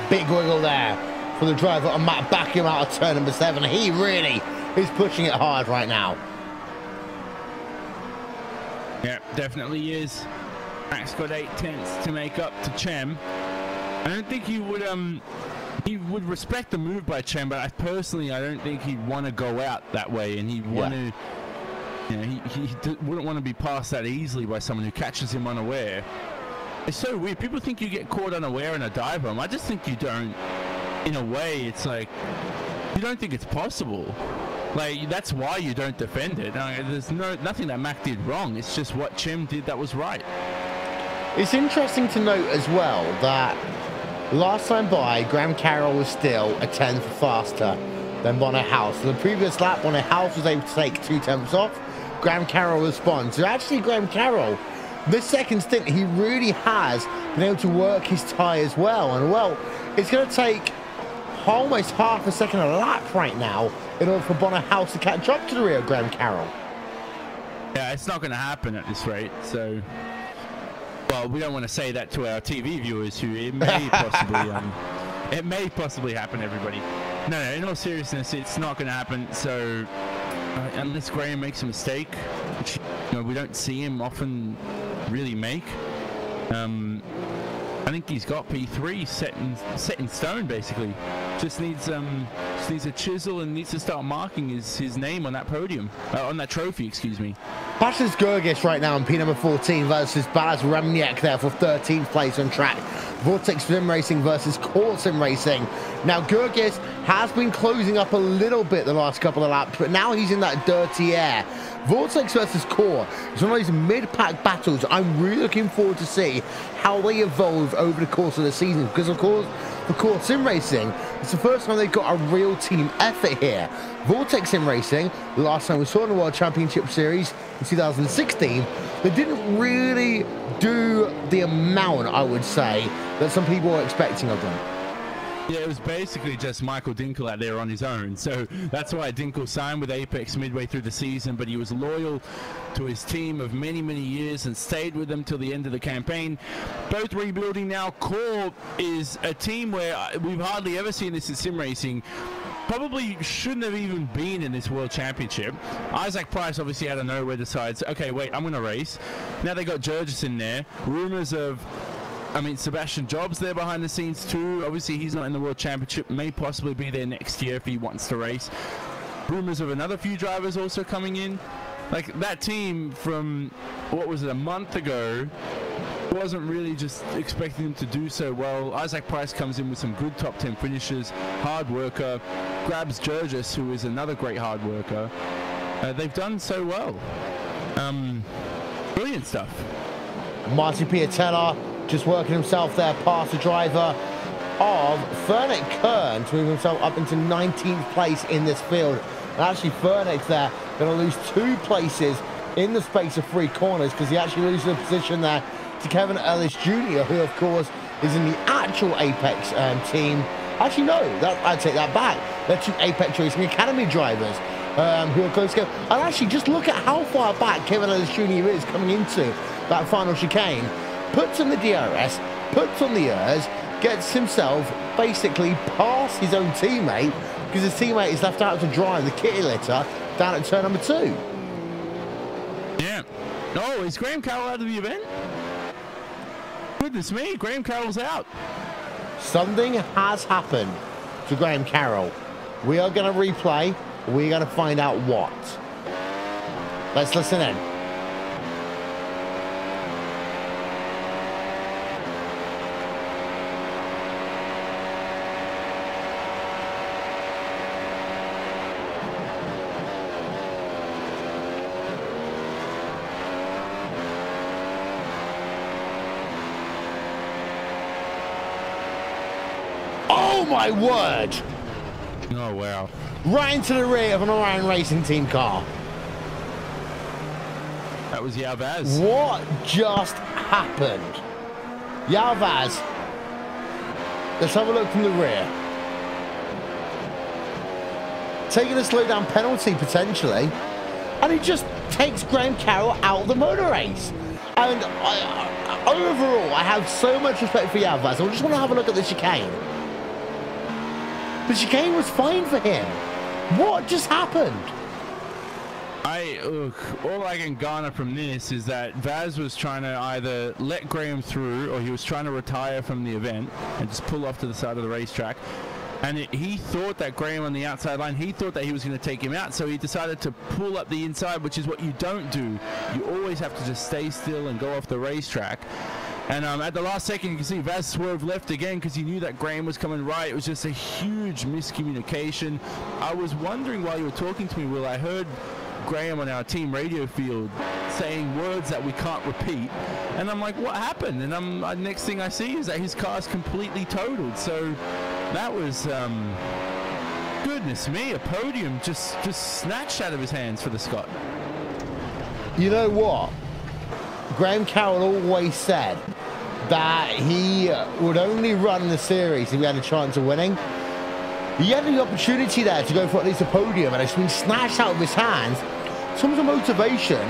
Big wiggle there for the driver on Matt Backham out of turn number 7. He really is pushing it hard right now. Yeah, definitely is. Max got 8 tenths to make up to Chem. I don't think he would respect the move by Chem, but I don't think he'd want to go out that way, and he'd want to, you know, he wouldn't want to be passed that easily by someone who catches him unaware. It's so weird. People think you get caught unaware in a dive bomb. I just think you don't. In a way, it's like you don't think it's possible. Like, that's why you don't defend it. There's nothing that Mac did wrong. It's just what Chem did that was right. It's interesting to note as well that last time by, Graham Carroll was still a tenth faster than Bono House. So the previous lap, Bono House was able to take 2 tenths off. Graham Carroll responds. So actually, Graham Carroll, this second stint, he really has been able to work his tyres well. And, well, it's going to take almost half a second a lap right now in order for Bono House to catch up to the rear of Graham Carroll. Yeah, it's not going to happen at this rate. So, well, we don't want to say that to our TV viewers, who it may possibly happen, everybody. No, in all seriousness, it's not going to happen. So, unless Graham makes a mistake, which, you know, we don't see him often really make. I think he's got P3 set in stone, basically. Just needs a chisel and needs to start marking his name on that podium, on that trophy, excuse me. Pasha's Gergis right now in P number 14 versus Balaz Remniak there for 13th place on track. Vortex Sim Racing versus Core Sim Racing. Now Gergis has been closing up a little bit the last couple of laps, but now he's in that dirty air. Vortex versus Core is one of those mid-pack battles I'm really looking forward to see how they evolve over the course of the season, because of course for Core Sim Racing it's the first time they've got a real team effort here. Vortex Sim Racing, the last time we saw in the World Championship Series in 2016, they didn't really do the amount, I would say, that some people were expecting of them. Yeah, it was basically just Michael Dinkel out there on his own. So that's why Dinkel signed with Apex midway through the season, but he was loyal to his team of many, many years and stayed with them till the end of the campaign. Both rebuilding now. Core is a team where we've hardly ever seen this in sim racing. Probably shouldn't have even been in this World Championship. Isaac Price obviously out of nowhere decides, okay, wait, I'm going to race. Now they got Gergis in there. Rumors of, I mean, Sebastian Jobs there behind the scenes too. Obviously, he's not in the World Championship. May possibly be there next year if he wants to race. Rumors of another few drivers also coming in. Like, that team from, what was it, a month ago, wasn't really just expecting them to do so well. Isaac Price comes in with some good top 10 finishes, hard worker, grabs Gergis, who is another great hard worker. They've done so well. Brilliant stuff. Martin Piatella just working himself there past the driver of Fernick Kern to move himself up into 19th place in this field. And actually Fernick there going to lose 2 places in the space of 3 corners, because he actually loses a position there to Kevin Ellis Jr., who of course is in the actual Apex team. Actually no, I'd take that back. They're 2 Apex Racing Academy drivers who are close to go. And actually just look at how far back Kevin Ellis Jr. is coming into that final chicane. Puts on the DRS, puts on the ERS, gets himself basically past his own teammate, because his teammate is left out to dry in the kitty litter down at turn number 2. Yeah. Oh, is Graham Carroll out of the event? Goodness me, Graham Carroll's out. Something has happened to Graham Carroll. We are going to replay. We're going to find out what. Let's listen in. Oh my word! Oh wow. Right into the rear of an Orion Racing Team car. That was Yalvaz. What just happened? Yalvaz. Let's have a look from the rear. Taking a slowdown penalty potentially. And he just takes Graham Carroll out of the motor race. And overall, I have so much respect for Yalvaz. I just want to have a look at the chicane. The chicane was fine for him. What just happened? All I can garner from this is that Vaz was trying to either let Graham through, or he was trying to retire from the event and just pull off to the side of the racetrack. And he thought that Graham on the outside line, he thought that he was going to take him out, so he decided to pull up the inside, which is what you don't do. You always have to just stay still and go off the racetrack. And at the last second, you can see Vaz swerve left again because he knew that Graham was coming right. It was just a huge miscommunication. I was wondering while you were talking to me, Will, I heard Graham on our team radio field saying words that we can't repeat. And I'm like, what happened? And next thing I see is that his car's completely totaled. So that was, goodness me, a podium just snatched out of his hands for the Scot. You know what? Graham Carroll always said that he would only run the series if he had a chance of winning. He had the opportunity there to go for at least a podium, and it's been snatched out of his hands. In terms of motivation,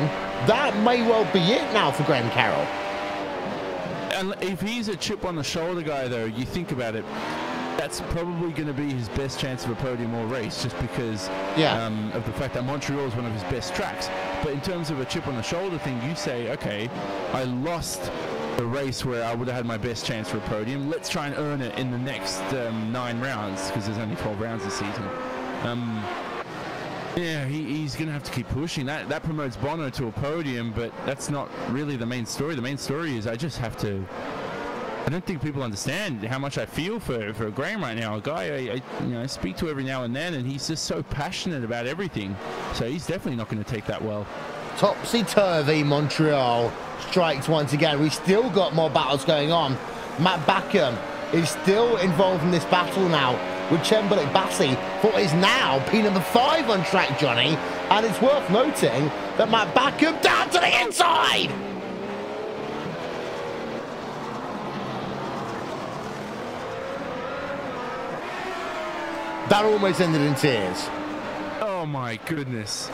that may well be it now for Graham Carroll. And if he's a chip on the shoulder guy, though, you think about it. that's probably going to be his best chance of a podium or race, just because of the fact that Montreal is one of his best tracks. But in terms of a chip on the shoulder thing, you say, okay, I lost the race where I would have had my best chance for a podium. Let's try and earn it in the next 9 rounds, because there's only 12 rounds this season. Yeah, he's going to have to keep pushing. That promotes Bono to a podium, but that's not really the main story. The main story is I just have to... I don't think people understand how much I feel for Graham right now. A guy I speak to every now and then, and he's just so passionate about everything. So he's definitely not going to take that well. Topsy-turvy Montreal strikes once again. We've still got more battles going on. Matt Backham is still involved in this battle now with Chembalik Bassi for what is now P5 on track, Johnny. And it's worth noting that Matt Backham down to the inside! That almost ended in tears. Oh my goodness.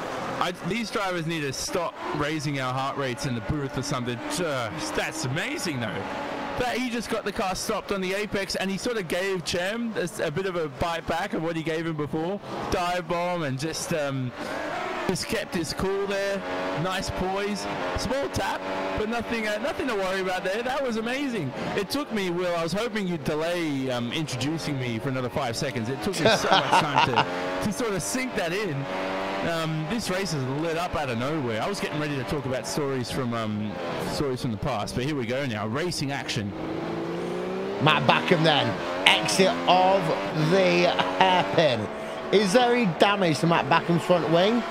These drivers need to stop raising our heart rates in the booth or something. That's amazing though. That he just got the car stopped on the apex, and he sort of gave Chem a bit of a bite back of what he gave him before. Dive bomb, and just kept his cool there. Nice poise. Small tap, but nothing to worry about there. That was amazing. It took me, Will, I was hoping you'd delay introducing me for another 5 seconds. It took me so much time to sort of sink that in. This race is lit up out of nowhere. I was getting ready to talk about stories from the past, but here we go now. Racing action. Matt Backham then, exit of the hairpin. Is there any damage to Matt Backham's front wing?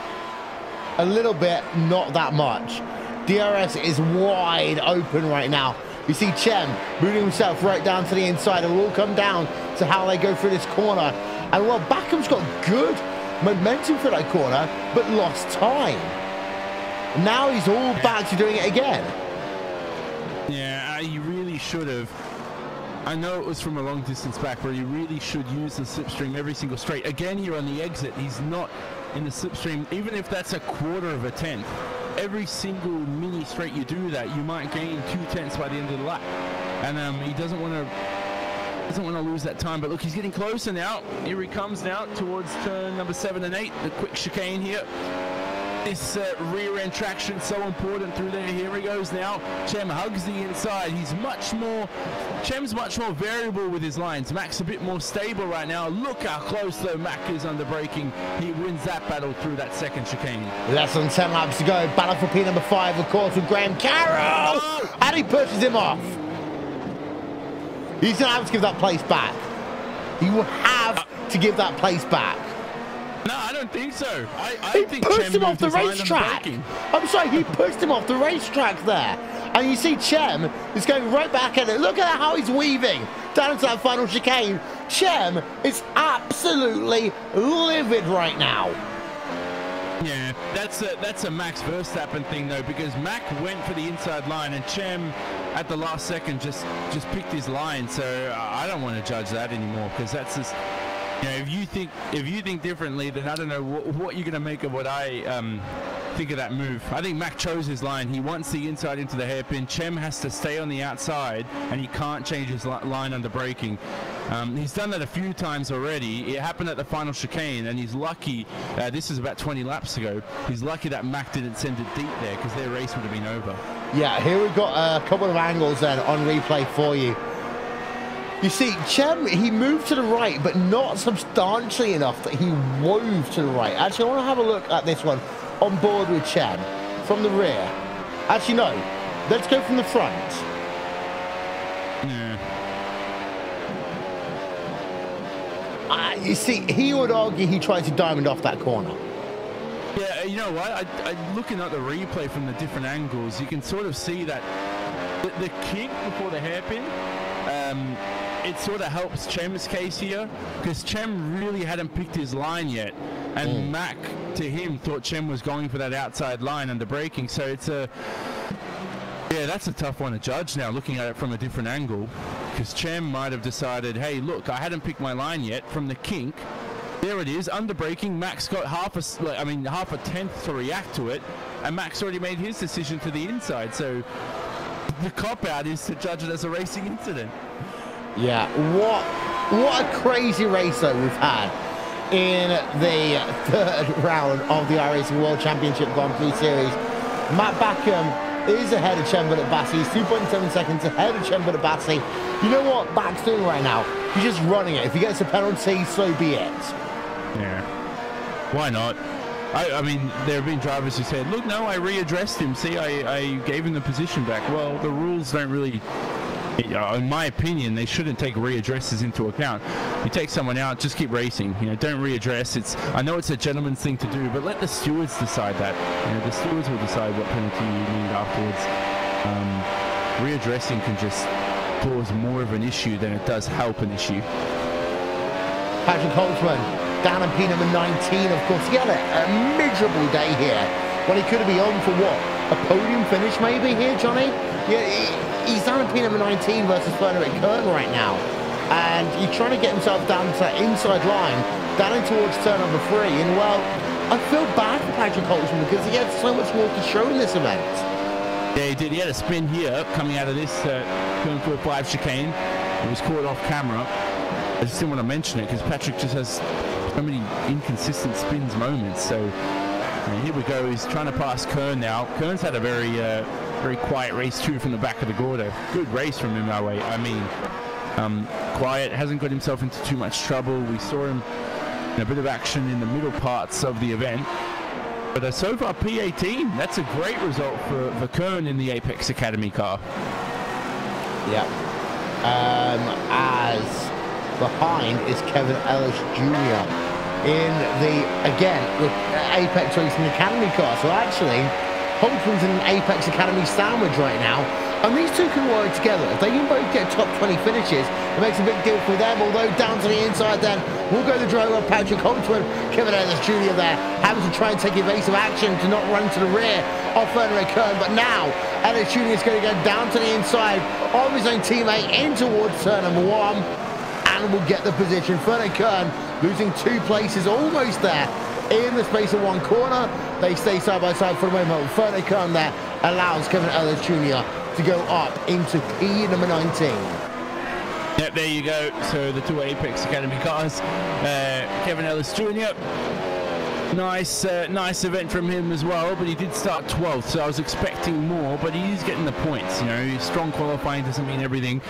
A little bit, not that much. DRS is wide open right now. You see Chem moving himself right down to the inside. It will all come down to how they go through this corner. And well, Backham's got good momentum for that corner, but lost time. Now he's all back to doing it again. Yeah, he really should have. I know it was from a long distance back, but he really should use the slipstream every single straight. Again, you're on the exit. He's not in the slipstream, even if that's a quarter of a tenth. Every single mini straight you do that, you might gain 2/10 by the end of the lap. And he doesn't want to lose that time. But look, he's getting closer now. Here he comes now towards turn number 7 and 8. The quick chicane here. This rear end traction so important through there. Here he goes now. Chem hugs the inside. Chem's much more variable with his lines. Mac's a bit more stable right now. Look how close though Mac is under braking. He wins that battle through that second chicane. Less than 10 laps to go. Battle for P5, of course, with Graham Carroll. Oh! And he pushes him off. He's going to have to give that place back. He will have to give that place back. No, I don't think so. I think pushed him off the racetrack. I'm sorry, he pushed him off the racetrack there. And you see Chem is going right back at it. Look at how he's weaving down into that final chicane. Chem is absolutely livid right now. Yeah, that's a Max Verstappen thing though, because Mac went for the inside line and Chem at the last second just picked his line. So I don't want to judge that anymore, because that's just, you know, if you think differently, then I don't know what you're going to make of what I think of that move. I think Mac chose his line. He wants the inside into the hairpin. Chem has to stay on the outside, and he can't change his line under braking. He's done that a few times already. It happened at the final chicane, and he's lucky. This is about 20 laps ago. He's lucky that Mac didn't send it deep there, because their race would have been over. Yeah, here we've got a couple of angles then on replay for you. You see, Chem, he moved to the right, but not substantially enough that he wove to the right. Actually, I want to have a look at this one on board with Chem from the rear. Actually, no. Let's go from the front. Yeah. You see, he would argue he tried to diamond off that corner. Yeah, you know what? Looking at the replay from the different angles, you can sort of see that the kick before the hairpin, it sort of helps Chem's case here, because Chem really hadn't picked his line yet, and Mac, to him, thought Chem was going for that outside line under braking. So it's that's a tough one to judge now, looking at it from a different angle, because Chem might have decided, hey, look, I hadn't picked my line yet from the kink. There it is, under braking. Mac's got half a tenth to react to it, and Mac's already made his decision to the inside. So the cop-out is to judge it as a racing incident. Yeah, what What a crazy race though we've had in the third round of the iRacing World Championship Grand Prix Series. Matt Backham is ahead of Chembert Bassi. He's 2.7 seconds ahead of Chembert Bassi. You know what Back's doing right now? He's just running it. If he gets a penalty, so be it. Yeah. Why not? I mean, there have been drivers who said, look, no, I readdressed him. See, I gave him the position back. Well, the rules don't really... In my opinion, they shouldn't take readdresses into account. You take someone out, just keep racing. You know, don't readdress. I know it's a gentleman's thing to do, but let the stewards decide that. You know, the stewards will decide what penalty you need afterwards. Readdressing can just cause more of an issue than it does help an issue. Patrick Holtzman down in P number 19. Of course, he had a miserable day here when he could have been on for what? A podium finish maybe here, Johnny? Yeah. He's down in P number 19 versus Frederick Kern right now, and he's trying to get himself down to that inside line, down in towards turn number 3. And well, I feel bad for Patrick Holtzman because he had so much more to show in this event. Yeah, he did. He had a spin here coming out of this going for a 5 chicane. He was caught off camera. I just didn't want to mention it because Patrick just has so many inconsistent spins moments. So here we go. He's trying to pass Kern now. Kern's had a very quiet race too from the back of the Gordo. Good race from him that way. I mean, quiet, hasn't got himself into too much trouble. We saw him in a bit of action in the middle parts of the event. But so far P18, that's a great result for Kern in the Apex Academy car. Yeah. As behind is Kevin Ellis Jr. in the, again, with Apex Racing Academy car. So actually, Holtzman's in an Apex Academy sandwich right now, and these two can work together. If they can both get top 20 finishes, it makes a big deal for them. Although down to the inside then, we'll go the driver Patrick Holtzman. Kevin Ellis Jr. there, having to try and take evasive action to not run to the rear of Frederick Kern. But now, Ellis Jr. is going to go down to the inside of his own teammate in towards turn number 1, and will get the position. Frederick Kern losing 2 places, almost there in the space of 1 corner. They stay side by side for the moment. Frederick Kern there allows Kevin Ellis Jr. to go up into P number 19. Yep, there you go. So the 2 Apex Academy cars. Kevin Ellis Jr. Nice event from him as well, but he did start 12th, so I was expecting more, but he's getting the points. You know, strong qualifying doesn't mean everything.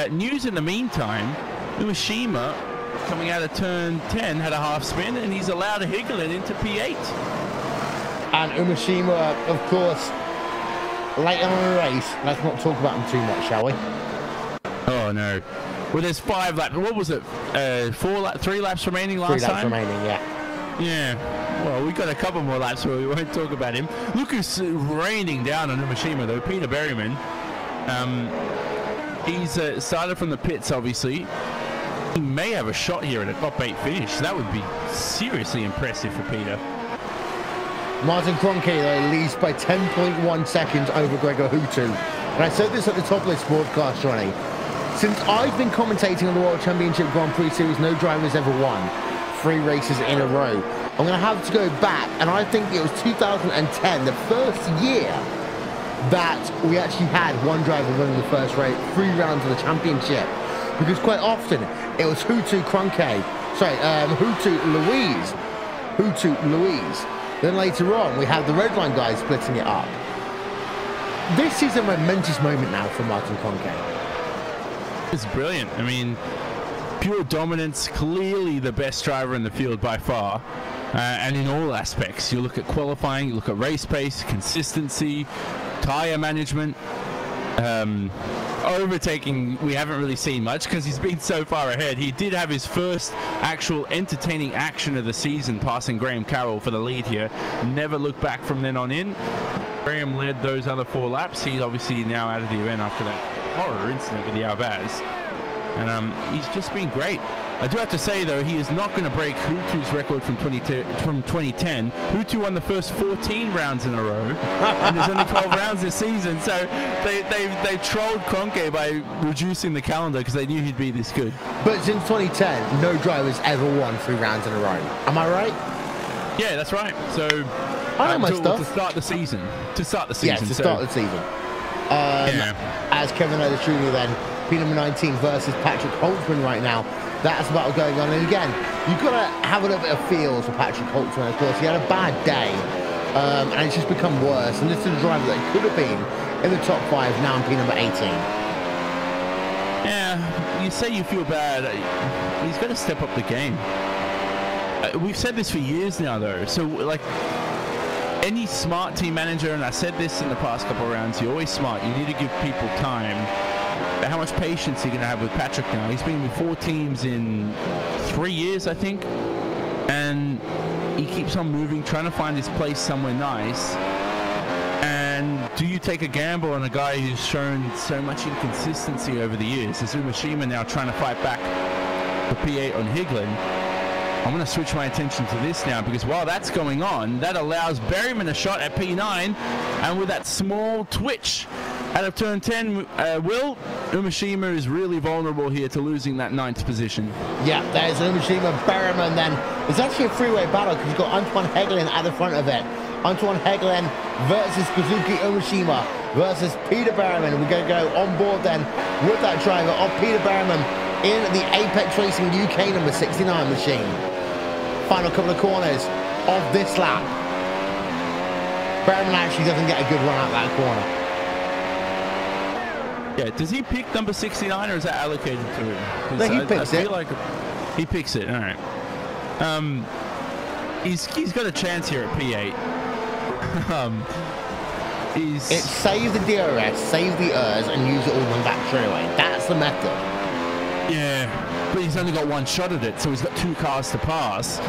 News in the meantime, Umeshima coming out of turn 10 had a half spin, and he's allowed to higgle it into P8. And Umeshima, of course, late on in the race. Let's not talk about him too much, shall we? Oh no. Well, there's 5 laps. What was it? 3 laps remaining last time? 3 laps remaining, yeah. Yeah. Well, we got a couple more laps, so we won't talk about him. Lucas raining down on Umeshima though. Peter Berryman. He's started from the pits, obviously. He may have a shot here at a top 8 finish. That would be seriously impressive for Peter. Martin Kroenke, though, leads by 10.1 seconds over Gregor Hutu. And I said this at the top of this broadcast, Johnny. Since I've been commentating on the World Championship Grand Prix Series, no driver's ever won 3 races in a row. I'm going to have to go back, and I think it was 2010, the first year that we actually had one driver winning the first race, 3 rounds of the championship. Because quite often, it was Hutu Louise. Then later on, we had the red line guys splitting it up. This is a momentous moment now for Martin Kroenke. It's brilliant. I mean, pure dominance, clearly the best driver in the field by far. And in all aspects, you look at qualifying, you look at race pace, consistency, tyre management. Overtaking, we haven't really seen much because he's been so far ahead. He did have his first actual entertaining action of the season, passing Graham Carroll for the lead here. Never looked back from then on in. Graham led those other 4 laps. He's obviously now out of the event after that horror incident with the Albaz. And he's just been great. I do have to say, though, he is not going to break Hutu's record from 2010. Hutu won the first 14 rounds in a row, and there's only 12 rounds this season. So they trolled Kroenke by reducing the calendar because they knew he'd be this good. But since 2010, no driver's ever won 3 rounds in a row. Am I right? Yeah, that's right. So I know my stuff. To start the season. Yeah, to start the season. As Kevin Ellis Jr. then, P number 19 versus Patrick Holtzman right now. That's about going on. And again, you've got to have a little bit of feels for Patrick Holtzman. Of course, he had a bad day, and it's just become worse. And this is a driver that could have been in the top 5, now being number 18. Yeah, you say you feel bad. He's got to step up the game. We've said this for years now, though. So, like, any smart team manager, and I said this in the past couple of rounds, you're always smart. You need to give people time. How much patience are you going to have with Patrick now? He's been with 4 teams in 3 years, I think. And he keeps on moving, trying to find his place somewhere nice. And do you take a gamble on a guy who's shown so much inconsistency over the years? Is Umeshima now trying to fight back for P8 on Higlin? I'm going to switch my attention to this now, because while that's going on, that allows Berryman a shot at P9, and with that small twitch out of turn 10, Umeshima is really vulnerable here to losing that 9th position. Yeah, there's Umeshima, Berryman then. It's actually a three-way battle because you've got Antoine Hegelin at the front of it. Antoine Hegelin versus Kazuki Umeshima versus Peter Berryman. We're going to go on board then with that driver of Peter Berryman in the Apex Racing UK number 69 machine. Final couple of corners of this lap. Berryman actually doesn't get a good run out that corner. Yeah, does he pick number 69 or is that allocated to him? No, he picks it. I feel like he picks it, all right. He's got a chance here at P8. It's save the DRS, save the ERS, and use it all on that straightaway. That's the method. Yeah, but he's only got one shot at it, so he's got 2 cars to pass.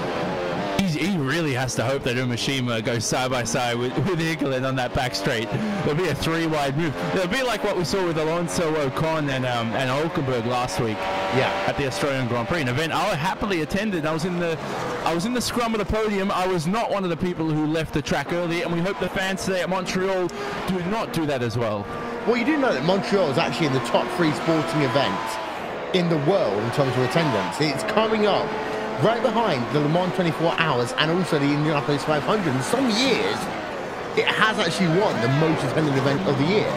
He really has to hope that Umeshima goes side by side with Higlin on that back straight. There'll be a 3-wide move. It'll be like what we saw with Alonso Ocon and Hulkenberg last week. Yeah, at the Australian Grand Prix, an event I happily attended. I was in the scrum of the podium. I was not one of the people who left the track early, and we hope the fans today at Montreal do not do that as well. Well, you do know that Montreal is actually in the top 3 sporting events in the world in terms of attendance. It's coming up right behind the Le Mans 24 Hours and also the Indianapolis 500. In some years, it has actually won the most attended event of the year.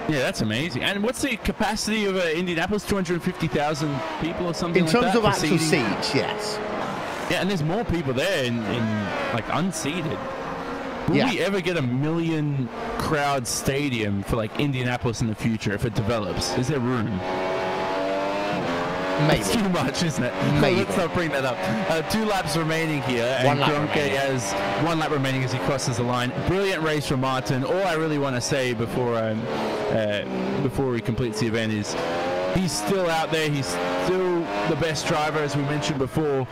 Yeah, that's amazing. And what's the capacity of Indianapolis? 250,000 people or something like that? In terms of actual seats, yes. Yeah, and there's more people there in like unseated. Will we ever get a 1 million crowd stadium for like Indianapolis in the future if it develops? Is there room? Maybe. It's too much, isn't it? Maybe. Let's not bring that up. 2 laps remaining here, and Kronke has 1 lap remaining as he crosses the line. Brilliant race from Martin. All I really want to say before he completes the event is he's still out there. He's still the best driver, as we mentioned before.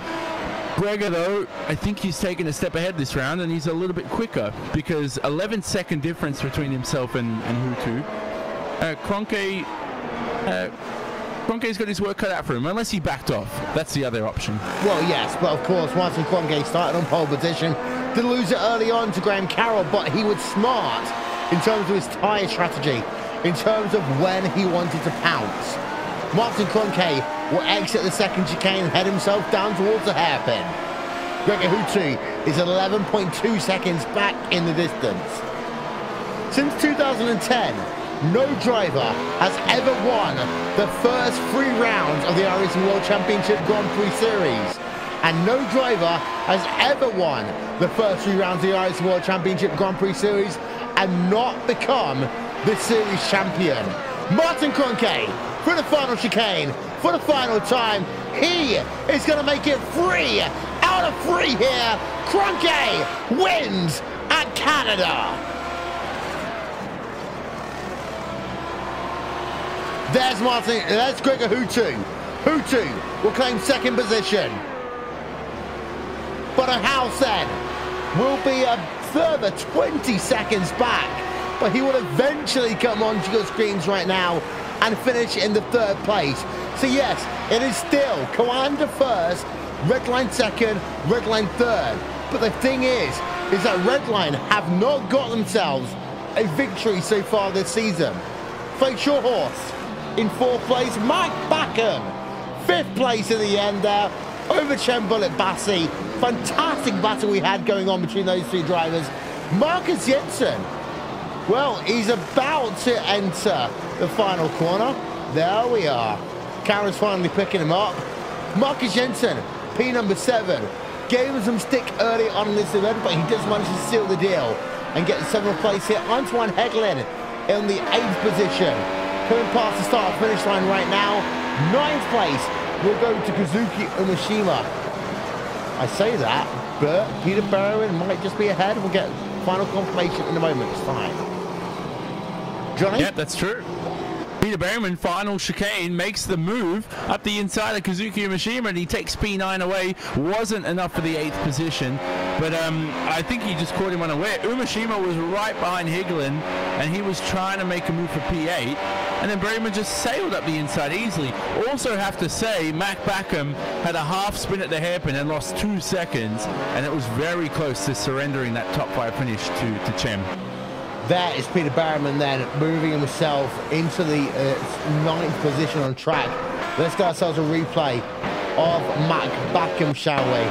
Gregor, though, I think he's taken a step ahead this round, and he's a little bit quicker because 11-second difference between himself and Hutu. Kronke's got his work cut out for him, unless he backed off. That's the other option. Well, yes, but of course, Martin Kronke started on pole position. Did lose it early on to Graham Carroll, but he was smart in terms of his tyre strategy, in terms of when he wanted to pounce. Martin Kronke will exit the second chicane and head himself down towards the hairpin. Gregor Hutu is 11.2 seconds back in the distance. Since 2010, no driver has ever won the first 3 rounds of the iRacing World Championship Grand Prix Series. And no driver has ever won the first 3 rounds of the iRacing World Championship Grand Prix Series and not become the series champion. Martin Kronke for the final chicane, for the final time. He is going to make it 3 out of 3 here. Kronke wins at Canada. There's Gregor Hutu. Hutu will claim 2nd position. But Hausen will be a further 20 seconds back. But he will eventually come onto your screens right now and finish in the 3rd place. So yes, it is still Coanda 1st, Redline 2nd, Redline 3rd. But the thing is that Redline have not got themselves a victory so far this season. Fake Short Horse in 4th place, Mike Backham 5th place in the end there over Chen Bullet Bassi. Fantastic battle we had going on between those 2 drivers. Marcus Jensen, well, he's about to enter the final corner. There we are. Cameron's finally picking him up. Marcus Jensen, P number 7, gave him some stick early on in this event, but he does manage to seal the deal and get the 7th place here. Antoine Heglin in the 8th position. Coming past the start-finish line right now. 9th place will go to Kazuki Umeshima. I say that, but Peter Berwin might just be ahead. We'll get final confirmation in a moment's time. Johnny? Yeah, that's true. Peter Berwin, final chicane, makes the move up the inside of Kazuki Umeshima, and he takes P9 away. Wasn't enough for the 8th position, but I think he just caught him unaware. Umeshima was right behind Higlin, and he was trying to make a move for P8, and then Berwin just sailed up the inside easily. Also have to say, Mac Backham had a half spin at the hairpin and lost 2 seconds, and it was very close to surrendering that top 5 finish to Chem. There is Peter Berwin then moving himself into the 9th position on track. Let's get ourselves a replay of Mac Backham, shall we?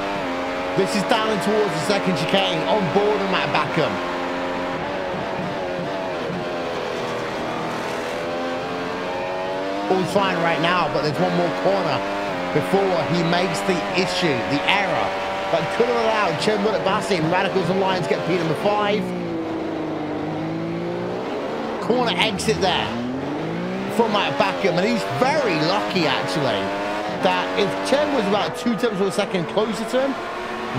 This is down and towards the 2nd chicane on board of Mac Backham. All's fine right now, but there's one more corner before he makes the issue, the error that could have allowed Chen Bassi and Radicals Alliance get P number 5. Corner exit there from Matt Backham, and he's very lucky actually that if Chen was about 2 tenths of a second closer to him,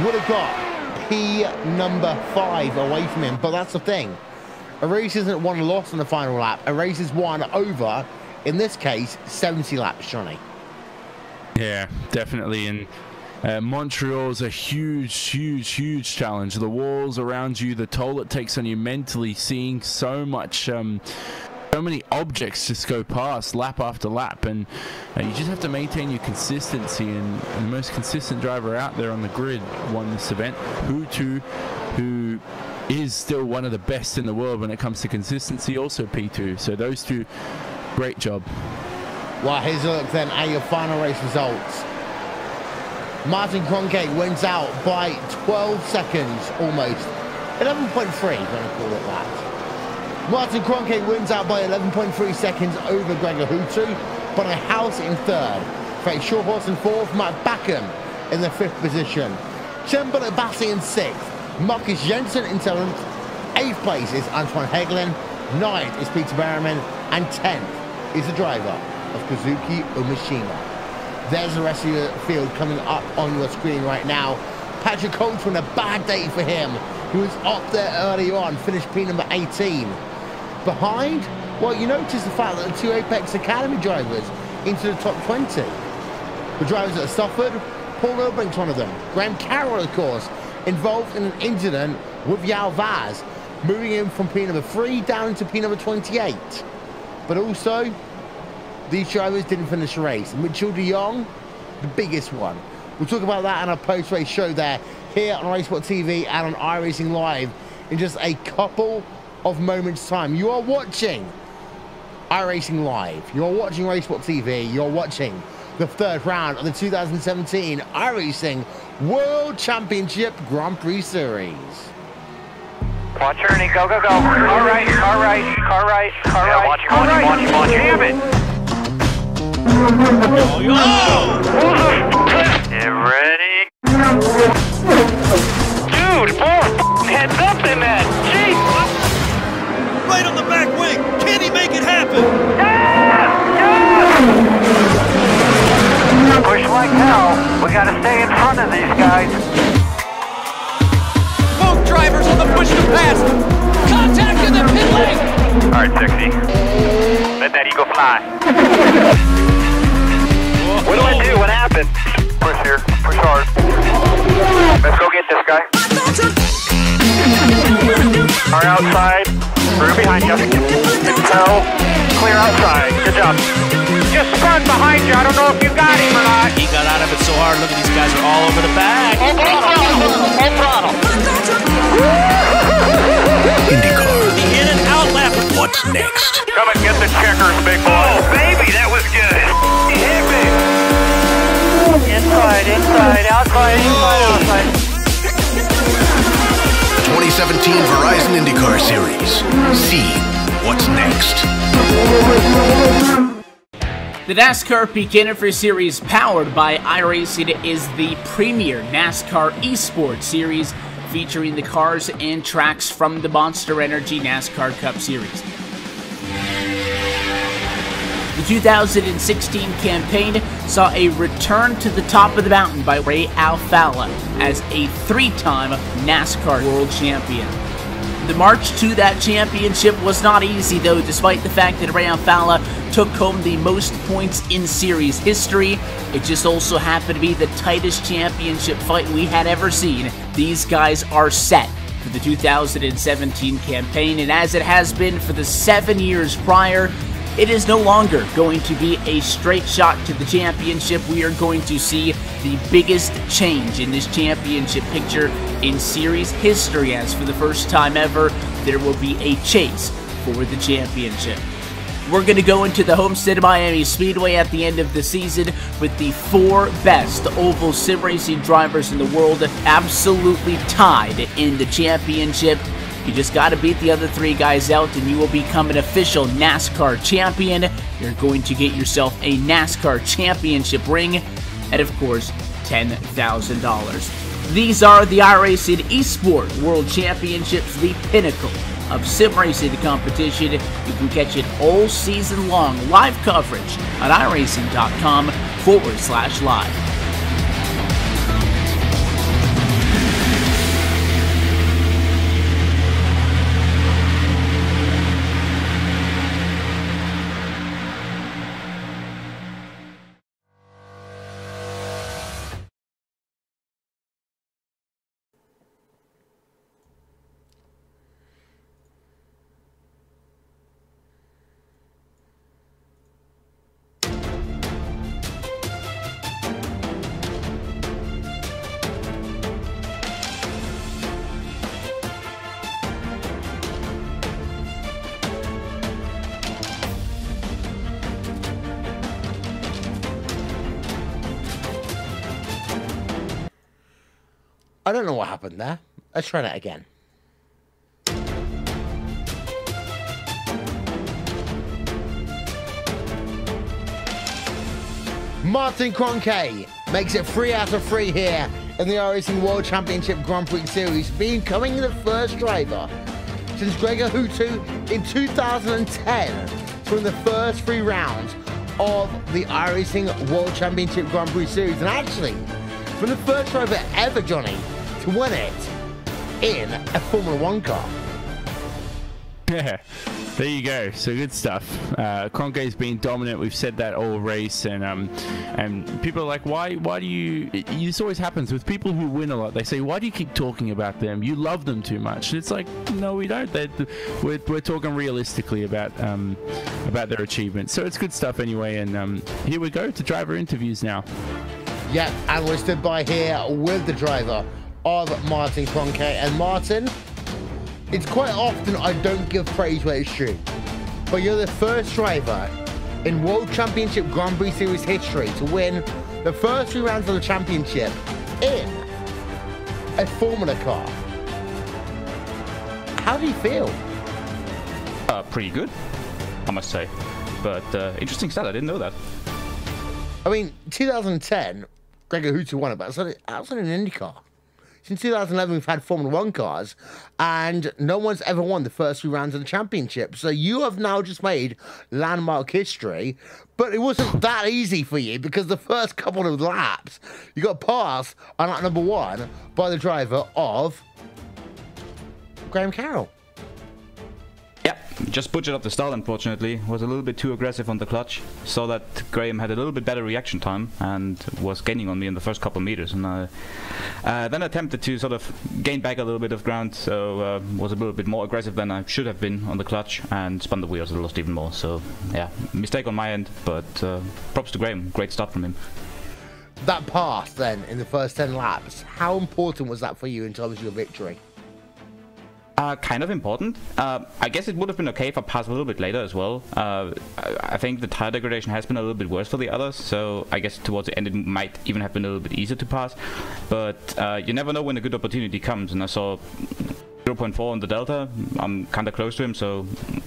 would have got P number 5 away from him. But that's the thing, a race isn't won and lost in the final lap, a race is won over, in this case, 70 laps, Johnny. Yeah, definitely. And Montreal's a huge challenge. The walls around you, the toll it takes on you mentally, seeing so much, so many objects just go past lap after lap, and you just have to maintain your consistency. And the most consistent driver out there on the grid won this event, who is still one of the best in the world when it comes to consistency, also P2. So those two, great job. Well, here's a look then at your final race results. Martin Kroenke wins out by 12 seconds, almost. 11.3, going to call it that. Martin Kroenke wins out by 11.3 seconds over Gregor Hutu, but a house in 3rd. Frank Shawhorse in 4th, Matt Backham in the 5th position. Chen Bassi in 6th, Marcus Jensen in 7th. 8th place is Antoine Heglin, 9th is Peter Berwin, and 10th is the driver of Kazuki Umeshima. There's the rest of the field coming up on your screen right now. Patrick Coulthard, a bad day for him. He was up there early on, finished P number 18. Behind, well, you notice the fact that the 2 Apex Academy drivers into the top 20. The drivers that suffered, Paul Milbrink's one of them. Graham Carroll, of course, involved in an incident with Yao Vaz, moving him from P number 3 down into P number 28. But also, these drivers didn't finish the race. Mitchell de Jong, the biggest one. We'll talk about that in our post-race show there, here on RaceSpotTV and on iRacingLive in just a couple of moments' time. You are watching iRacingLive. You are watching RaceSpotTV. You are watching the 3rd round of the 2017 iRacing World Championship Grand Prix Series. Watch Ernie, go, go, go. All right, all right, all right, all right. Watch, jam it. Get ready. Dude, 4 heads up in that. Jeez. Right on the back wing. Can he make it happen? Yes! Yes! Push like hell. We got to stay in front of these guys. Both drivers on the push to pass. Contact in the pit lane. All right, 60. Let that eagle fly. What do I do? What happened? Push here. Push hard. Let's go get this guy. Car outside. Through behind you. Control. Clear outside. Good job. Just spun behind you. I don't know if you got him or not. He got out of it so hard. Look at these guys are all over the back. Full throttle. IndyCar. The in and out lap. What's next? Come and get the checkers, big boy. Oh, baby, that was good. He hit me. Inside, inside, outside, inside, outside. 2017 Verizon IndyCar Series. See what's next. The NASCAR Beginner Series powered by iRacing is the premier NASCAR esports series featuring the cars and tracks from the Monster Energy NASCAR Cup Series. The 2016 campaign saw a return to the top of the mountain by Ray Alfalla as a three-time NASCAR World Champion. The march to that championship was not easy, though, despite the fact that Ray Alfalla took home the most points in series history. It just also happened to be the tightest championship fight we had ever seen. These guys are set for the 2017 campaign, and as it has been for the 7 years prior, it is no longer going to be a straight shot to the championship. We are going to see the biggest change in this championship picture in series history, as for the first time ever, there will be a chase for the championship. We're going to go into the Homestead Miami Speedway at the end of the season with the 4 best oval sim racing drivers in the world absolutely tied in the championship. You just got to beat the other 3 guys out and you will become an official NASCAR champion. You're going to get yourself a NASCAR championship ring and, of course, $10,000. These are the iRacing Esport World Championships, the pinnacle of sim racing competition. You can catch it all season long, live coverage on iRacing.com/live. I don't know what happened there. Let's try that again. Martin Kroenke makes it 3 out of 3 here in the iRacing World Championship Grand Prix Series, becoming the first driver since Gregor Hutu in 2010 to win the first 3 rounds of the iRacing World Championship Grand Prix Series. And actually, from the first driver ever, Johnny, to win it in a Formula 1 car. Yeah, there you go. So good stuff. Kroenke's been dominant. We've said that all race, and people are like, why do you? This always happens with people who win a lot. They say, why do you keep talking about them? You love them too much. It's like, no, we don't. We're talking realistically about their achievements. So it's good stuff anyway. And here we go to driver interviews now. Yeah, and we're stood by here with the driver of Martin Kroenke. And Martin, it's quite often I don't give praise where it's due, but you're the first driver in World Championship Grand Prix Series history to win the first 3 rounds of the championship in a Formula car. How do you feel? Pretty good, I must say. But interesting stat, I didn't know that. I mean, 2010, Gregor Hutu won it, but outside an Indy car. Since 2011, we've had Formula 1 cars, and no one's ever won the first 3 rounds of the championship. So you have now just made landmark history, but it wasn't that easy for you because the first couple of laps, you got passed on lap number 1 by the driver of Graham Carroll. Yeah, just butchered up the start, unfortunately. Was a little bit too aggressive on the clutch. Saw that Graham had a little bit better reaction time and was gaining on me in the first couple of meters. And then attempted to sort of gain back a little bit of ground, so was a little bit more aggressive than I should have been on the clutch and spun the wheels and lost even more. So, yeah, mistake on my end, but props to Graham. Great start from him. That pass, then, in the first 10 laps, how important was that for you in terms of your victory? Kind of important. I guess it would have been okay if I passed a little bit later as well. I think the tire degradation has been a little bit worse for the others, so I guess towards the end it might even have been a little bit easier to pass. But you never know when a good opportunity comes, and I saw 0.4 on the Delta. I'm kind of close to him, so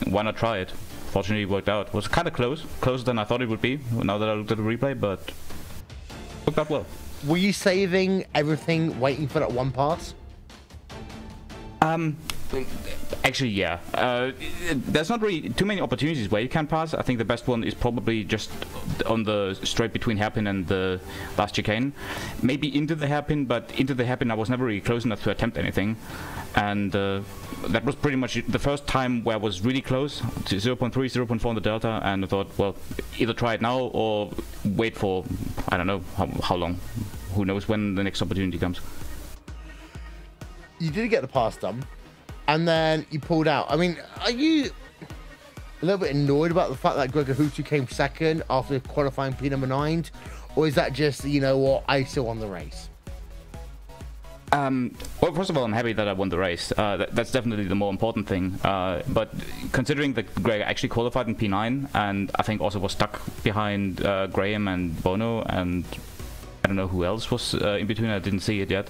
why not try it? fortunately it worked out. It was kind of closer than I thought it would be. Now that I looked at the replay, but worked out well. Were you saving everything, waiting for that one pass? Actually, yeah. There's not really too many opportunities where you can pass. I think the best one is probably just on the straight between hairpin and the last chicane. Maybe into the hairpin, but into the hairpin I was never really close enough to attempt anything. And that was pretty much the first time where I was really close to 0.3, 0.4 on the delta, and I thought, well, either try it now or wait for, I don't know how long. Who knows when the next opportunity comes. You did get the pass done, and then you pulled out. I mean, are you a little bit annoyed about the fact that Gregor Hutu came second after qualifying P number 9, or is that just, you know what, I still won the race? Well, first of all, I'm happy that I won the race. That's definitely the more important thing. But considering that Gregor actually qualified in P9, and I think also was stuck behind Graham and Bono, and I don't know who else was in between. I didn't see it yet.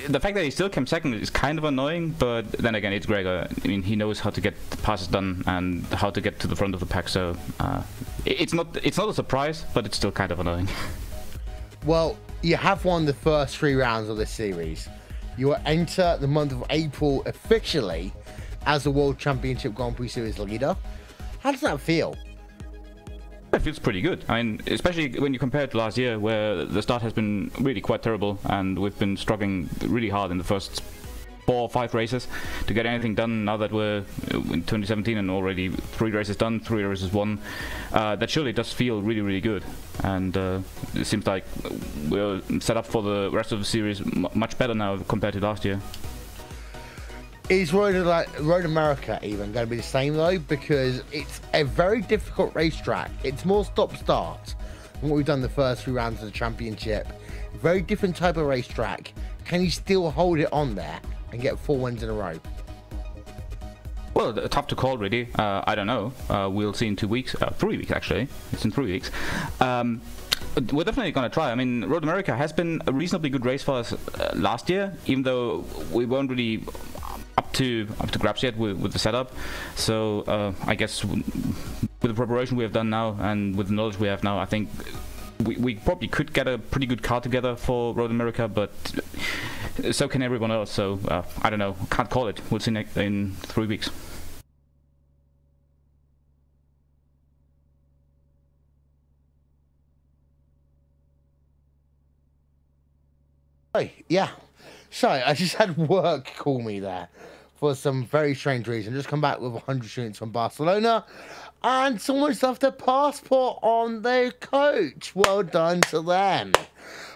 The fact that he still came second is kind of annoying, but then again, it's Gregor. I mean, he knows how to get passes done and how to get to the front of the pack, so it's not a surprise, but it's still kind of annoying. Well, you have won the first 3 rounds of this series. You will enter the month of April officially as the World Championship Grand Prix Series leader. How does that feel? It feels pretty good. I mean, especially when you compare it to last year, where the start has been really quite terrible, and we've been struggling really hard in the first 4 or 5 races to get anything done. Now that we're in 2017 and already 3 races done, 3 races won, that surely does feel really, really good. And it seems like we're set up for the rest of the series much better now compared to last year. Is Road America even going to be the same though? Because it's a very difficult racetrack. It's more stop-start than what we've done the first 3 rounds of the championship. Very different type of racetrack. Can you still hold it on there and get 4 wins in a row? Well, tough to call, really. I don't know. We'll see in 2 weeks. 3 weeks, actually. It's in 3 weeks. We're definitely going to try. I mean, Road America has been a reasonably good race for us last year, even though we weren't really up to grabs yet with the setup. So I guess with the preparation we have done now and with the knowledge we have now, I think we probably could get a pretty good car together for Road America, but so can everyone else. So I don't know, can't call it. We'll see in 3 weeks. Hey, yeah. Sorry, I just had work call me there for some very strange reason. Just come back with 100 students from Barcelona, and someone's left their passport on their coach. Well done to them.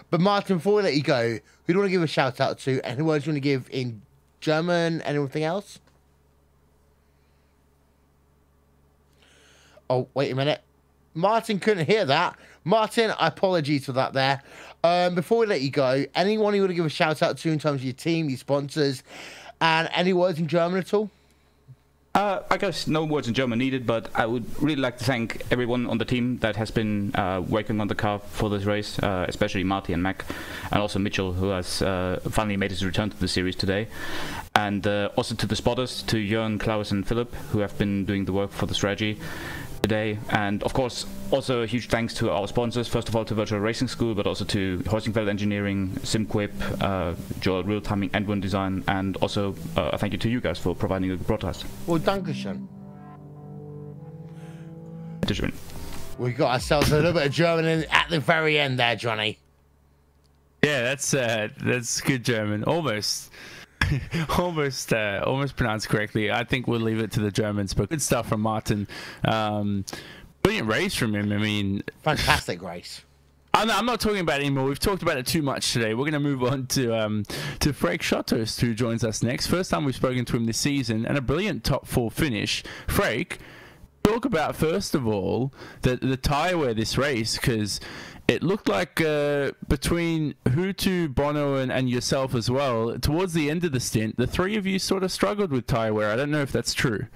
But Martin, before we let you go, who do you want to give a shout out to? Any words you want to give in German? Anything else? Oh, wait a minute. Martin couldn't hear that. Martin, apologies for that there. Before we let you go, anyone you want to give a shout out to in terms of your team, your sponsors, and any words in German at all? I guess no words in German needed, but I would really like to thank everyone on the team that has been working on the car for this race, especially Marty and Mac, and also Mitchell, who has finally made his return to the series today. And also to the spotters, to Jörn, Klaus and Philip, who have been doing the work for the strategy today. And of course, also a huge thanks to our sponsors, first of all to Virtual Racing School, but also to Hoisingfeld Engineering, SimQuip, Joel Real Timing and One Design, and also a thank you to you guys for providing a good broadcast. Well, Dankeschön. Dankeschön. We got ourselves a little bit of German in at the very end there, Johnny. Yeah, that's good German. Almost. almost pronounced correctly. I think we'll leave it to the Germans, but good stuff from Martin. Brilliant race from him. I mean, fantastic race. I'm not talking about it anymore. We've talked about it too much today. We're going to move on to Freek Schottost, who joins us next. First time we've spoken to him this season, and a brilliant top 4 finish. Freek, talk about first of all the tyre wear this race, because it looked like between Hutu, Bono, and yourself as well, towards the end of the stint, the 3 of you sort of struggled with tyre wear. I don't know if that's true.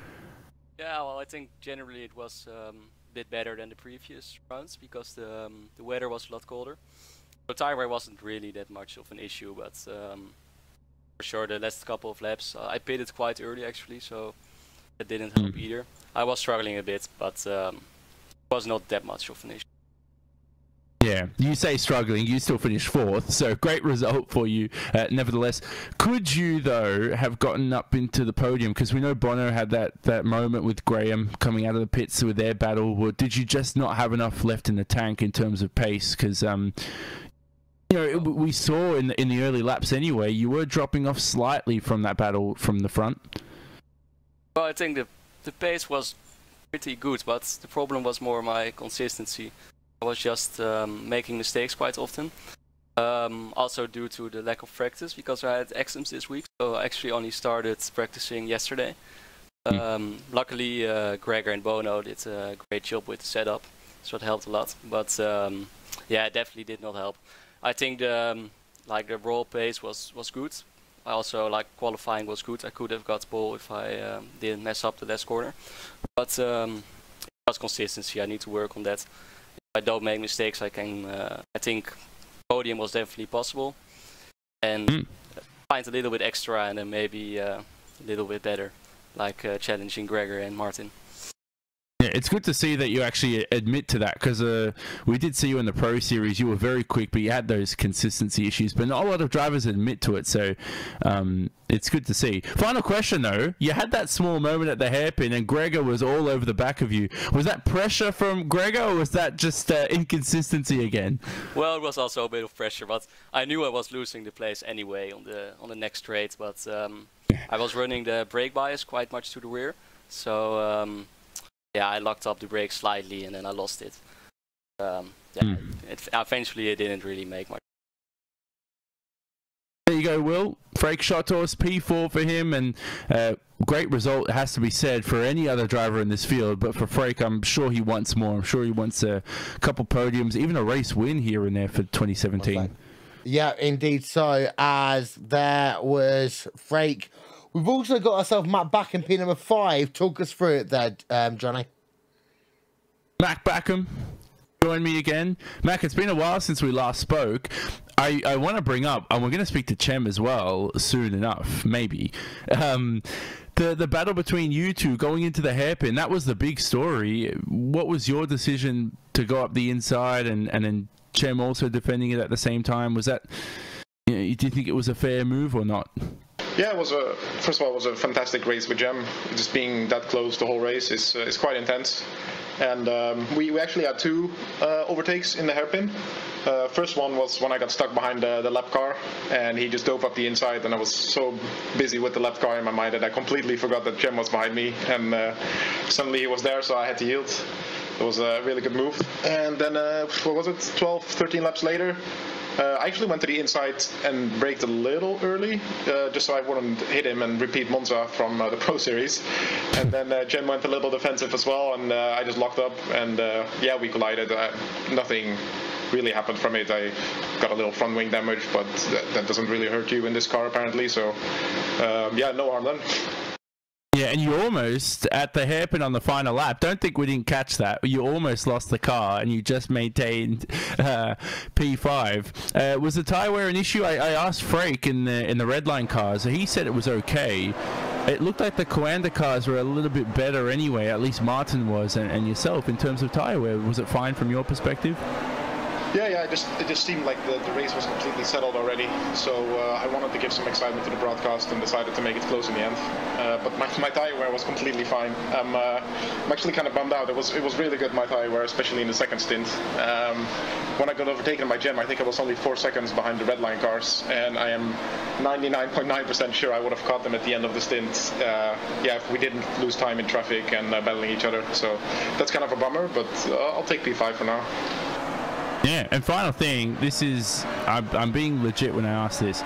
Yeah, well, I think generally it was a bit better than the previous rounds because the weather was a lot colder. So tyre wear wasn't really that much of an issue, but for sure the last couple of laps, I pitted quite early actually, so That didn't help either. I was struggling a bit, but it was not that much of an issue. Yeah, you say struggling, you still finished 4th, so great result for you nevertheless. Could you, though, have gotten up into the podium? Because we know Bono had that moment with Graham coming out of the pits with their battle. Or did you just not have enough left in the tank in terms of pace? Because, you know, we saw in the early laps anyway, you were dropping off slightly from that battle from the front. Well, I think the pace was pretty good, but the problem was more my consistency. I was just making mistakes quite often. Also due to the lack of practice, because I had exams this week, so I actually only started practicing yesterday. Luckily, Gregor and Bono did a great job with the setup, so it helped a lot. But yeah, it definitely did not help. I think the raw pace was good. I also qualifying was good. I could have got pole if I didn't mess up the last corner. But it was consistency. I need to work on that. If I don't make mistakes, I can. I think podium was definitely possible, and find a little bit extra, and then maybe a little bit better, challenging Gregor and Martin. Yeah, it's good to see that you actually admit to that, because we did see you in the Pro Series. You were very quick, but you had those consistency issues. But not a lot of drivers admit to it, so it's good to see. Final question, though. You had that small moment at the hairpin, and Gregor was all over the back of you. Was that pressure from Gregor, or was that just inconsistency again? Well, it was also a bit of pressure, but I knew I was losing the place anyway on the next straight. But I was running the brake bias quite much to the rear, so... yeah, I locked up the brake slightly and then I lost it. Eventually it didn't really make much. There you go, Will. Freek Schotters, P4 for him, and great result, it has to be said, for any other driver in this field. But for Freek, I'm sure he wants more. I'm sure he wants a couple podiums, even a race win here and there for 2017. Yeah, indeed so, as there was Freek. We've also got ourselves Matt Backham, P number 5. Talk us through it there, Johnny. Mac Backham, join me again. Mac, it's been a while since we last spoke. I want to bring up, and we're going to speak to Chem as well soon enough, maybe. The battle between you two going into the hairpin, that was the big story. What was your decision to go up the inside and then Chem also defending it at the same time? Was that, do you think it was a fair move or not? Yeah, it was first of all, it was a fantastic race with Jem. Just being that close the whole race is quite intense. And we actually had 2 overtakes in the hairpin. First one was when I got stuck behind the lap car, and he just dove up the inside, and I was so busy with the lap car in my mind that I completely forgot that Jem was behind me, and suddenly he was there, so I had to yield. It was a really good move. And then, what was it, 12, 13 laps later, I actually went to the inside and braked a little early, just so I wouldn't hit him and repeat Monza from the Pro Series. And then Jem went a little defensive as well, and I just locked up, and yeah, we collided. Nothing really happened from it. I got a little front wing damage, but that doesn't really hurt you in this car apparently, so yeah, no harm done. Yeah, and you almost, at the hairpin on the final lap, don't think we didn't catch that, you almost lost the car and you just maintained P5. Was the tyre wear an issue? I asked Freek in the Redline cars, he said it was okay. It looked like the Coanda cars were a little bit better anyway, at least Martin was, and yourself, in terms of tyre wear. Was it fine from your perspective? Yeah, it just seemed like the race was completely settled already, so I wanted to give some excitement to the broadcast and decided to make it close in the end. But my tyre wear was completely fine. I'm actually kind of bummed out. It was really good, my tyre wear, especially in the second stint. When I got overtaken by Jem, I think I was only 4 seconds behind the Redline cars, and I am 99.9% sure I would have caught them at the end of the stint. Yeah, if we didn't lose time in traffic and battling each other. So that's kind of a bummer, but I'll take P5 for now. Yeah, and final thing, this is, I'm being legit when I ask this.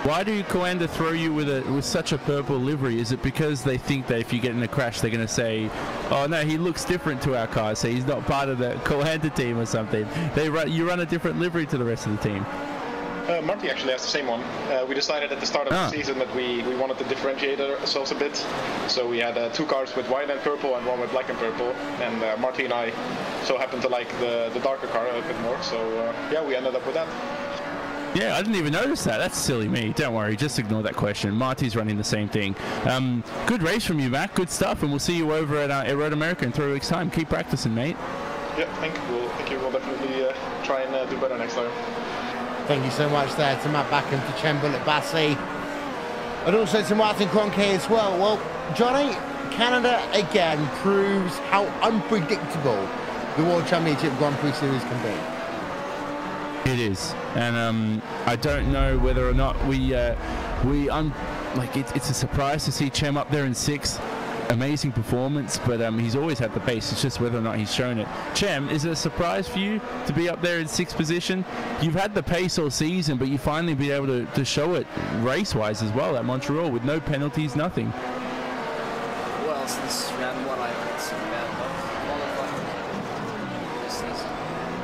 Why do Coanda throw you with such a purple livery? Is it because they think that if you get in a crash, they're going to say, oh no, he looks different to our car, so he's not part of the Coanda team or something? You run a different livery to the rest of the team. Marty actually has the same one. We decided at the start of the season that we wanted to differentiate ourselves a bit. So we had 2 cars with white and purple and 1 with black and purple. And Marty and I so happened to like the darker car a bit more. So yeah, we ended up with that. Yeah, I didn't even notice that. That's silly me. Don't worry, just ignore that question. Marty's running the same thing. Good race from you, Mac. Good stuff, and we'll see you over at Road America in 3 weeks' time. Keep practicing, mate. Yeah, thank you. We'll definitely try and do better next time. Thank you so much there to Matt Backham, to Chen Bullet Bassi, and also to Martin Cronquet as well. Well, Johnny, Canada again proves how unpredictable the World Championship Grand Prix Series can be. It is, and I don't know whether or not it's a surprise to see Chem up there in 6th. Amazing performance, but he's always had the pace. It's just whether or not he's shown it. Chem, is it a surprise for you to be up there in 6th position? You've had the pace all season, but you finally be able to show it race-wise as well at Montreal with no penalties, nothing. Well, since round 1 I had some bad luck qualifying this season.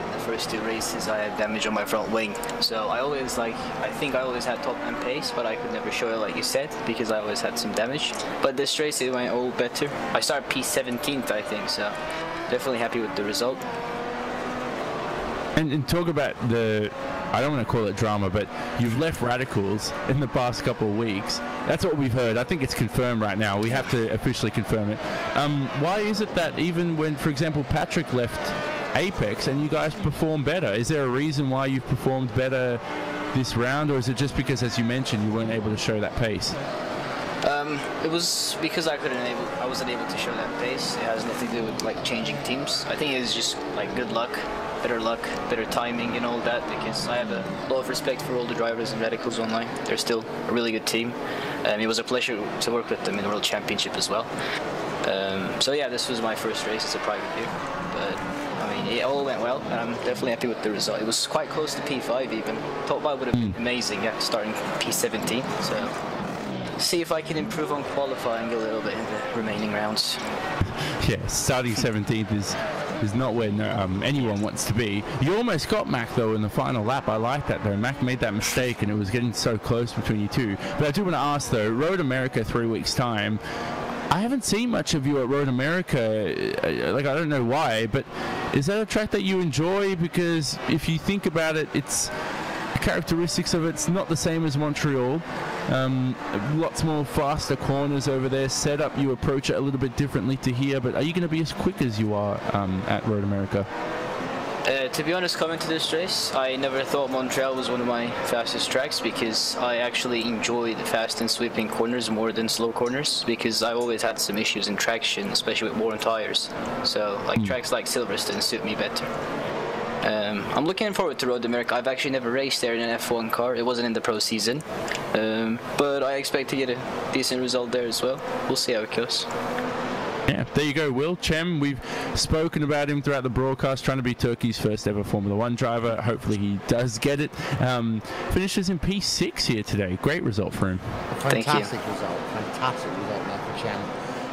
In the first 2 races I had damage on my front wing, so I think I always had top end pace, but I could never show it like you said because I always had some damage. But this race it went all better. I started P17th, I think, so definitely happy with the result. And talk about the, I don't want to call it drama, but you've left Radicals in the past couple of weeks. That's what we've heard. I think it's confirmed right now. We have to officially confirm it. Why is it that even when, for example, Patrick left Apex and you guys perform better? Is there a reason why you've performed better this round, or is it just because, as you mentioned, you weren't able to show that pace? It was because I wasn't able to show that pace. It has nothing to do with like changing teams. I think it's just like good luck, better timing and all that, because I have a lot of respect for all the drivers in Radicals Online. They're still a really good team. It was a pleasure to work with them in the World Championship as well. So yeah, this was my first race as a private year, but I mean, it all went well, and I'm definitely happy with the result. It was quite close to P5 even. Top 5 would have been amazing, yeah, starting P17. So see if I can improve on qualifying a little bit in the remaining rounds. Yeah, starting 17th is not where anyone wants to be. You almost got Mac though in the final lap. I like that though. Mac made that mistake and it was getting so close between you two. But I do want to ask though, Road America 3 weeks time, I haven't seen much of you at Road America. Like, I don't know why, but is that a track that you enjoy? Because if you think about it, it's the characteristics of it's not the same as Montreal. Lots more faster corners over there. Setup, you approach it a little bit differently to here, but are you going to be as quick as you are at Road America? To be honest, coming to this race, I never thought Montreal was one of my fastest tracks because I actually enjoy the fast and sweeping corners more than slow corners, because I always had some issues in traction, especially with worn tires. So like tracks like Silverstone suit me better. I'm looking forward to Road America. I've actually never raced there in an F1 car. It wasn't in the pro season, but I expect to get a decent result there as well. We'll see how it goes. Yeah, there you go, Will. Chem, we've spoken about him throughout the broadcast, trying to be Turkey's first ever Formula 1 driver. Hopefully he does get it. Finishes in P6 here today. Great result for him. Fantastic result. Fantastic result there for Chem.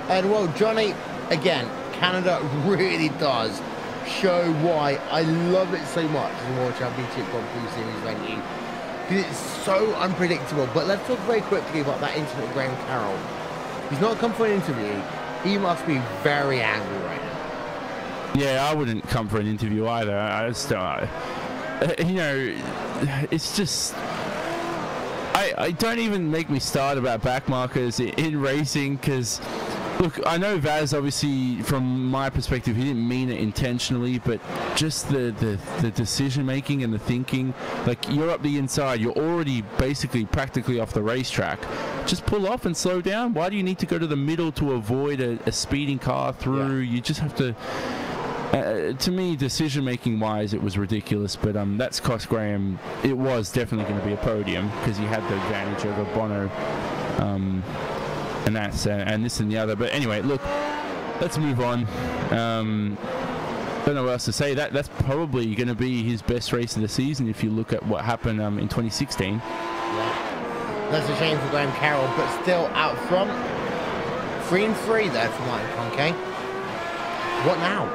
And well, Johnny, again, Canada really does show why I love it so much as a World Championship Grand Prix Series venue. Because it's so unpredictable. But let's talk very quickly about that incident with Graham Carroll. He's not come for an interview. He must be very angry right now. Yeah, I wouldn't come for an interview either. I just, you know, it's just, I don't even make me start about backmarkers in racing, because look, I know Vaz, obviously, from my perspective, he didn't mean it intentionally, but just the decision-making and the thinking, like, you're up the inside, you're already basically practically off the racetrack. Just pull off and slow down. Why do you need to go to the middle to avoid a speeding car through? Yeah. You just have to... to me, decision-making wise, it was ridiculous, but that's cost Graham. It was definitely going to be a podium, because he had the advantage over Bono. And that's and this and the other. But anyway, look, let's move on. Don't know what else to say. That's probably going to be his best race of the season if you look at what happened in 2016. Yeah. That's a shame for Graham Carroll, but still out front. 3-3 there for Martin Cronquet. What now?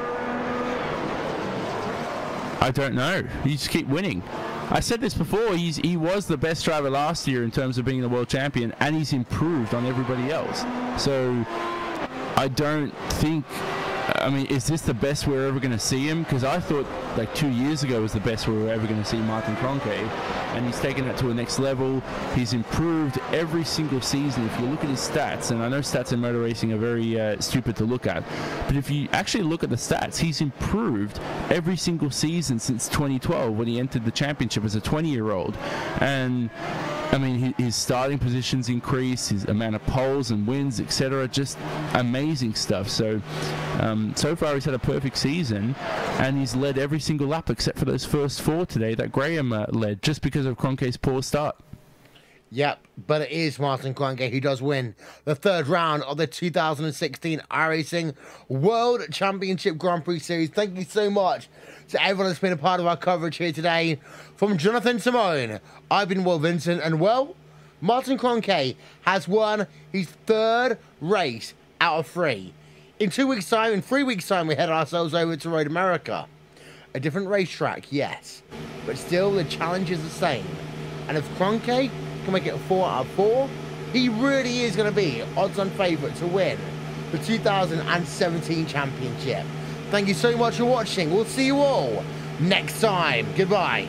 I don't know. You just keep winning. I said this before, he was the best driver last year in terms of being the world champion, and he's improved on everybody else. So I don't think I mean, is this the best we're ever going to see him? Because I thought like 2 years ago was the best we were ever going to see Martin Kroenke, and he's taken it to a next level. He's improved every single season. If you look at his stats, and I know stats in motor racing are very stupid to look at, but if you actually look at the stats, he's improved every single season since 2012 when he entered the championship as a 20-year-old. And I mean, his starting positions increased, his amount of poles and wins, etc. Just amazing stuff. So, so far he's had a perfect season, and he's led every single lap except for those first 4 today that Graham led, just because of Kroenke's poor start. Yep, but it is Martin Kroenke who does win the 3rd round of the 2016 iRacing World Championship Grand Prix Series. Thank you so much to everyone that's been a part of our coverage here today. From Jonathan Simone, I've been Will Vincent, and well, Martin Kroenke has won his 3rd race out of 3. In 2 weeks' time, in 3 weeks' time, we head ourselves over to Road America. A different racetrack, yes, but still the challenge is the same. And if Kroenke can make it 4 out of 4, he really is going to be odds-on favourite to win the 2017 championship. Thank you so much for watching. We'll see you all next time. Goodbye.